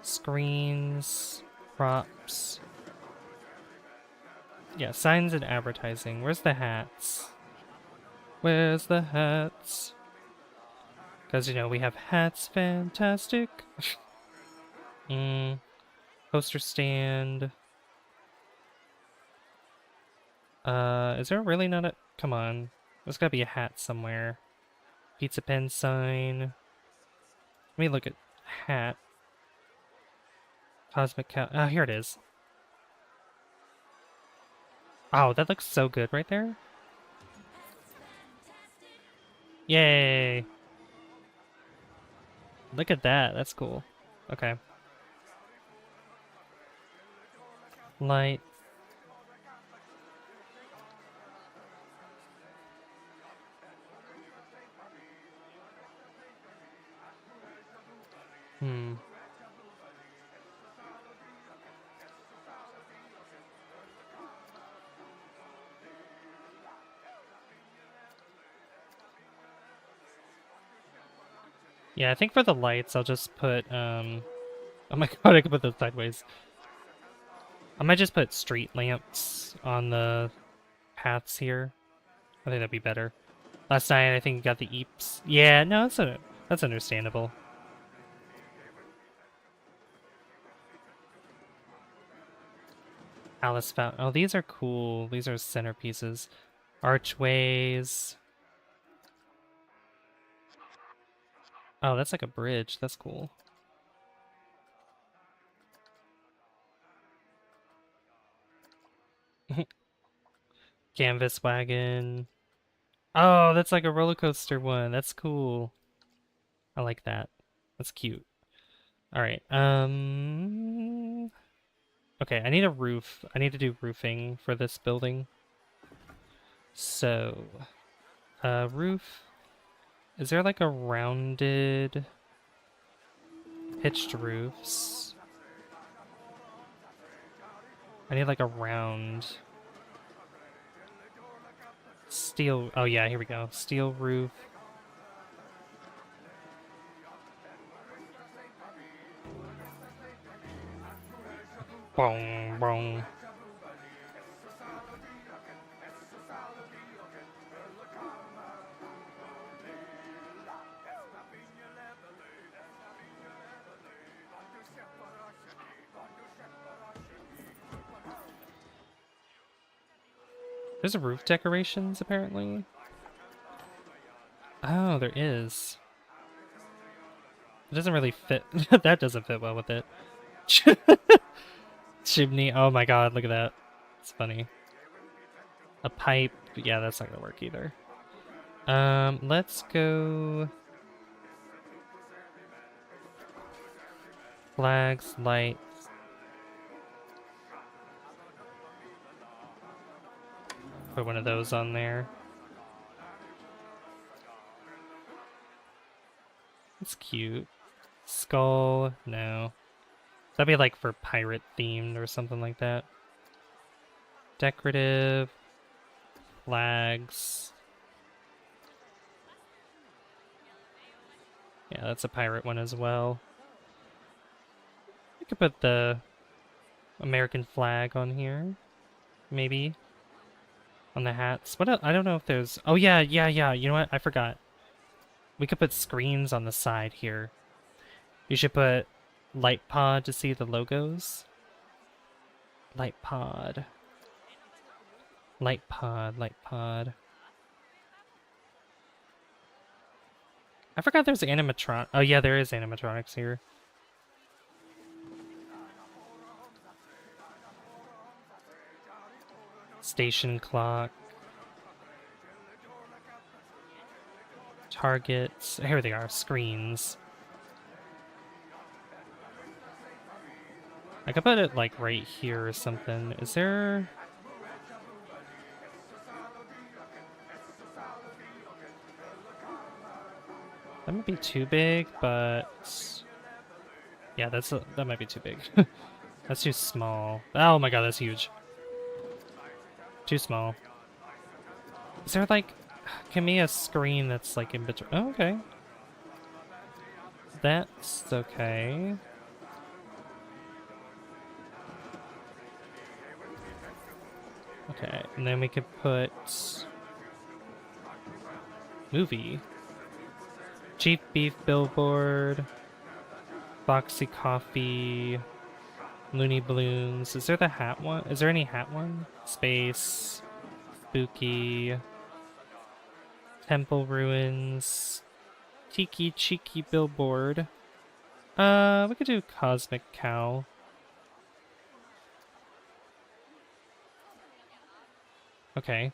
Screens, props. Yeah, signs and advertising. Where's the hats? Where's the hats? Because, you know, we have hats. Fantastic. Poster stand. Is there really not a... come on. There's gotta be a hat somewhere. Pizza pen sign. Let me look at hat. Cosmic cow... oh, here it is. Oh, that looks so good right there. Yay! Look at that. That's cool. Okay. Light. Yeah, I think for the lights, I'll just put, oh my god, I can put those sideways. I might just put street lamps on the paths here. I think that'd be better. Last night, I think you got the eeps. Yeah, no, that's understandable. Alice Fountain. Oh, these are cool. These are centerpieces. Archways. Oh, that's like a bridge. That's cool. Canvas wagon. Oh, that's like a roller coaster one. That's cool. I like that. That's cute. All right. Okay, I need a roof. I need to do roofing for this building. So, roof. Is there like a rounded pitched roofs? I need like a round steel. Oh yeah, here we go. Steel roof. Boom, boom. There's a roof decorations, apparently. Oh, there is. It doesn't really fit. That doesn't fit well with it. Chimney. Oh my god, look at that. It's funny. A pipe. Yeah, that's not gonna work either. Let's go... flags, lights. put one of those on there. It's cute. Skull? No. That'd be like for pirate themed or something like that. Decorative. Flags. Yeah, that's a pirate one as well. We could put the American flag on here. Maybe. On the hats. What I don't know if there's... Oh, yeah. You know what? I forgot. We could put screens on the side here. You should put light pod to see the logos. Light pod. Light pod, light pod. I forgot there's animatron. Oh yeah, there is animatronics here. Station clock. Targets. Here they are, screens. I could put it like right here or something. Is there... That might be too big, but... Yeah, that might be too big. That's too small. Oh my god, that's huge. Too small. Is there like... Give me a screen that's like in between... Oh, okay. That's okay. Okay, and then we could put... Movie. Cheap beef billboard. Boxy coffee. Looney balloons. Is there the hat one? Is there any hat one? Space. Spooky. Temple ruins. Tiki cheeky billboard. We could do cosmic cow. Okay.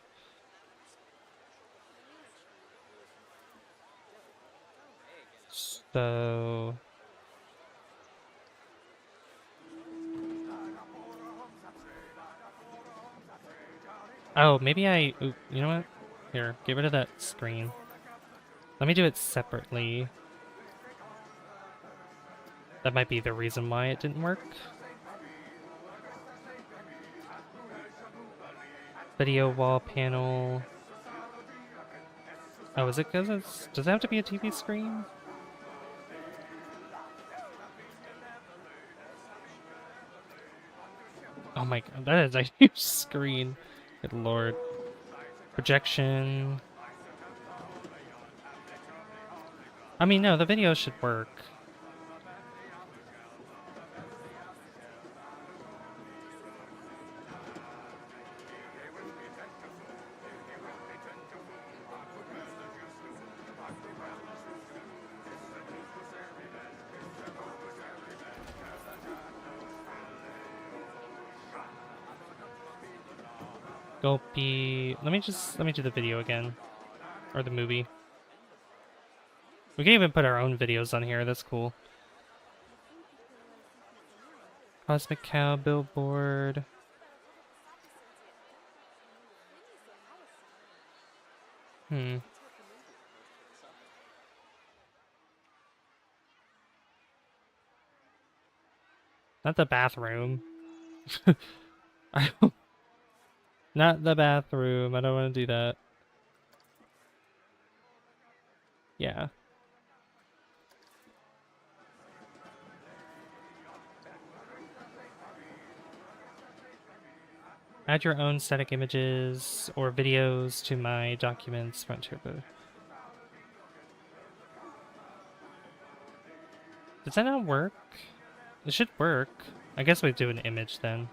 So... Oh, maybe ooh, you know what? Here, get rid of that screen. Let me do it separately. That might be the reason why it didn't work. Video wall panel. Oh, is it because it's... Does it have to be a TV screen? Oh my god, that is a huge screen. Good lord. Projection. I mean, no, the video should work. Gulpy. Let me do the video again. Or the movie. We can even put our own videos on here, that's cool. Cosmic Cow billboard. Not the bathroom. Not the bathroom. I don't want to do that. Yeah. Add your own static images or videos to my documents. Frontier booth. Does that not work? It should work. I guess we do an image then.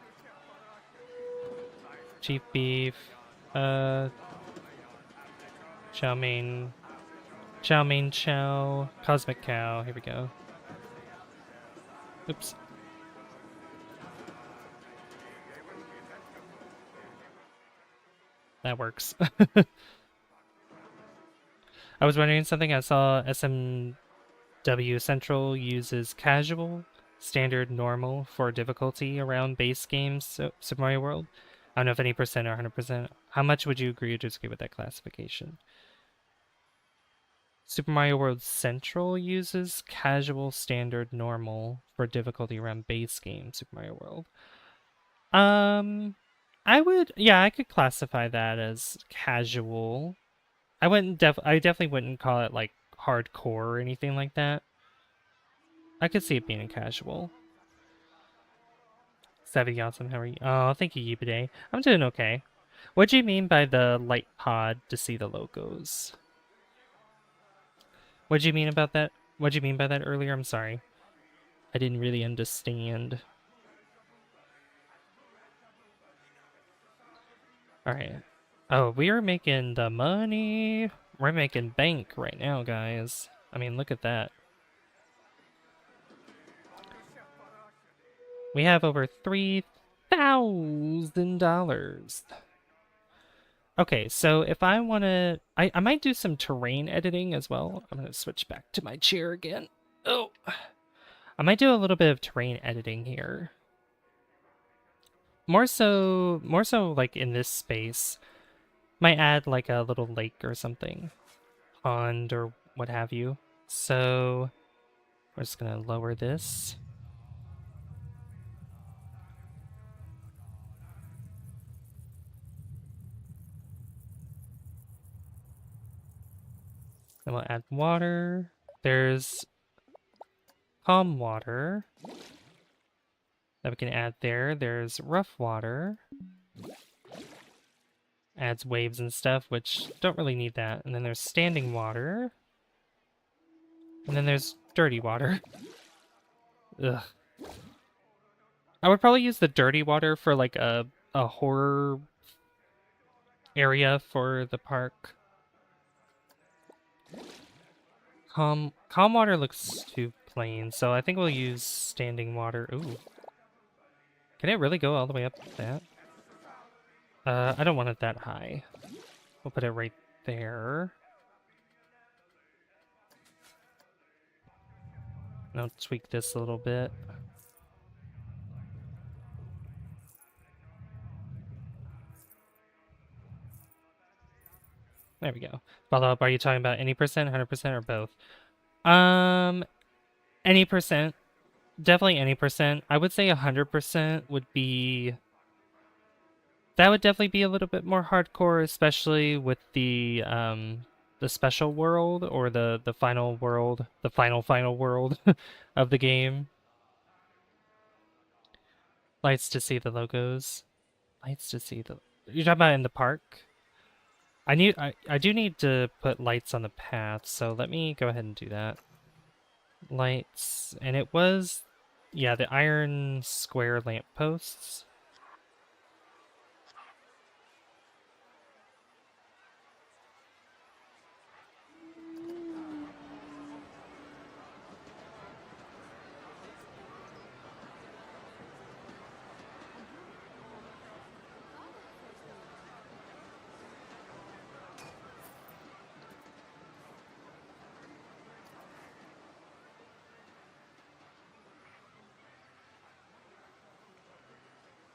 Cheap beef. Chow mein. Chow mein chow. Cosmic cow. Here we go. Oops. That works. I was wondering something. I saw SMW Central uses casual, standard, normal for difficulty around base games, Super Mario World. I don't know if any percent or 100%. How much would you agree or disagree with that classification? Super Mario World Central uses casual, standard, normal for difficulty around base game Super Mario World. I would, yeah, I could classify that as casual. I definitely wouldn't call it like hardcore or anything like that. I could see it being casual. Savvy awesome, how are you? Oh, thank you, Yibide. I'm doing okay. What do you mean by the light pod to see the logos? What do you mean about that? What do you mean by that earlier? I'm sorry. I didn't really understand. Alright. Oh, we are making the money. We're making bank right now, guys. I mean, look at that. We have over $3,000. Okay, so if I want to... I might do some terrain editing as well. I'm going to switch back to my chair again. Oh. I might do a little bit of terrain editing here. More so like in this space. Might add like a little lake or something. Pond or what have you. So we're just going to lower this. Then we'll add water. There's calm water that we can add there. There's rough water. Adds waves and stuff, which don't really need that. And then there's standing water. And then there's dirty water. Ugh. I would probably use the dirty water for like a horror area for the park. Calm water looks too plain, so I think we'll use standing water. Ooh. Can it really go all the way up that? I don't want it that high. We'll put it right there. And I'll tweak this a little bit. There we go. Follow up, are you talking about any percent, 100%, or both? Any percent. Definitely any percent. I would say 100% would be... That would definitely be a little bit more hardcore, especially with the special world or the final world, the final world of the game. Lights to see the logos. Lights to see the... You're talking about in the park? I do need to put lights on the path, so let me go ahead and do that. Lights, and it was, yeah, the iron square lampposts.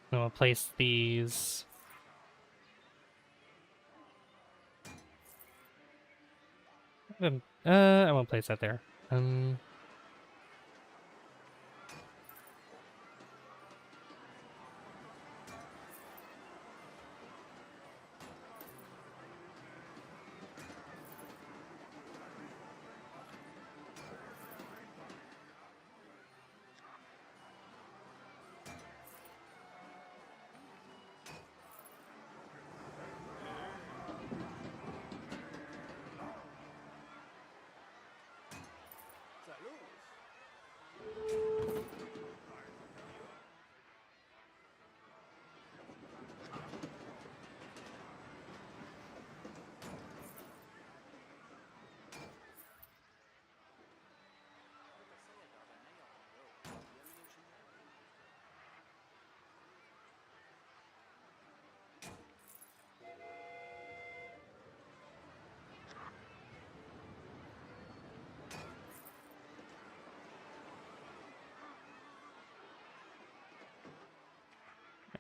And we'll place these. I won't place that there.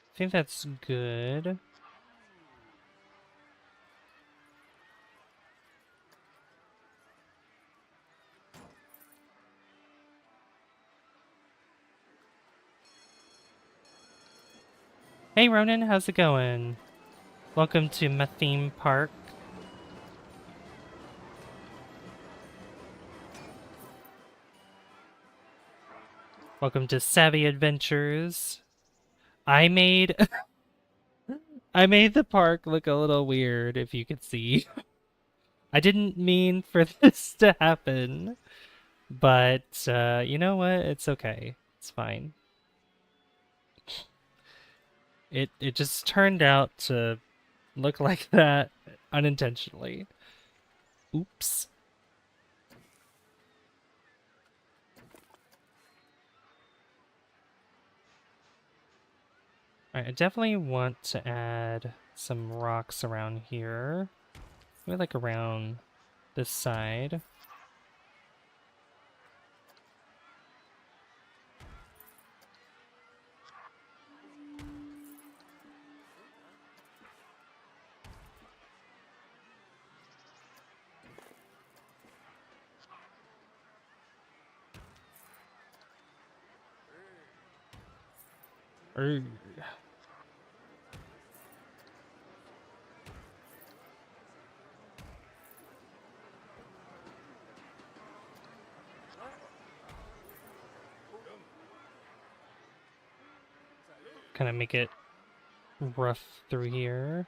I think that's good. Hey Ronan, how's it going? Welcome to my theme park. Welcome to Savvy Adventures. I made I made the park look a little weird, if you could see. I didn't mean for this to happen, but you know what? It's okay. It's fine. It just turned out to look like that unintentionally. Oops. Alright, I definitely want to add some rocks around here. Maybe like around this side. Kind of make it rough through here.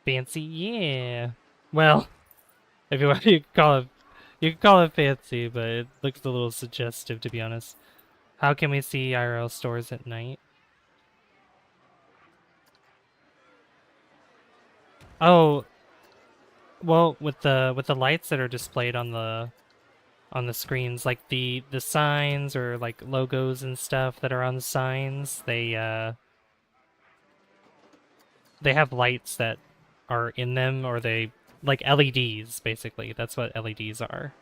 Fancy, yeah. Well, if you want, you can call it fancy, but it looks a little suggestive, to be honest. How can we see IRL stores at night? Oh, well, with the lights that are displayed on the screens, like the signs or like logos and stuff that are on the signs, they have lights that are in them, or they like LEDs basically. That's what LEDs are.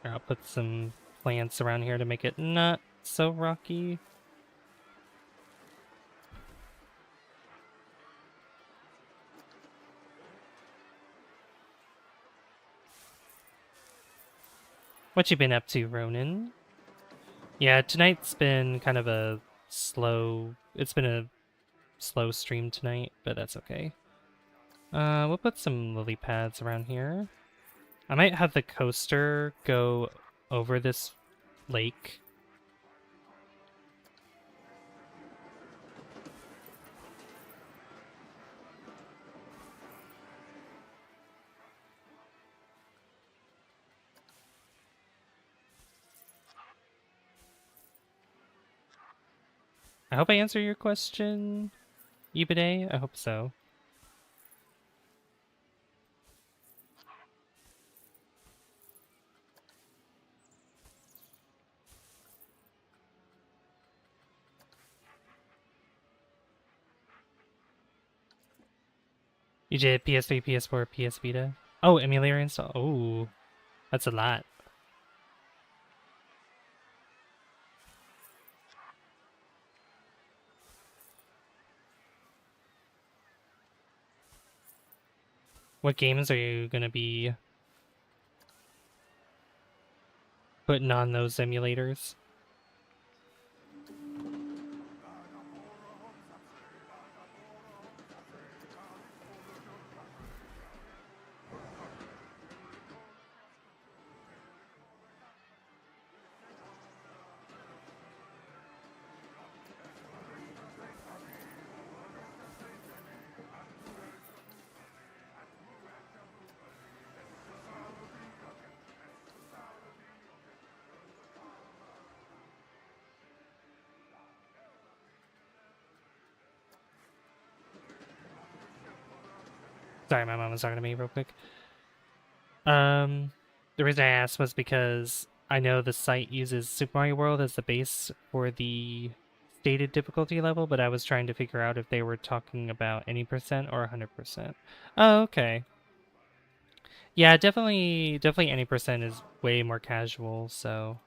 I'll put some plants around here to make it not so rocky. What you been up to, Ronan? Yeah, tonight's been kind of a slow... It's been a slow stream tonight, but that's okay. We'll put some lily pads around here. I might have the coaster go over this lake. I hope I answered your question, Ibide. I hope so. You did PS3, PS4, PS Vita. Oh, emulator install. Oh, that's a lot. What games are you gonna be putting on those emulators? Sorry, my mom was talking to me real quick. The reason I asked was because I know the site uses Super Mario World as the base for the stated difficulty level, but I was trying to figure out if they were talking about any percent or 100%. Oh, okay. Yeah, definitely any percent is way more casual, so...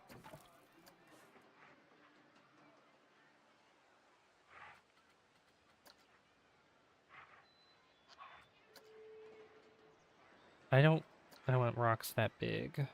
I don't want rocks that big.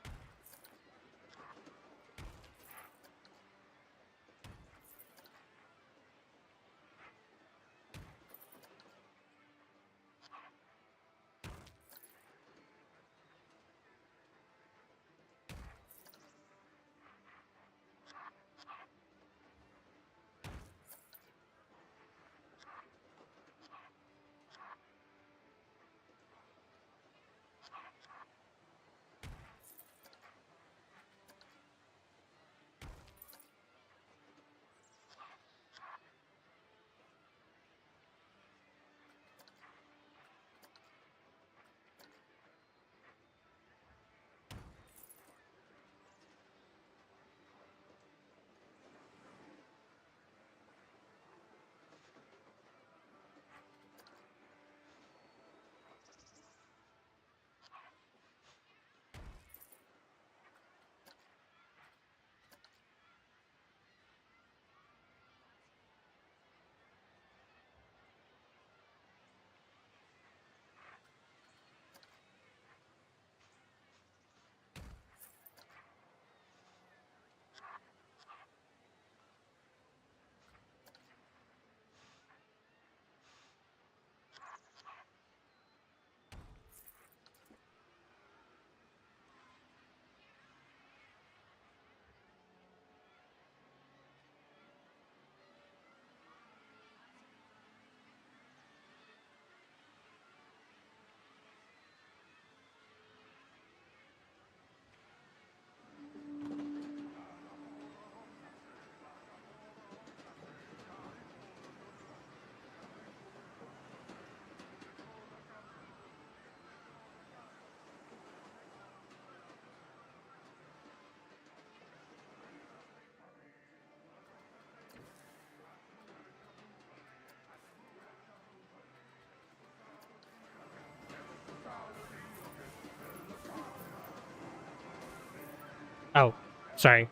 Oh, sorry.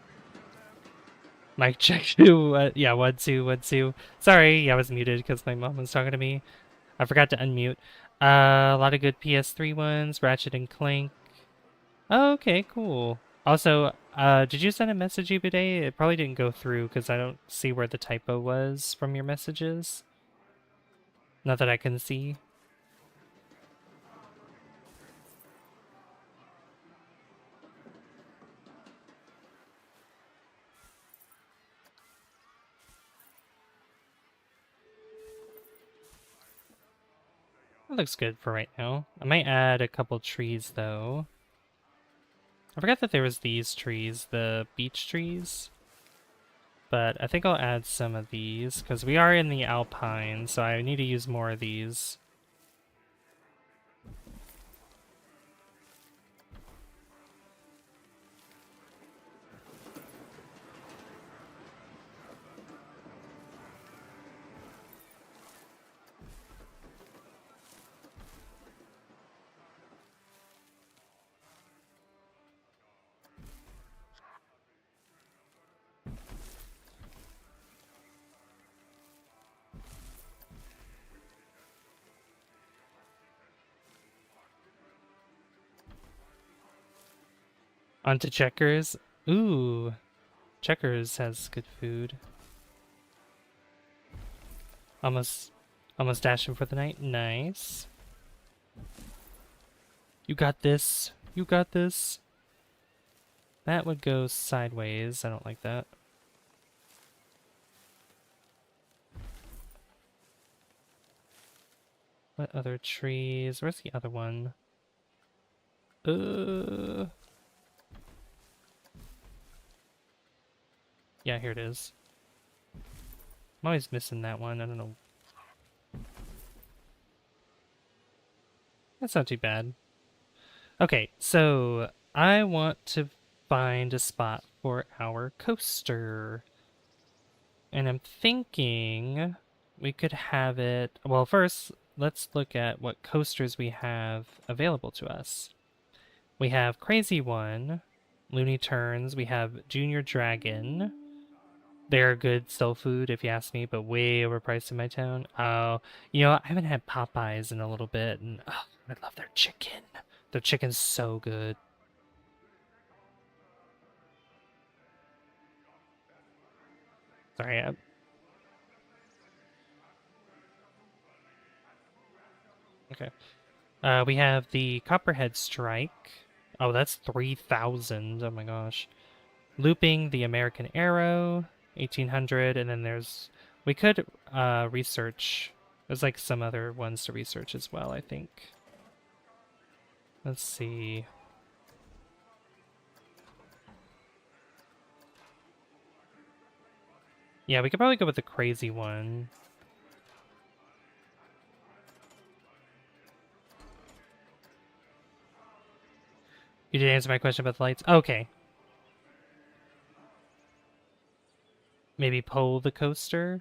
Mic check. Yeah, 1 2 1 2. Sorry, yeah, I was muted because my mom was talking to me. I forgot to unmute. A lot of good PS3 ones. Ratchet and Clank. Oh, okay, cool. Also, did you send a message today? It probably didn't go through because I don't see where the typo was from your messages. Not that I can see. It looks good for right now. I might add a couple trees though. I forgot that there was these trees, the beech trees. But I think I'll add some of these because we are in the Alpine, so I need to use more of these. Onto Checkers. Ooh, Checkers has good food. Almost dashing for the night. Nice. You got this. You got this. That would go sideways. I don't like that. What other trees? Where's the other one? Yeah, here it is. I'm always missing that one. I don't know. That's not too bad. Okay, so I want to find a spot for our coaster. And I'm thinking we could have it... Well, first, let's look at what coasters we have available to us. We have Crazy One, Looney Turns, we have Junior Dragon. They're good soul food, if you ask me, but way overpriced in my town. Oh, you know, I haven't had Popeyes in a little bit, and oh, I love their chicken. The chicken's so good. Sorry, okay. We have the Copperhead Strike. Oh, that's 3,000. Oh my gosh. Looping the American Arrow, 1,800, and then there's... We could research... There's like some other ones to research as well, I think. Let's see. Yeah, we could probably go with the crazy one. You did answer my question about the lights? Okay. Maybe pull the coaster?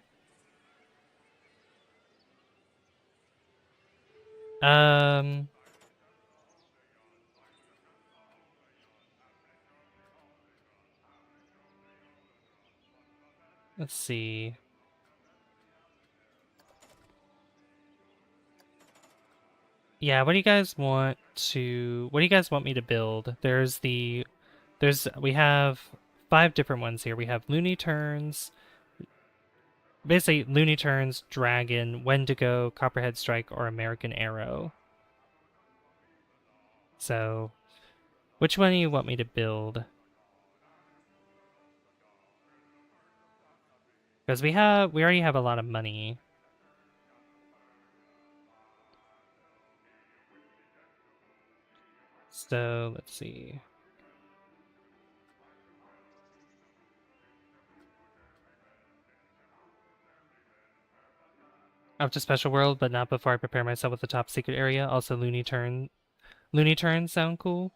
Um... Let's see. Yeah, what do you guys want to... What do you guys want me to build? We have 5 different ones here. We have Looney Turns, basically Looney Turns, Dragon, Wendigo, Copperhead Strike, or American Arrow. So, which one do you want me to build? Because we already have a lot of money. So, let's see. Up to Special World, but not before I prepare myself with the top secret area. Also, Looney Turns sound cool.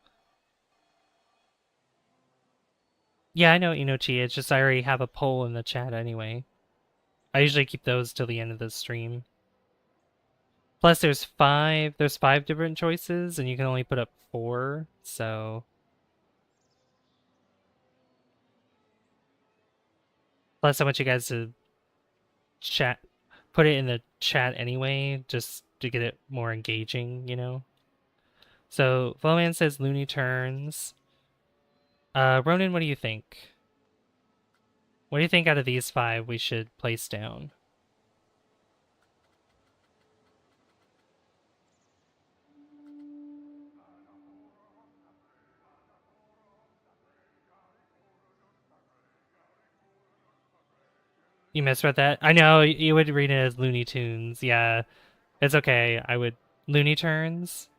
Yeah, I know Inochi. It's just I already have a poll in the chat anyway. I usually keep those till the end of the stream. Plus, there's 5 different choices, and you can only put up 4, so... Plus, I want you guys to put it in the chat anyway, just to get it more engaging, you know? So, Flowman says Looney Turns. Ronan, what do you think? What do you think out of these 5 we should place down? You misread that? I know, you would read it as Looney Tunes. Yeah, it's okay. I would... Looney Turns?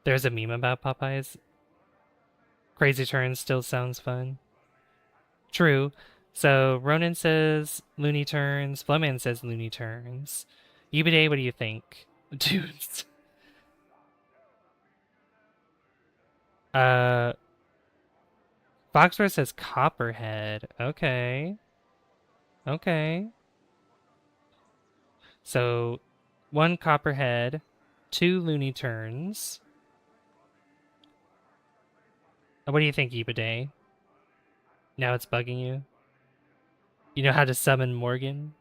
There's a meme about Popeyes. Crazy Turns still sounds fun. True. So Ronan says Looney Turns. Flumman says Looney Turns. Yubide, what do you think? Dudes. Foxworth says Copperhead. Okay. Okay. So 1 Copperhead, 2 Looney Turns. What do you think, Yubide? Now it's bugging you? You know how to summon Morgan?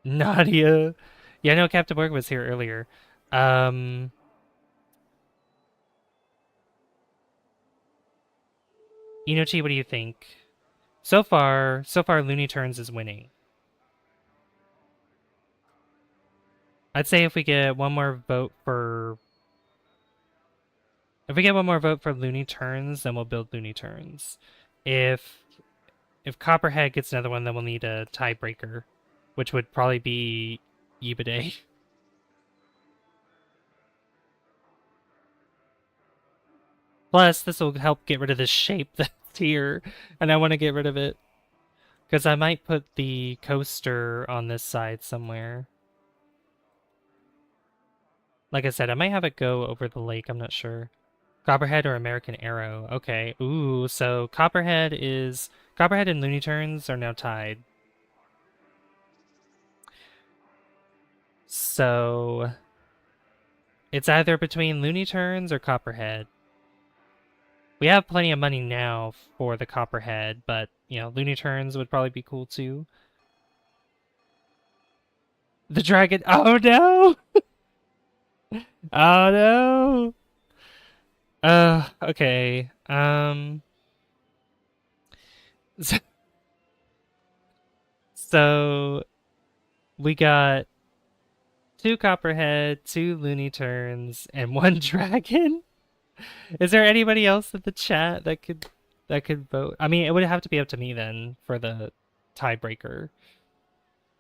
Nadia. Yeah, I know Captain Morgan was here earlier. Inochi, what do you think? So far, Looney Turns is winning. I'd say if we get one more vote for... If we get one more vote for Looney Turns, then we'll build Looney Turns. If Copperhead gets another one, then we'll need a tiebreaker, which would probably be Yibade. Plus, this will help get rid of this shape that's here, and I want to get rid of it. Because I might put the coaster on this side somewhere. Like I said, I might have it go over the lake, I'm not sure. Copperhead or American Arrow. Okay. Ooh, so Copperhead and Looney Tunes are now tied. So it's either between Looney Tunes or Copperhead. We have plenty of money now for the Copperhead, but, you know, Looney Tunes would probably be cool too. The dragon. Oh no! Oh no! Okay. So, so we got two Copperhead, two Looney Turns, and one dragon. Is there anybody else in the chat that could vote? I mean, it would have to be up to me then for the tiebreaker.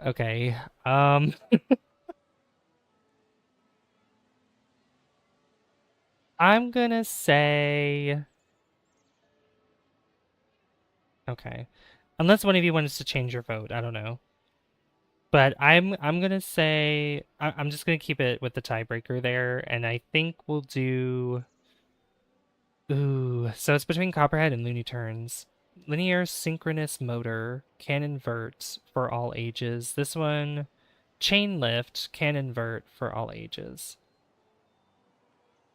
Okay. I'm gonna say okay. Unless one of you wants to change your vote, I don't know. But I'm gonna say I'm just gonna keep it with the tiebreaker there, and I think we'll do. Ooh, so it's between Copperhead and Looney Tunes. Linear synchronous motor can invert for all ages. This one, chain lift can invert for all ages.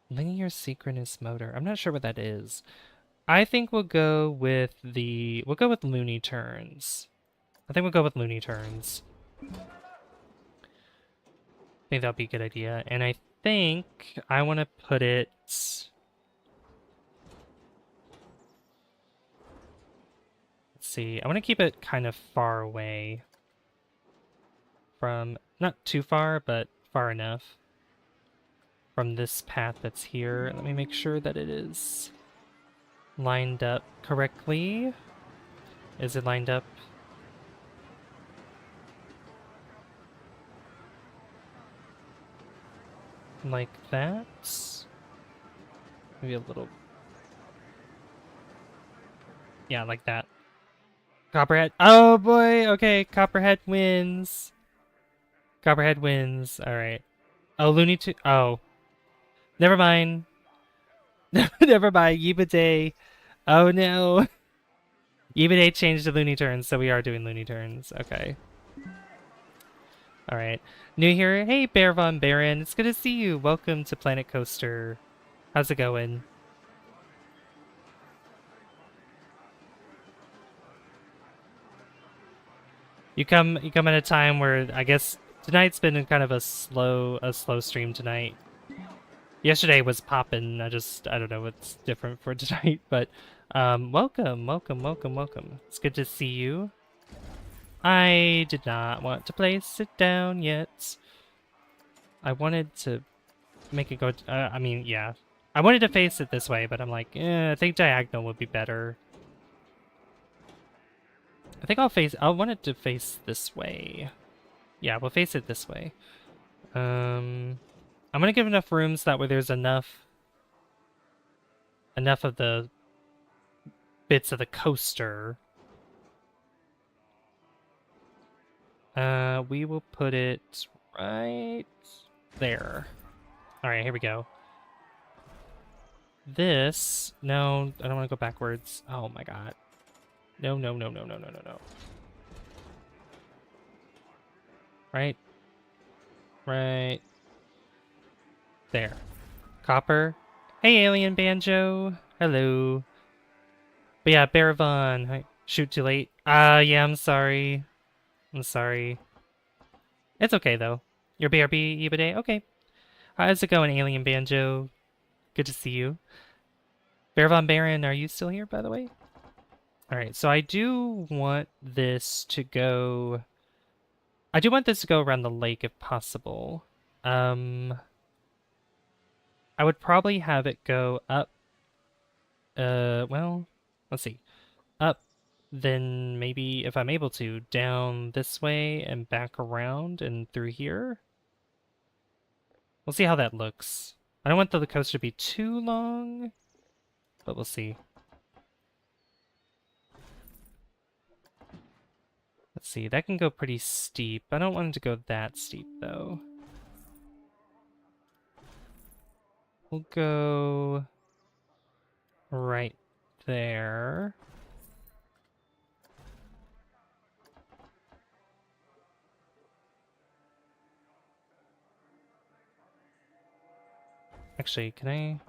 Linear synchronous motor. I'm not sure what that is. I think we'll go with Looney Tunes. I think we'll go with Looney Tunes. I think that'll be a good idea. And I think I want to put it. Let's see. I want to keep it kind of far away from, not too far, but far enough from this path that's here. Let me make sure that it is lined up correctly. Is it lined up? Like that? Maybe a little. Yeah, like that. Copperhead. Oh boy. Okay, Copperhead wins. Copperhead wins. All right. Oh, Looney Tunes. Oh, never mind. Never mind. Yiba Oh no. Yiba changed to Looney Tunes, so we are doing Looney Tunes. Okay. All right. New here. Hey, Bear Von Baron. It's good to see you. Welcome to Planet Coaster. How's it going? You come at a time where I guess tonight's been kind of a slow stream tonight. Yesterday was poppin'. I don't know what's different for tonight, but welcome. It's good to see you. I did not want to place it down yet. I wanted to make it go. I mean, yeah. I wanted to face it this way, but I'm like, I think diagonal would be better. I think I want it to face this way. Yeah, we'll face it this way. I'm gonna give enough rooms that way there's enough of the bits of the coaster. We will put it right there. All right, here we go. This, no, I don't want to go backwards. Oh my god. No. Right there. Copper. Hey, Alien Banjo. Hello. But yeah, Baravon. Shoot, too late. Yeah, I'm sorry. It's okay, though. Your BRB, Yiba? Okay. How's it going, Alien Banjo? Good to see you. Baravon Baron, are you still here, by the way? Alright, so I do want this to go around the lake if possible. I would probably have it go up. Well, let's see. Up, then maybe, if I'm able to, down this way and back around and through here. We'll see how that looks. I don't want the coaster to be too long, but we'll see. Let's see, that can go pretty steep. I don't want it to go that steep, though. We'll go right there. Actually, can I?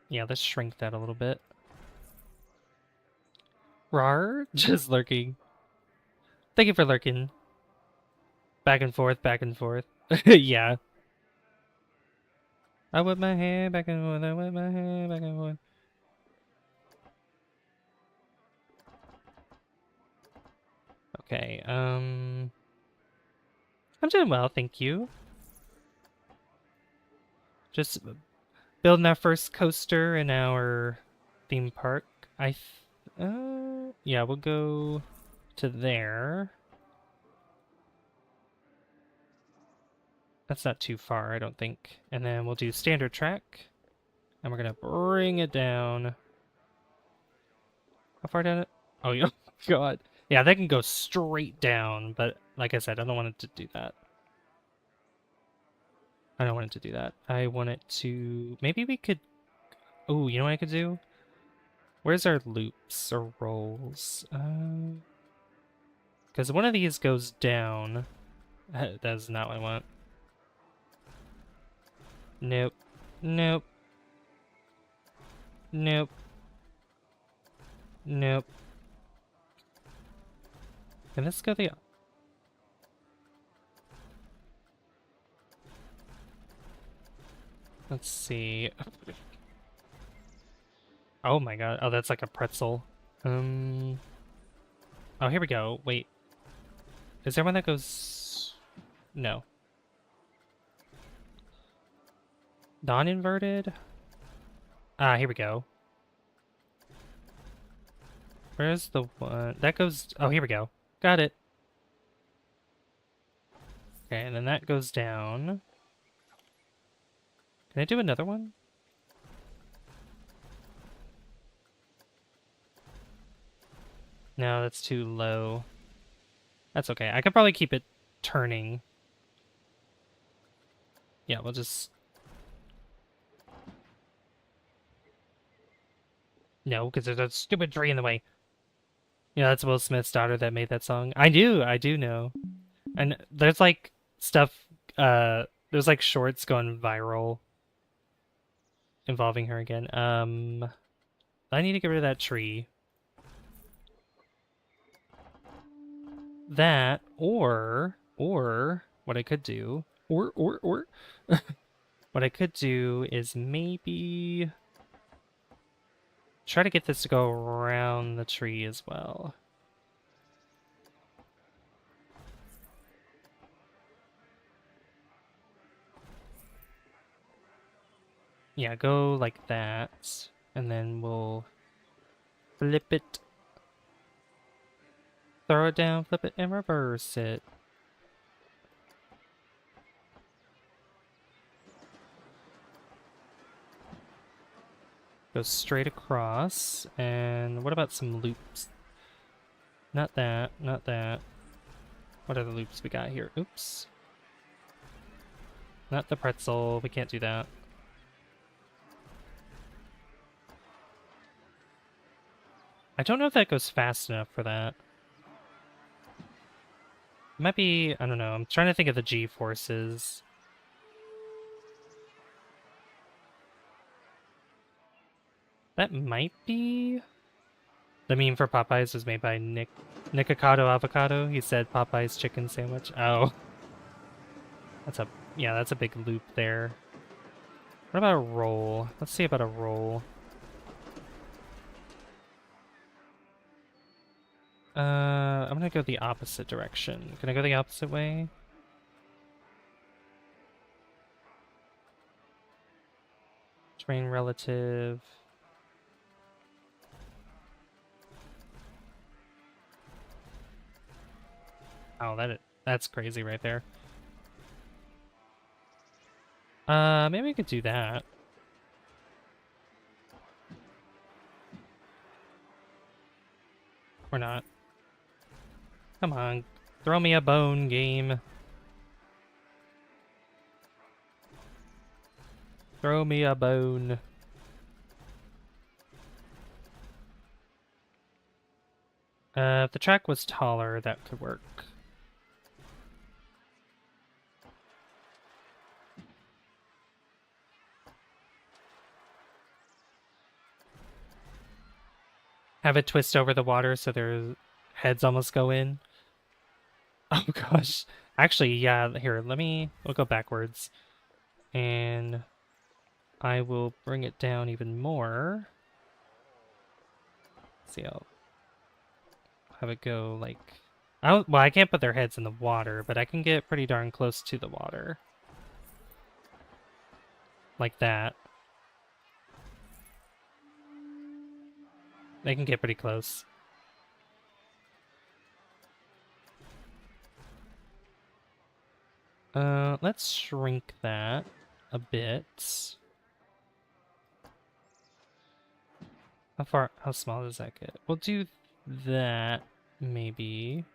Yeah, let's shrink that a little bit. Rar? Just lurking. Thank you for lurking. Back and forth. Yeah. I whip my hair back and forth, I whip my hair back and forth. Okay, I'm doing well, thank you. Just building our first coaster in our theme park. Yeah, we'll go to there. That's not too far, I don't think. And then we'll do standard track. And we're gonna bring it down. How far down it? Oh, yeah. God. Yeah, they can go straight down, but like I said, I don't want it to do that. I don't want it to do that. I want it to... Maybe we could... Oh, you know what I could do? Where's our loops or rolls? Because one of these goes down. That's not what I want. Nope. Nope. Nope. Nope. Can this go the... Let's see. Oh my god. Oh, that's like a pretzel. Oh, here we go. Wait. Is there one that goes... No. Non-inverted? Ah, here we go. Where's the one? That goes... Oh, here we go. Got it. Okay, and then that goes down. Can I do another one? No, that's too low. That's okay. I could probably keep it turning. Yeah, we'll just... No, because there's a stupid tree in the way. Yeah, that's Will Smith's daughter that made that song. I do know. And there's like stuff, there's like shorts going viral involving her again. I need to get rid of that tree. That, or what I could do, or what I could do is maybe try to get this to go around the tree as well. Yeah, go like that, and then we'll flip it. Throw it down, flip it, and reverse it. Go straight across, and what about some loops? Not that, not that. What are the loops we got here? Oops. Not the pretzel, we can't do that. I don't know if that goes fast enough for that. It might be, I don't know, I'm trying to think of the G-forces. That might be... The meme for Popeyes was made by Nikocado Avocado. He said Popeyes chicken sandwich. Oh. That's a big loop there. What about a roll? Let's see about a roll. I'm gonna go the opposite direction. Can I go the opposite way? Terrain relative. Oh, that's crazy right there. Maybe we could do that. Or not. Come on, throw me a bone, game. Throw me a bone. If the track was taller, that could work. Have it twist over the water so their heads almost go in. Oh gosh. Actually, yeah, here, we'll go backwards. And I will bring it down even more. See, I'll have it go like Well, I can't put their heads in the water, but I can get pretty darn close to the water. Like that. They can get pretty close. Let's shrink that a bit. How small does that get? We'll do that, maybe.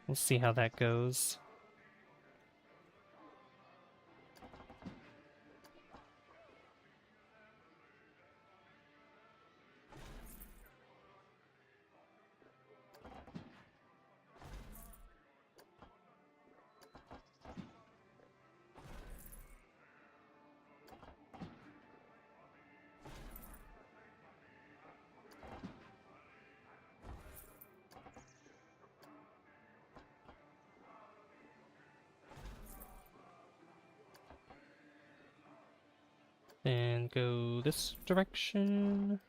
We'll see how that goes. And go this direction.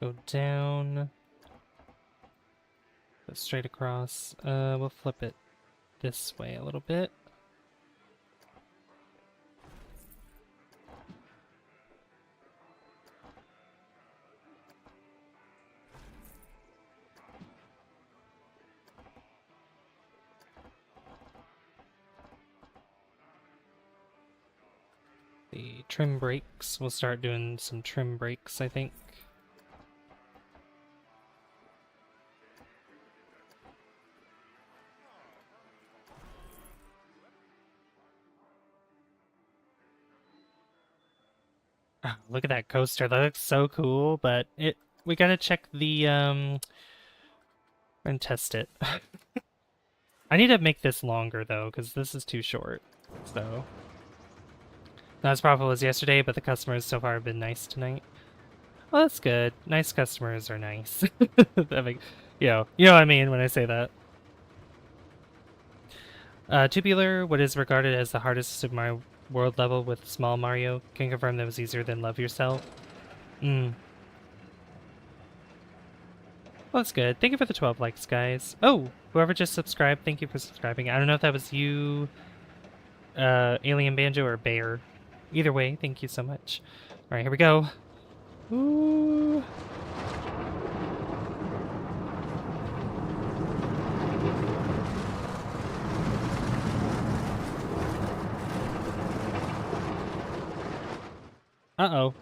Go down. Go straight across. We'll flip it this way a little bit. The trim brakes. We'll start doing some trim brakes, I think. Oh, look at that coaster. That looks so cool, but we gotta check the and test it. I need to make this longer though, because this is too short. So not as profitable as yesterday, but the customers so far have been nice tonight. Well, that's good. Nice customers are nice. You know what I mean when I say that. Tubular, what is regarded as the hardest Super Mario World level with Small Mario, can confirm that was easier than Love Yourself. Well, that's good. Thank you for the 12 likes, guys. Oh, whoever just subscribed, thank you for subscribing. I don't know if that was you, Alien Banjo, or Bear. Either way, thank you so much. All right, here we go. Ooh. Uh-oh.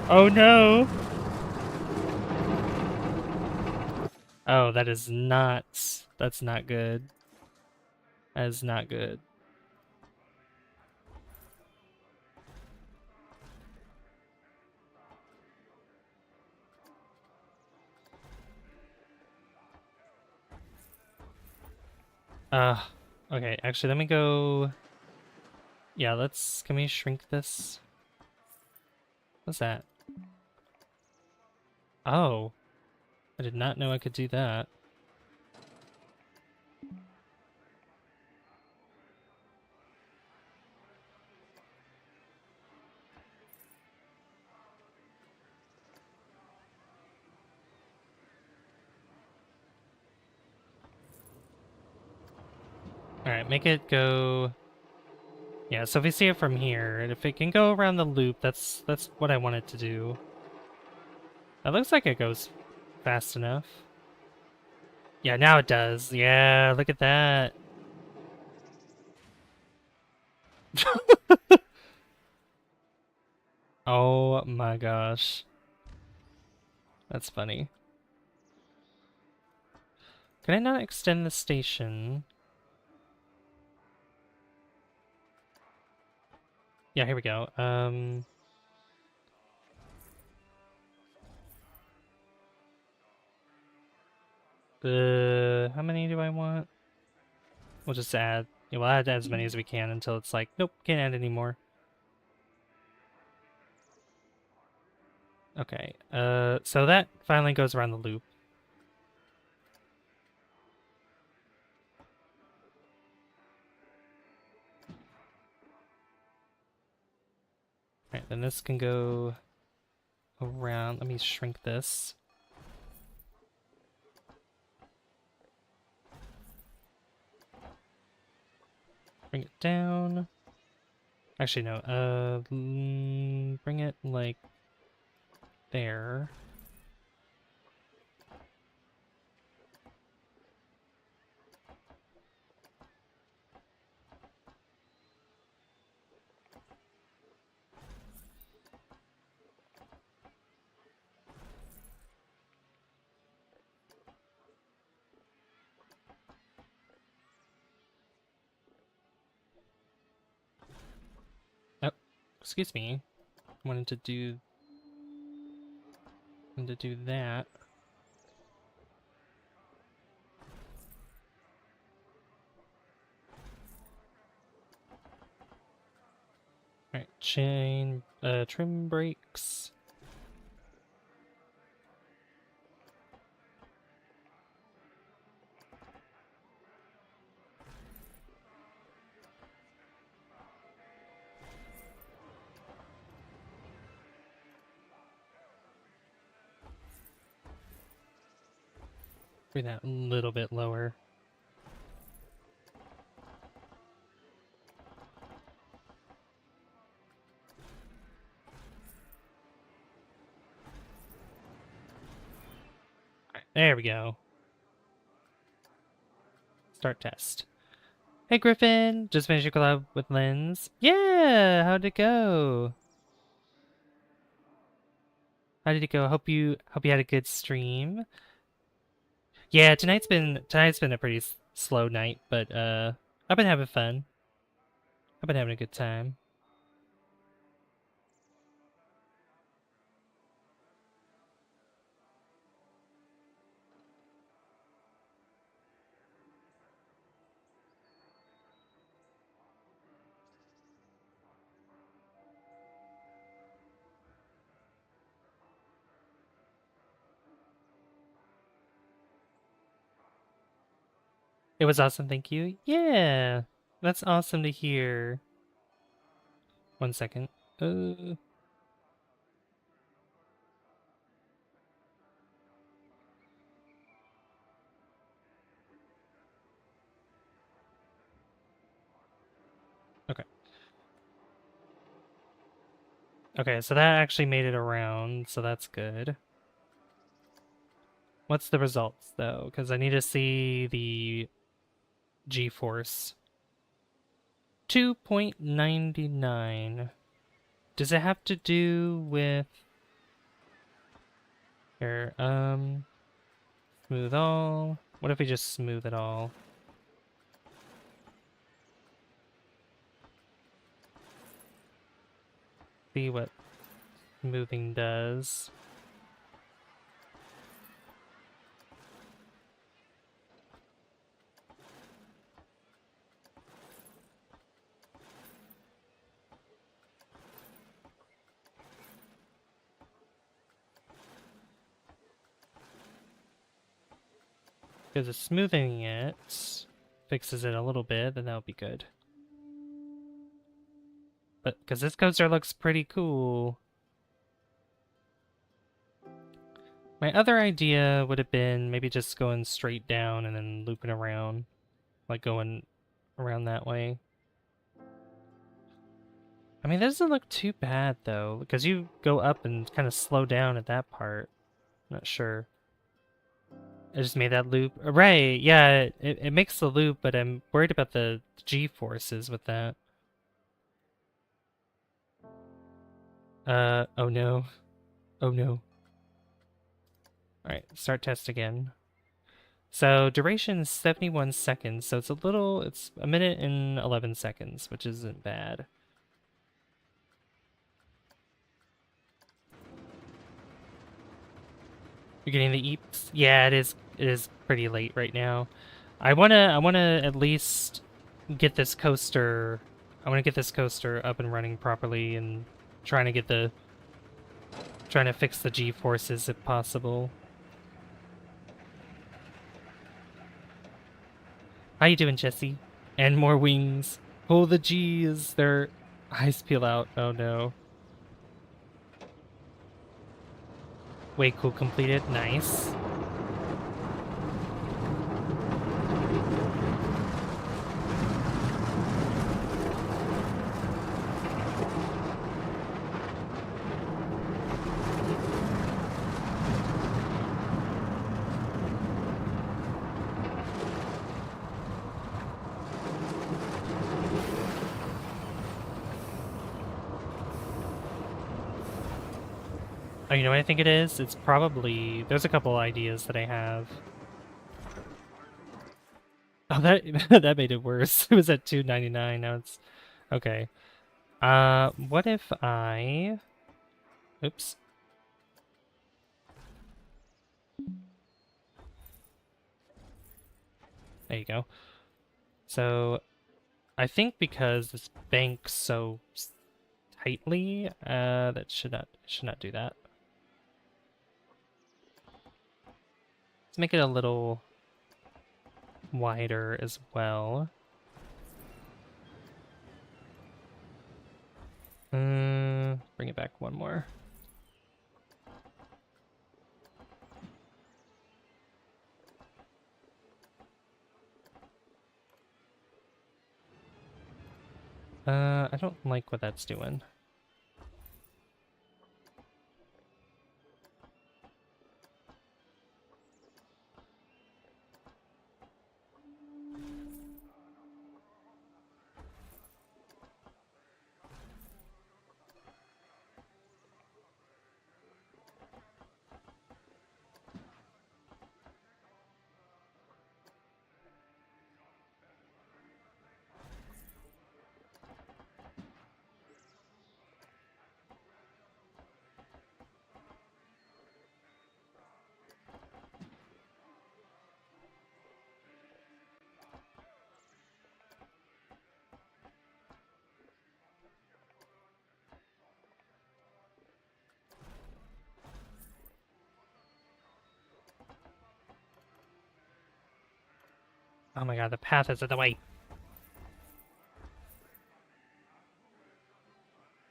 Oh no! Oh, that's not good. That is not good. Okay, actually, let me go... Yeah, can we shrink this? What's that? Oh. I did not know I could do that. Alright, make it go... Yeah, so if we see it from here, and if it can go around the loop, that's what I want it to do. That looks like it goes fast enough. Yeah, now it does. Yeah, look at that. Oh my gosh. That's funny. Can I not extend the station? Yeah, here we go. How many do I want? We'll just add. Yeah, we'll add as many as we can until it's like, nope, can't add anymore. Okay, so that finally goes around the loop. Alright, then this can go around. Let me shrink this. Bring it down. Actually, no. Bring it like there. Oh, excuse me. Wanted to do that. Alright, chain, trim brakes. Bring that a little bit lower. Alright, there we go. Start test. Hey Griffin, just finished your collab with Lens. Yeah, how'd it go? How did it go? Hope you had a good stream. Yeah, tonight's been a pretty slow night, but I've been having fun. I've been having a good time. It was awesome, thank you. Yeah, that's awesome to hear. 1 second. Okay. Okay, so that actually made it around, so that's good. What's the results, though? Because I need to see the G-force. 2.99. Does it have to do with... Here, smooth all. What if we just smooth it all? See what smoothing does. Because if smoothing it fixes it a little bit, then that would be good. But because this coaster looks pretty cool. My other idea would have been maybe just going straight down and then looping around. Like going around that way. I mean, that doesn't look too bad, though. Because you go up and kind of slow down at that part. Not sure. I just made that loop. Right, yeah, it makes the loop, but I'm worried about the G-forces with that. Oh no. Oh no. Alright, start test again. So, duration is 71 seconds, so it's a minute and 11 seconds, which isn't bad. You're getting the eeps? Yeah, it is pretty late right now. I wanna at least get this coaster up and running properly and trying to Trying to fix the G-forces if possible. How you doing, Jesse? And more wings. Pull the G's. Their eyes peel out. Oh no. Way cool completed. Nice. Oh, you know what I think it is? It's probably... There's a couple ideas that I have. Oh, that that made it worse. It was at $2.99. Now it's... Okay. What if I... Oops. There you go. So, I think because this banks so tightly, that should not do that. Let's make it a little wider as well. Bring it back one more. I don't like what that's doing. Oh my god, the path is in the way.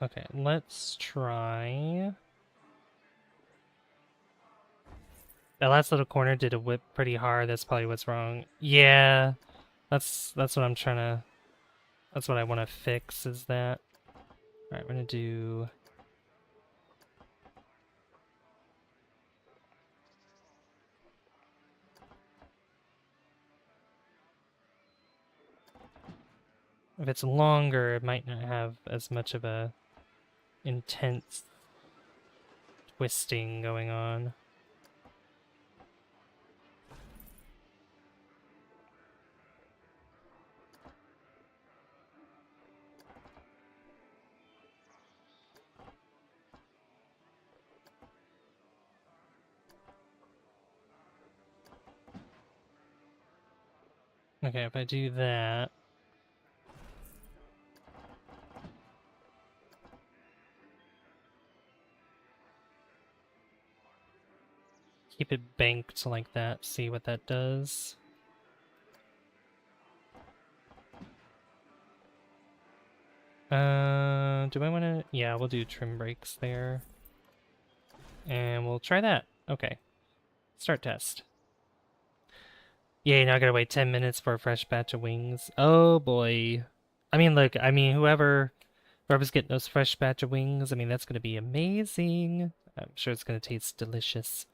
Okay, let's try... That last little corner did a whip pretty hard. That's probably what's wrong. Yeah, that's what I'm trying to... That's what I want to fix, is that... Alright, I'm gonna do... If it's longer, it might not have as much of a intense twisting going on. Okay, if I do that... Keep it banked like that, see what that does. Do I want to... Yeah, we'll do trim brakes there. And we'll try that. Okay. Start test. Yay, now I gotta wait 10 minutes for a fresh batch of wings. Oh boy. I mean, look, whoever's getting those fresh batch of wings, I mean, that's gonna be amazing. I'm sure it's gonna taste delicious.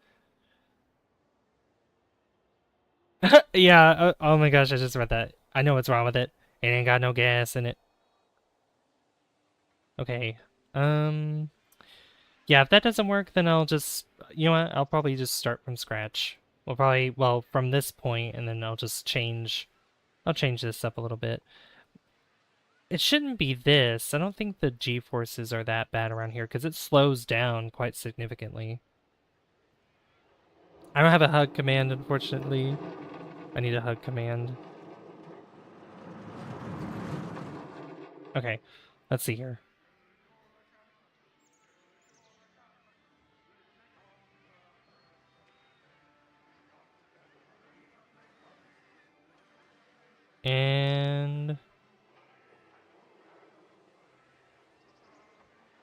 Yeah, oh my gosh, I just read that. I know what's wrong with it. It ain't got no gas in it. Okay. Yeah, if that doesn't work, then I'll just, you know what, I'll probably just start from scratch. We'll probably, well, from this point, and then I'll change this up a little bit. It shouldn't be this. I don't think the G-forces are that bad around here, because it slows down quite significantly. I don't have a hug command, unfortunately. I need a hug command. Okay, let's see here. And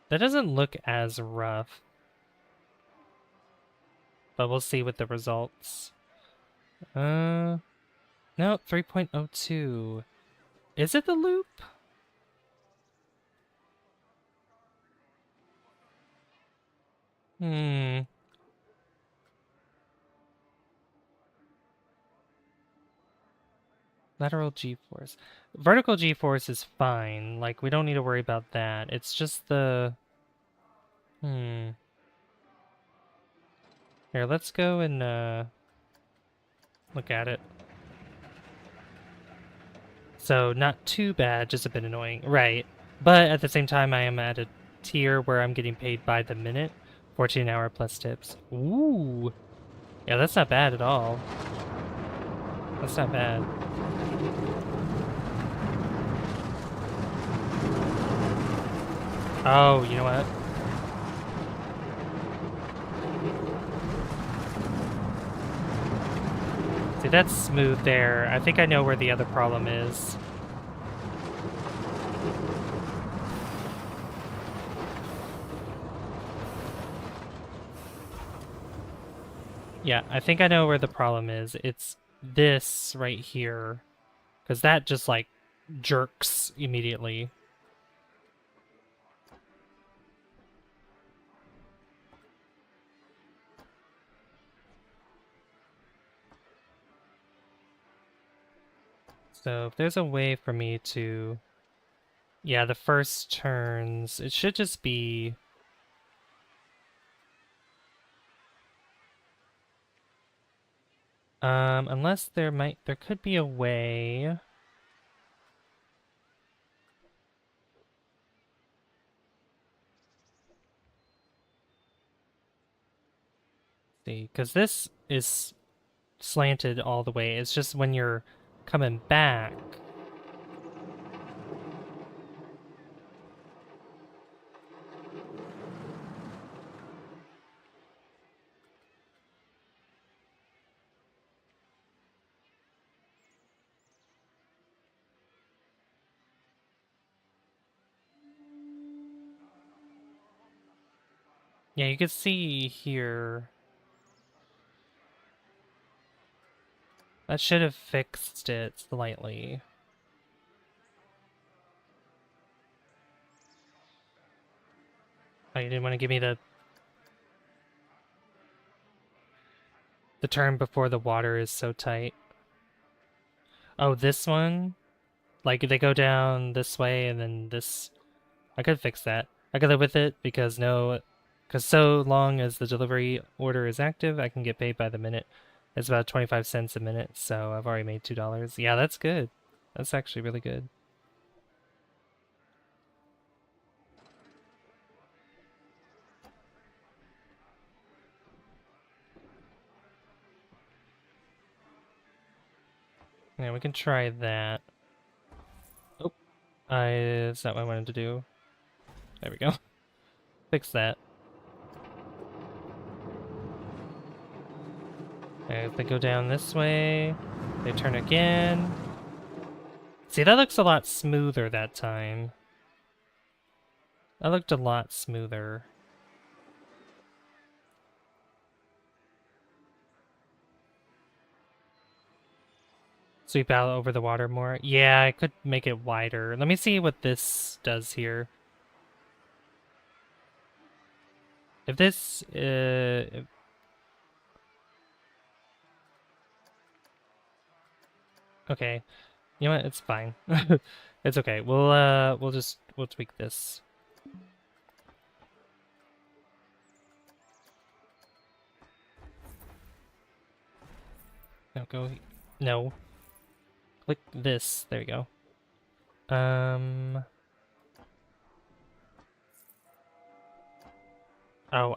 that doesn't look as rough, but we'll see with the results. No, 3.02. Is it the loop? Lateral G-force. Vertical G-force is fine. Like, we don't need to worry about that. It's just the... Here, let's go and, look at it. So, not too bad, just a bit annoying. Right. But at the same time, I am at a tier where I'm getting paid by the minute. 14 an hour plus tips. Ooh! Yeah, that's not bad at all. That's not bad. Oh, you know what? See, that's smooth there. I think I know where the other problem is. Yeah, I think I know where the problem is. It's this right here. Because that just, like, jerks immediately. So if there's a way for me to... Yeah, the first turns, it should just be... unless there could be a way... See, because this is slanted all the way. It's just when you're coming back... Yeah, you can see here... That should have fixed it slightly. Oh, you didn't want to give me the turn before the water is so tight. Oh, this one? Like, they go down this way and then this... I could fix that. I could live with it because so long as the delivery order is active, I can get paid by the minute. It's about 25 cents a minute, so I've already made $2. Yeah, that's good. That's actually really good. Yeah, we can try that. Oh, that's not what I wanted to do. There we go. Fix that. Okay, if they go down this way, they turn again. See, that looks a lot smoother that time. That looked a lot smoother. Sweep out over the water more. Yeah, I could make it wider. Let me see what this does here. If this, okay. You know what? It's fine. It's okay. We'll tweak this. No, go. No. Click this. There you go. Oh,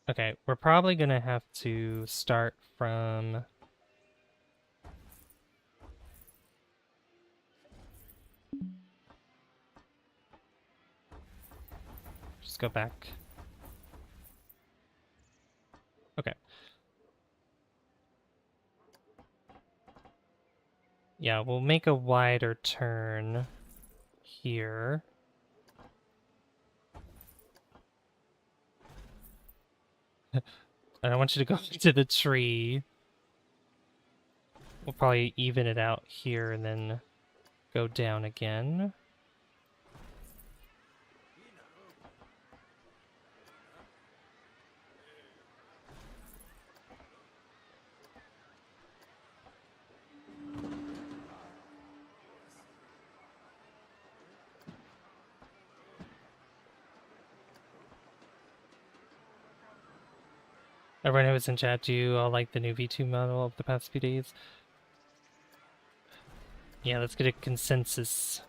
okay, we're probably gonna have to start from... Just go back. Okay. Yeah, we'll make a wider turn here. I don't want you to go into the tree. We'll probably even it out here and then go down again. Everyone who was in chat, do you all like the new V2 model of the past few days? Yeah, let's get a consensus.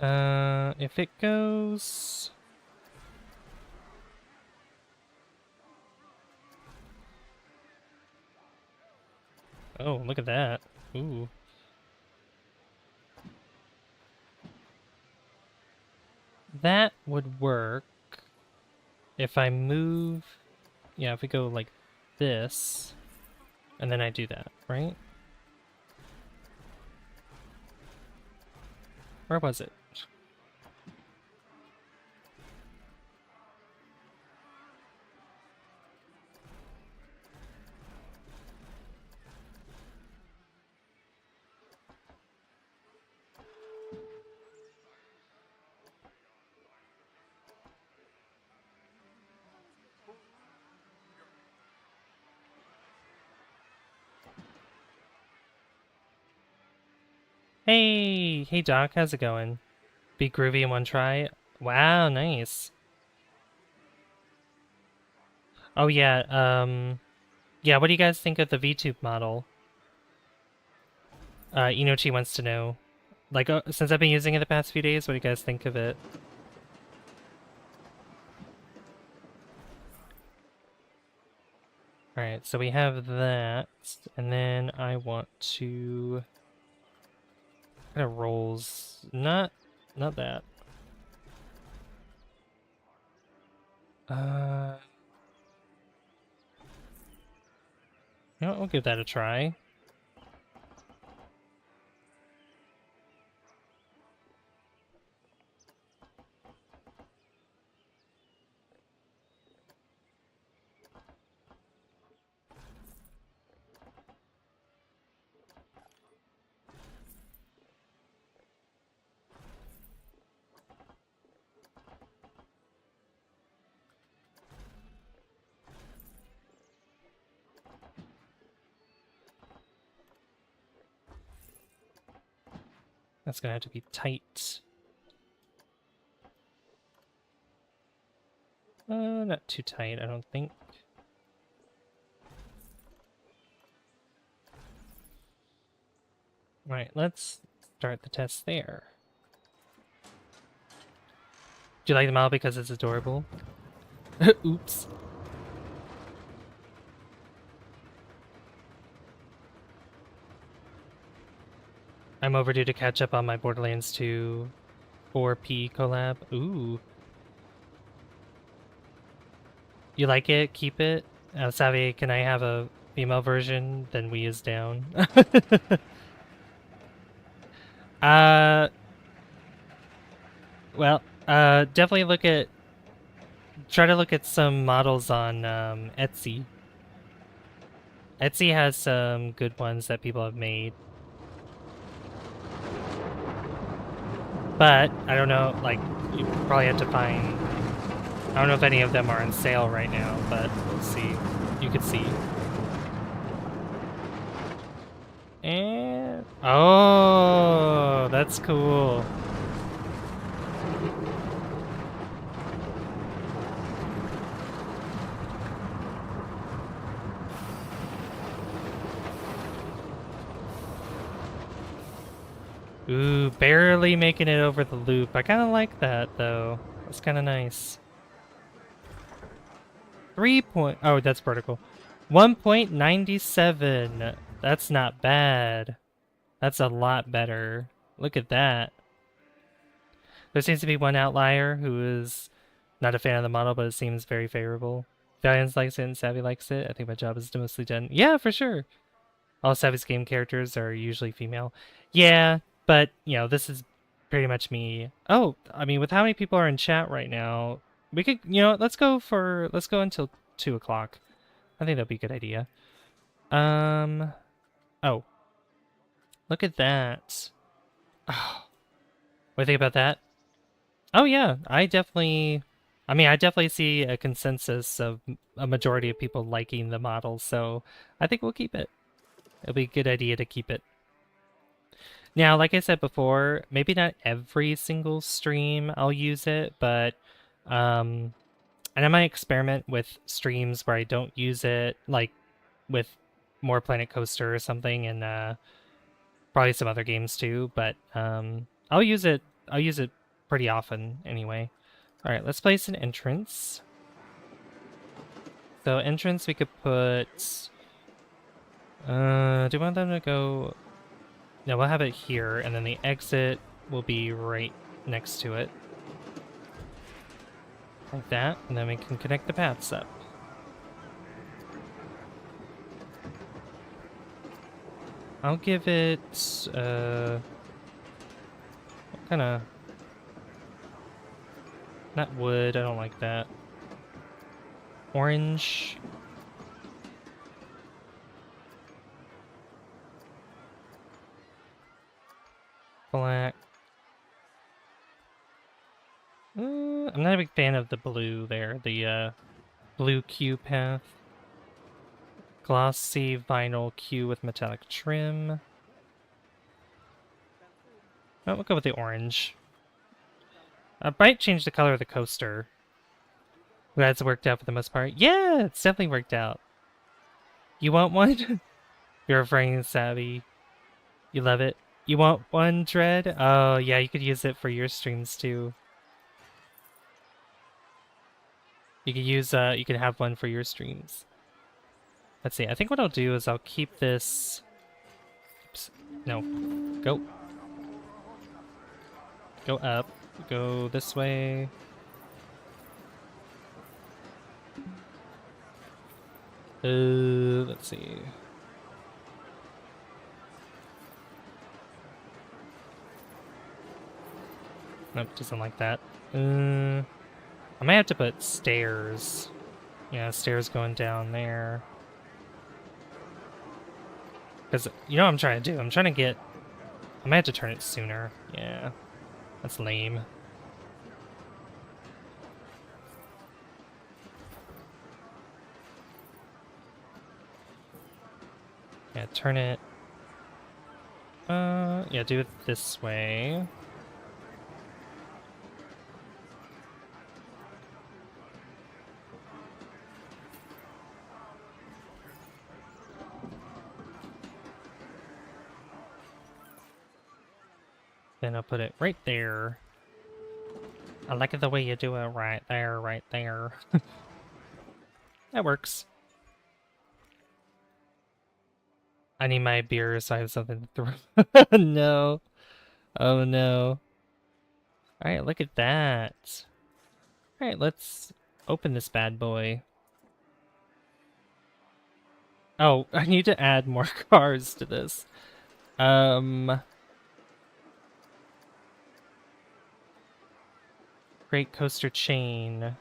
If it goes... Oh, look at that. Ooh. That would work if I move... Yeah, if we go like this, and then I do that, right? Where was it? Hey Doc, how's it going? Be groovy in one try? Wow, nice. Oh yeah, yeah, what do you guys think of the VTube model? Inochi wants to know. Like, since I've been using it the past few days, what do you guys think of it? Alright, so we have that, and then I want to... Kind of rolls... Not that. You know what, we'll give that a try. That's gonna have to be tight. Not too tight, I don't think. Right, let's start the test there. Do you like the model because it's adorable? Oops. I'm overdue to catch up on my Borderlands 2 4P collab. Ooh. You like it? Keep it? Savvy, can I have a female version? Then we is down. Well, definitely try to look at some models on Etsy. Etsy has some good ones that people have made. But, I don't know, like, you probably have to find... I don't know if any of them are on sale right now, but we'll see. You could see. And... Oh, that's cool. Ooh, barely making it over the loop. I kind of like that, though. That's kind of nice. 3 point... Oh, that's vertical. 1.97. That's not bad. That's a lot better. Look at that. There seems to be one outlier who is not a fan of the model, but it seems very favorable. Valiance likes it and Savvy likes it. I think my job is mostly done. Yeah, for sure. All Savage game characters are usually female. Yeah, but you know, this is pretty much me. Oh, I mean, with how many people are in chat right now, we could, you know, let's go until 2 o'clock. I think that'd be a good idea. Oh, look at that. Oh, what do you think about that? Oh yeah, I mean, I definitely see a consensus of a majority of people liking the model, so I think we'll keep it. It'll be a good idea to keep it. Now, like I said before, maybe not every single stream I'll use it, but and I might experiment with streams where I don't use it, like with more Planet Coaster or something, and probably some other games too, but I'll use it pretty often anyway. All right, let's place an entrance. So entrance we could put do you want them to go? No, we'll have it here, and then the exit will be right next to it. Like that, and then we can connect the paths up. I'll give it, what kind of... Not wood, I don't like that. Orange. Black. I'm not a big fan of the blue there, the blue Q path. Glossy vinyl Q with metallic trim. Oh, we'll go with the orange. I might change the color of the coaster. Glad it's worked out for the most part. Yeah, it's definitely worked out. You want one? You're referring savvy. You love it. You want one, Dread? Oh, yeah, you could use it for your streams too. You could use, you could have one for your streams. Let's see, I think what I'll do is I'll keep this... Oops. No. Go. Go up. Go this way. Let's see. Nope, doesn't like that. I might have to put stairs. Yeah, stairs going down there. Because, you know what I'm trying to do? I'm trying to get... I might have to turn it sooner. Yeah. That's lame. Yeah, turn it... yeah, do it this way. Then I'll put it right there. I like it the way you do it right there, right there. That works. I need my beer so I have something to throw. No. Oh no. Alright, look at that. Alright, let's open this bad boy. Oh, I need to add more cars to this. Great coaster chain.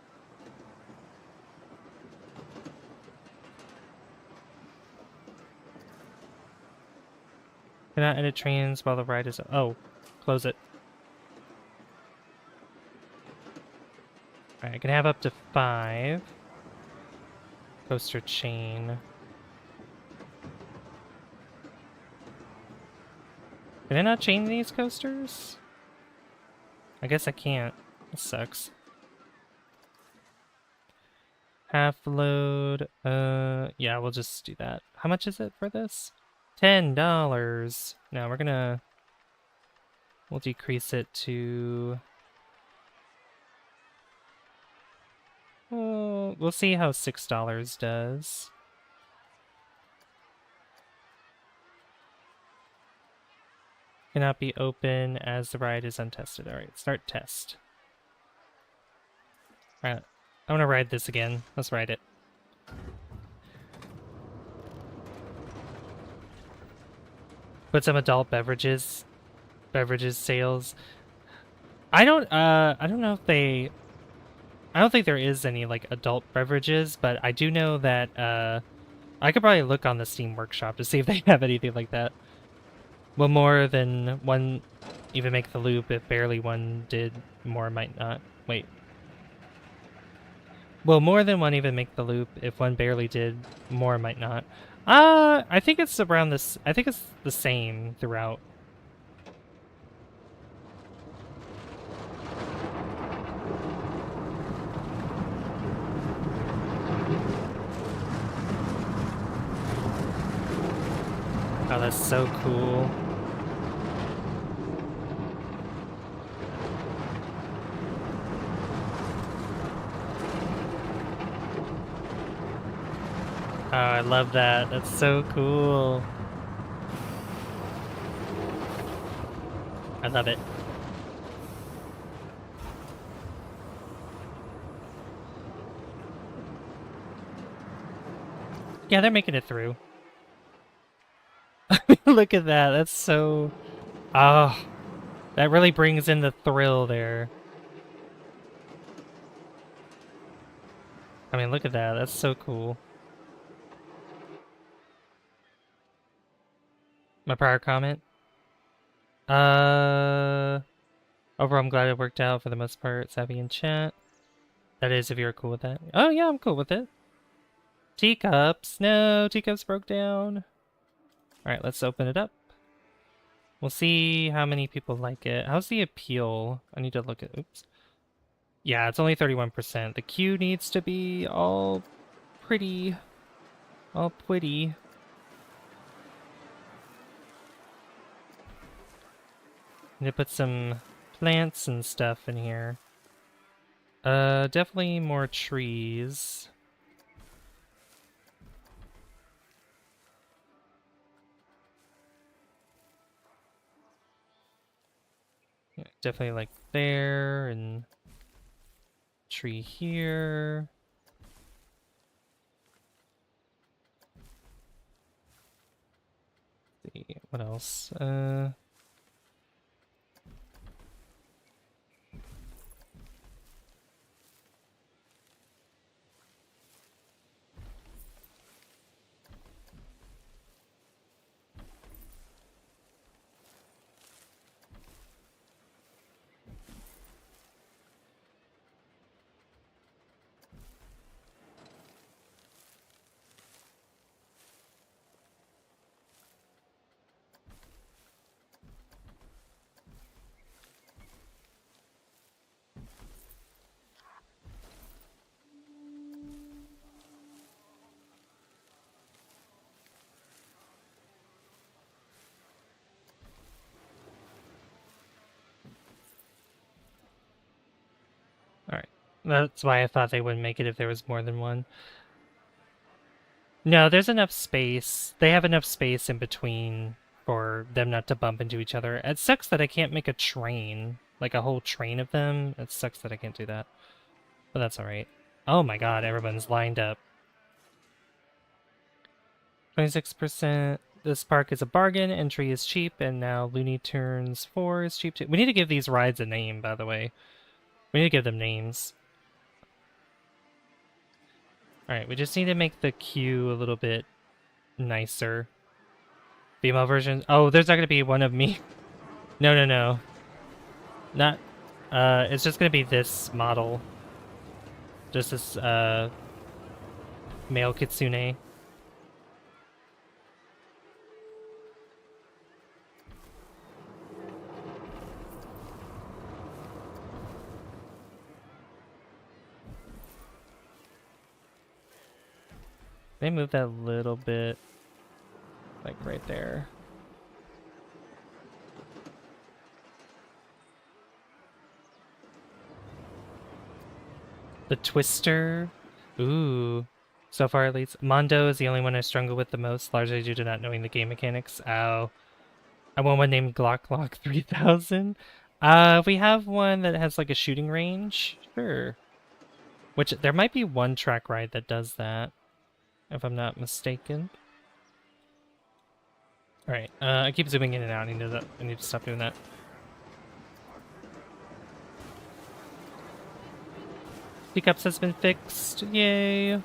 Cannot edit trains while the ride is... Oh, close it. Alright, I can have up to 5. Coaster chain. Can I not chain these coasters? I guess I can't. This sucks. Half load. Yeah, we'll just do that. How much is it for this? $10. Now we'll decrease it to... we'll see how $6 does. Cannot be open as the ride is untested. Alright, start test. Alright, I want to ride this again. Let's ride it. Put some adult beverages sales. I don't know if they, I don't think there is any like adult beverages, but I do know that I could probably look on the Steam Workshop to see if they have anything like that. Will more than one even make the loop if barely one did? More might not. Wait. Will more than one even make the loop if one barely did? More might not. I think it's around this. I think it's the same throughout. Oh, that's so cool. Oh, I love that. That's so cool. I love it. Yeah, they're making it through. Look at that. That's so... Oh, that really brings in the thrill there. I mean, look at that. That's so cool. My prior comment? Overall, I'm glad it worked out for the most part. Savvy in chat. That is, if you're cool with that. Oh, yeah, I'm cool with it. Teacups. No, teacups broke down. Alright, let's open it up. We'll see how many people like it. How's the appeal? I need to look at... Oops. Yeah, it's only 31%. The queue needs to be all pretty. All pretty. Need to put some plants and stuff in here. Definitely more trees. Yeah, definitely like there, and tree here. Let's see, what else? Alright. That's why I thought they wouldn't make it if there was more than one. No, there's enough space. They have enough space in between for them not to bump into each other. It sucks that I can't make a train. Like a whole train of them. It sucks that I can't do that. But that's alright. Oh my god, everyone's lined up. 26%. This park is a bargain, entry is cheap, and now Looney Tunes 4 is cheap too. We need to give these rides a name, by the way. We need to give them names. Alright, we just need to make the queue a little bit nicer. Female version. Oh, there's not going to be one of me. No, no, no. Not... it's just going to be this model. Just this, male kitsune. They move that a little bit, like right there. The Twister. Ooh. So far, at least. Mondo is the only one I struggle with the most, largely due to not knowing the game mechanics. Oh. I want one named Glock 3000. We have one that has like a shooting range. Sure. Which, there might be one track ride that does that, if I'm not mistaken. Alright, I keep zooming in and out. I need to stop doing that. Teacups has been fixed. Yay!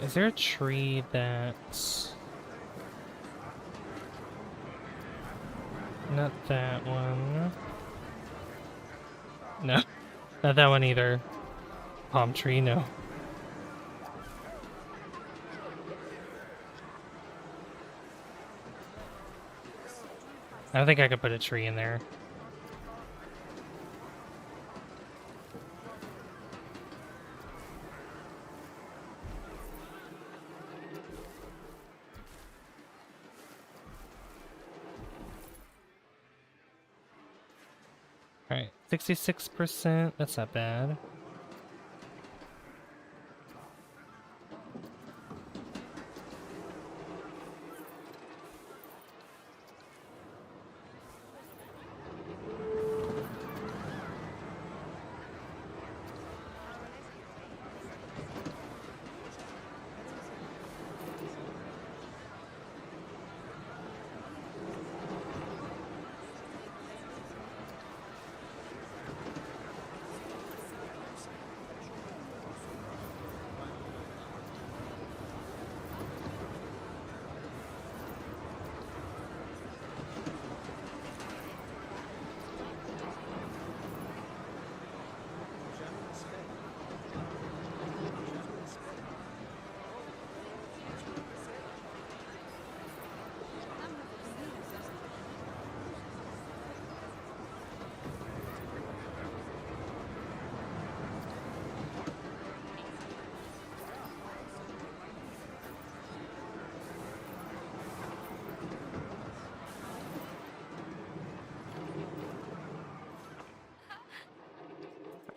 Is there a tree that's... Not that one. No, not that one either. Palm tree, no. I don't think I could put a tree in there. Alright, 66%, that's not bad.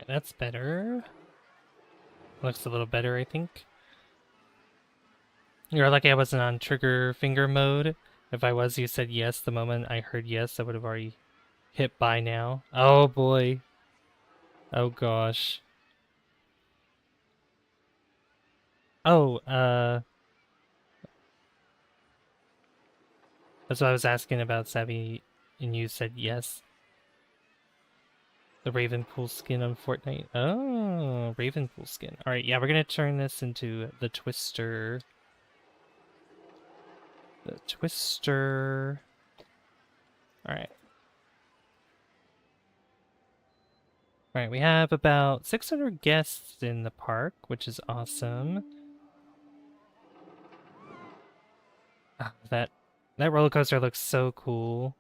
That's better. Looks a little better, I think. You're lucky I wasn't on trigger finger mode. If I was, you said yes. The moment I heard yes, I would have already hit buy now. Oh boy. Oh gosh. Oh, that's what I was asking about, Savvy, and you said yes. The Ravenpool skin on Fortnite. Oh, Ravenpool skin. Alright, yeah, we're gonna turn this into the Twister. The Twister. Alright. Alright, we have about 600 guests in the park, which is awesome. Ah, that roller coaster looks so cool.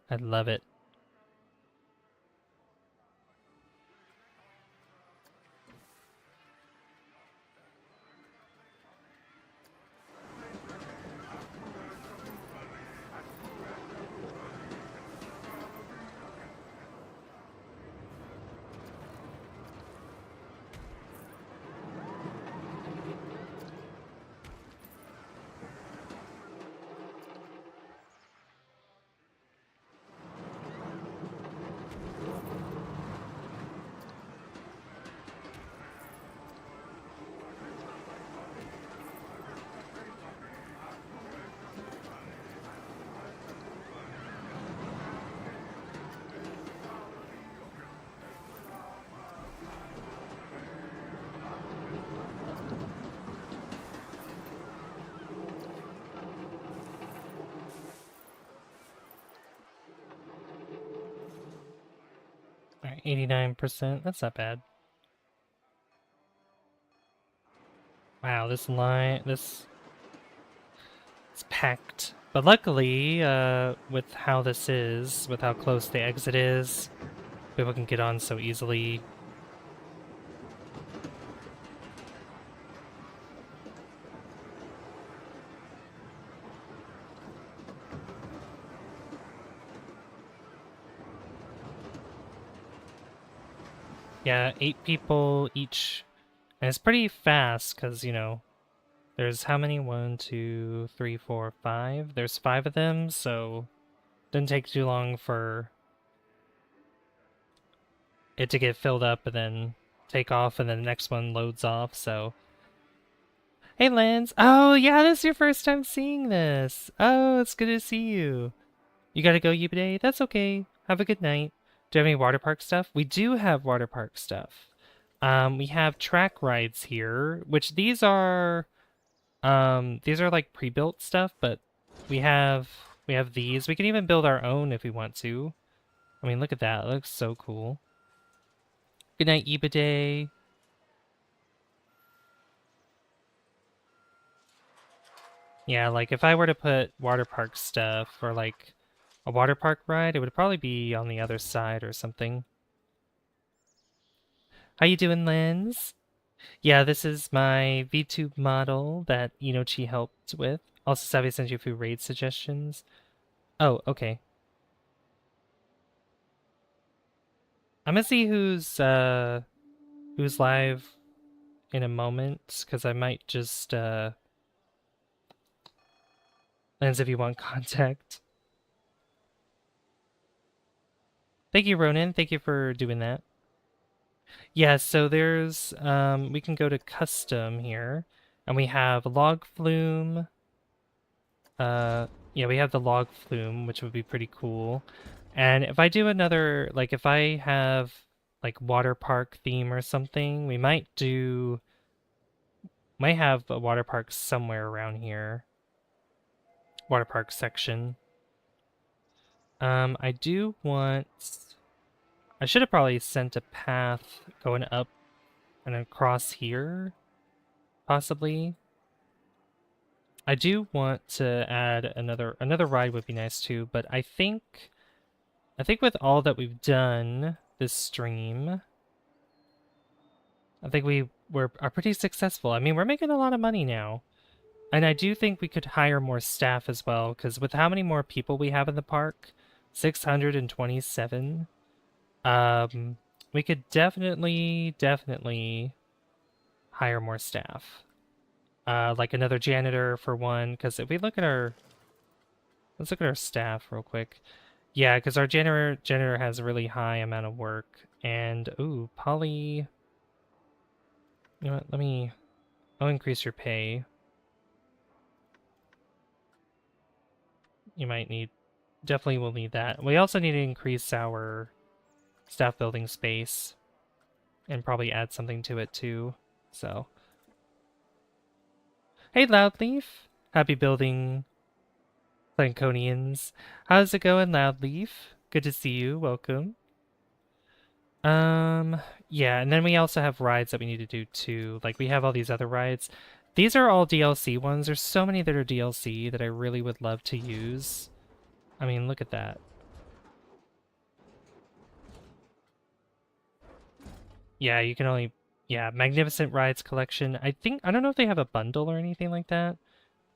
I love it. Alright, 89%. That's not bad. Wow, this line, it's packed. But luckily, with how this is, with how close the exit is, people can get on so easily. Yeah, 8 people each. And it's pretty fast, because, you know, there's how many? 1, 2, 3, 4, 5? There's 5 of them, so didn't take too long for it to get filled up and then take off, and then the next one loads off, so... Hey, Lance! Oh, yeah, this is your first time seeing this! Oh, it's good to see you! You gotta go, Yubade? That's okay. Have a good night. Do you have any water park stuff? We do have water park stuff. We have track rides here, which these are like pre-built stuff, but we have these. We can even build our own if we want to. I mean, look at that. It looks so cool. Good night, Yubade. Yeah, like if I were to put water park stuff or like a water park ride, it would probably be on the other side or something. How you doing, Lens? Yeah, this is my VTube model that Inochi helped with. Also, Savvy sent you a few raid suggestions. Oh, okay. I'm gonna see who's live in a moment, because I might just Lens, if you want contact. Thank you, Ronan. Thank you for doing that. Yeah, so there's we can go to custom here, and we have log flume. Yeah, we have the log flume, which would be pretty cool. And if I do another, like if I have like water park theme or something, we might have a water park somewhere around here. Water park section. I do want, I should have probably sent a path going up and across here, possibly. I do want to add another ride would be nice too, but I think with all that we've done this stream, I think we are pretty successful. I mean, we're making a lot of money now. And I do think we could hire more staff as well, because with how many more people we have in the park, 627, we could definitely hire more staff. Like another janitor for one, because if we look at let's look at our staff real quick. Yeah, because our janitor has a really high amount of work. And, ooh, Polly... You know what, I'll increase your pay. You might need... Definitely will need that. We also need to increase our staff building space. And probably add something to it too, so... Hey, Loudleaf! Happy building, Planconians. How's it going, Loudleaf? Good to see you. Welcome. Yeah, and then we also have rides that we need to do too. Like, we have all these other rides. These are all DLC ones. There's so many that are DLC that I really would love to use. I mean, look at that. Yeah, you can only... Yeah, Magnificent Rides Collection. I don't know if they have a bundle or anything like that.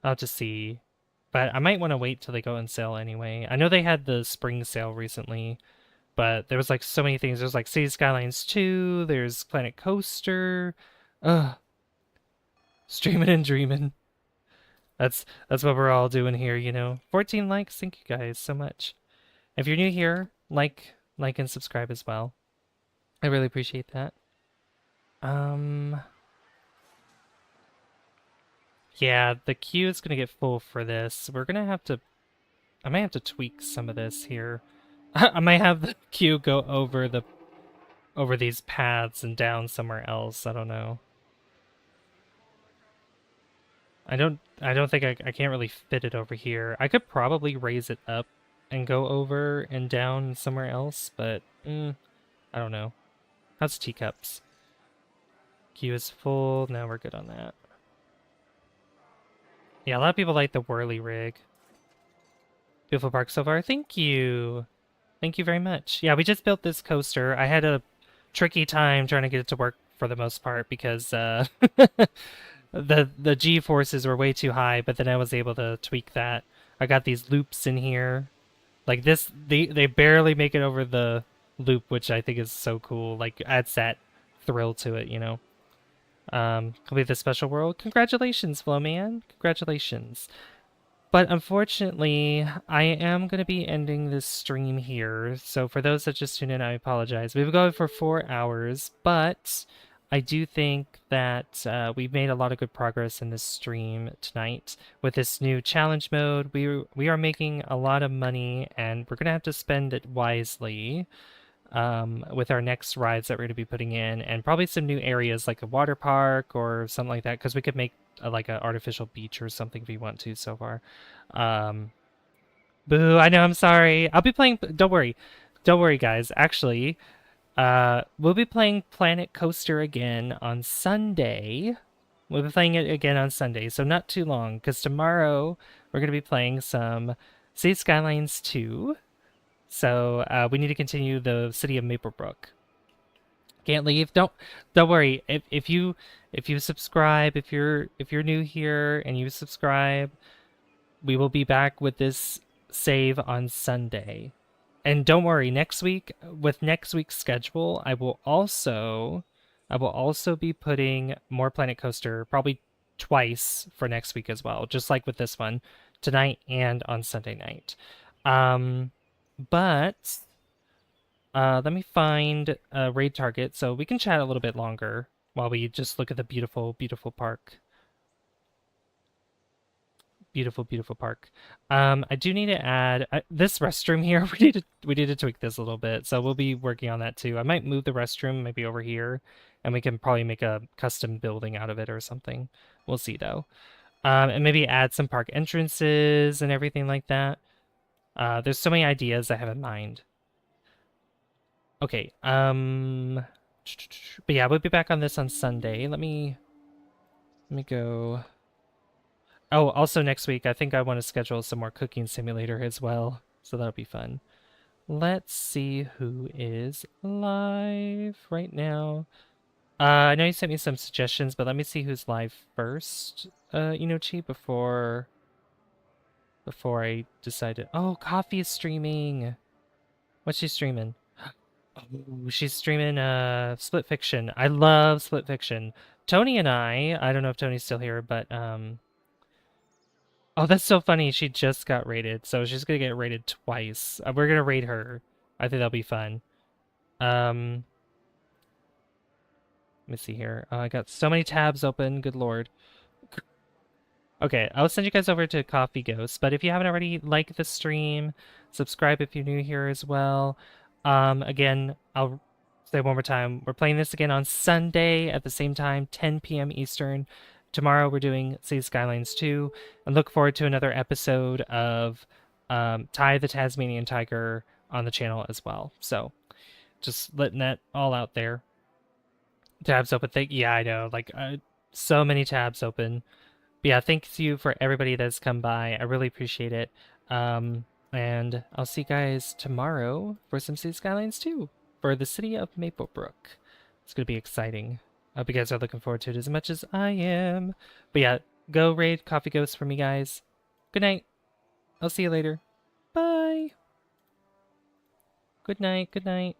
I'll just see. But I might want to wait till they go on sale anyway. I know they had the spring sale recently, but there was like so many things. There's like City Skylines 2, there's Planet Coaster. Ugh. Streaming and dreaming. That's what we're all doing here, you know. 14 likes, thank you guys so much. If you're new here, like and subscribe as well. I really appreciate that. Yeah, the queue is gonna get full for this. We're gonna have to... I might have to tweak some of this here. I might have the queue go over these paths and down somewhere else. I don't know. I don't think I can't really fit it over here. I could probably raise it up and go over and down somewhere else, but I don't know. How's teacups? Queue is full. No, we're good on that. Yeah, a lot of people like the whirly rig. Beautiful park so far. Thank you. Thank you very much. Yeah, we just built this coaster. I had a tricky time trying to get it to work for the most part because the G forces were way too high, but then I was able to tweak that. I got these loops in here. Like this, they barely make it over the loop, which I think is so cool. Like adds that thrill to it, you know. Complete the special world. Congratulations, Flowman. Congratulations. But unfortunately, I am going to be ending this stream here. So for those that just tuned in, I apologize. We've been going for 4 hours, but I do think that we've made a lot of good progress in this stream tonight. With this new challenge mode, we are making a lot of money, and we're going to have to spend it wisely with our next rides that we're going to be putting in, and probably some new areas like a water park or something like that, because we could make like an artificial beach or something if we want to so far. Um, Boo, I know, I'm sorry. I'll be playing, don't worry. Don't worry, guys. Actually, we'll be playing Planet Coaster again on Sunday. We'll be playing it again on Sunday, so not too long, because tomorrow we're going to be playing some City Skylines 2. So we need to continue the City of Maplebrook. Can't leave. Don't worry. If you subscribe, if you're new here and you subscribe, we will be back with this save on Sunday. And don't worry, next week with next week's schedule, I will also be putting more Planet Coaster probably twice for next week as well, just like with this one, tonight and on Sunday night. But let me find a raid target so we can chat a little bit longer while we just look at the beautiful, beautiful park. Beautiful, beautiful park. I do need to add this restroom here. We need to tweak this a little bit, so we'll be working on that too. I might move the restroom maybe over here, and we can probably make a custom building out of it or something. We'll see though. And maybe add some park entrances and everything like that. There's so many ideas I have in mind. Okay. But yeah, we'll be back on this on Sunday. Let me go. Oh, also next week, I think I want to schedule some more Cooking Simulator as well, so that'll be fun. Let's see who is live right now. I know you sent me some suggestions, but let me see who's live first. Chi, before I decided. Oh, Coffee is streaming. What's she streaming? Oh, she's streaming Split Fiction. I love Split Fiction. Tony and I don't know if Tony's still here, but oh, that's so funny. She just got rated, so she's gonna get rated twice. We're gonna rate her. I think that'll be fun. Let me see here. I got so many tabs open. Good lord. Okay, I'll send you guys over to Coffee Ghost, but if you haven't already, like the stream, subscribe if you're new here as well. Again, I'll say one more time, we're playing this again on Sunday at the same time, 10 p.m. Eastern. Tomorrow we're doing City Skylines 2, and look forward to another episode of Ty the Tasmanian Tiger on the channel as well. So, just letting that all out there. Tabs open. Yeah, I know. Like, so many tabs open. But yeah, thanks you for everybody that's come by. I really appreciate it. And I'll see you guys tomorrow for some City Skylines 2 for the city of Maplebrook. It's going to be exciting. I hope you guys are looking forward to it as much as I am. But yeah, go raid Coffee Ghost for me, guys. Good night. I'll see you later. Bye. Good night. Good night.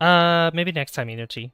Maybe next time, Inochi.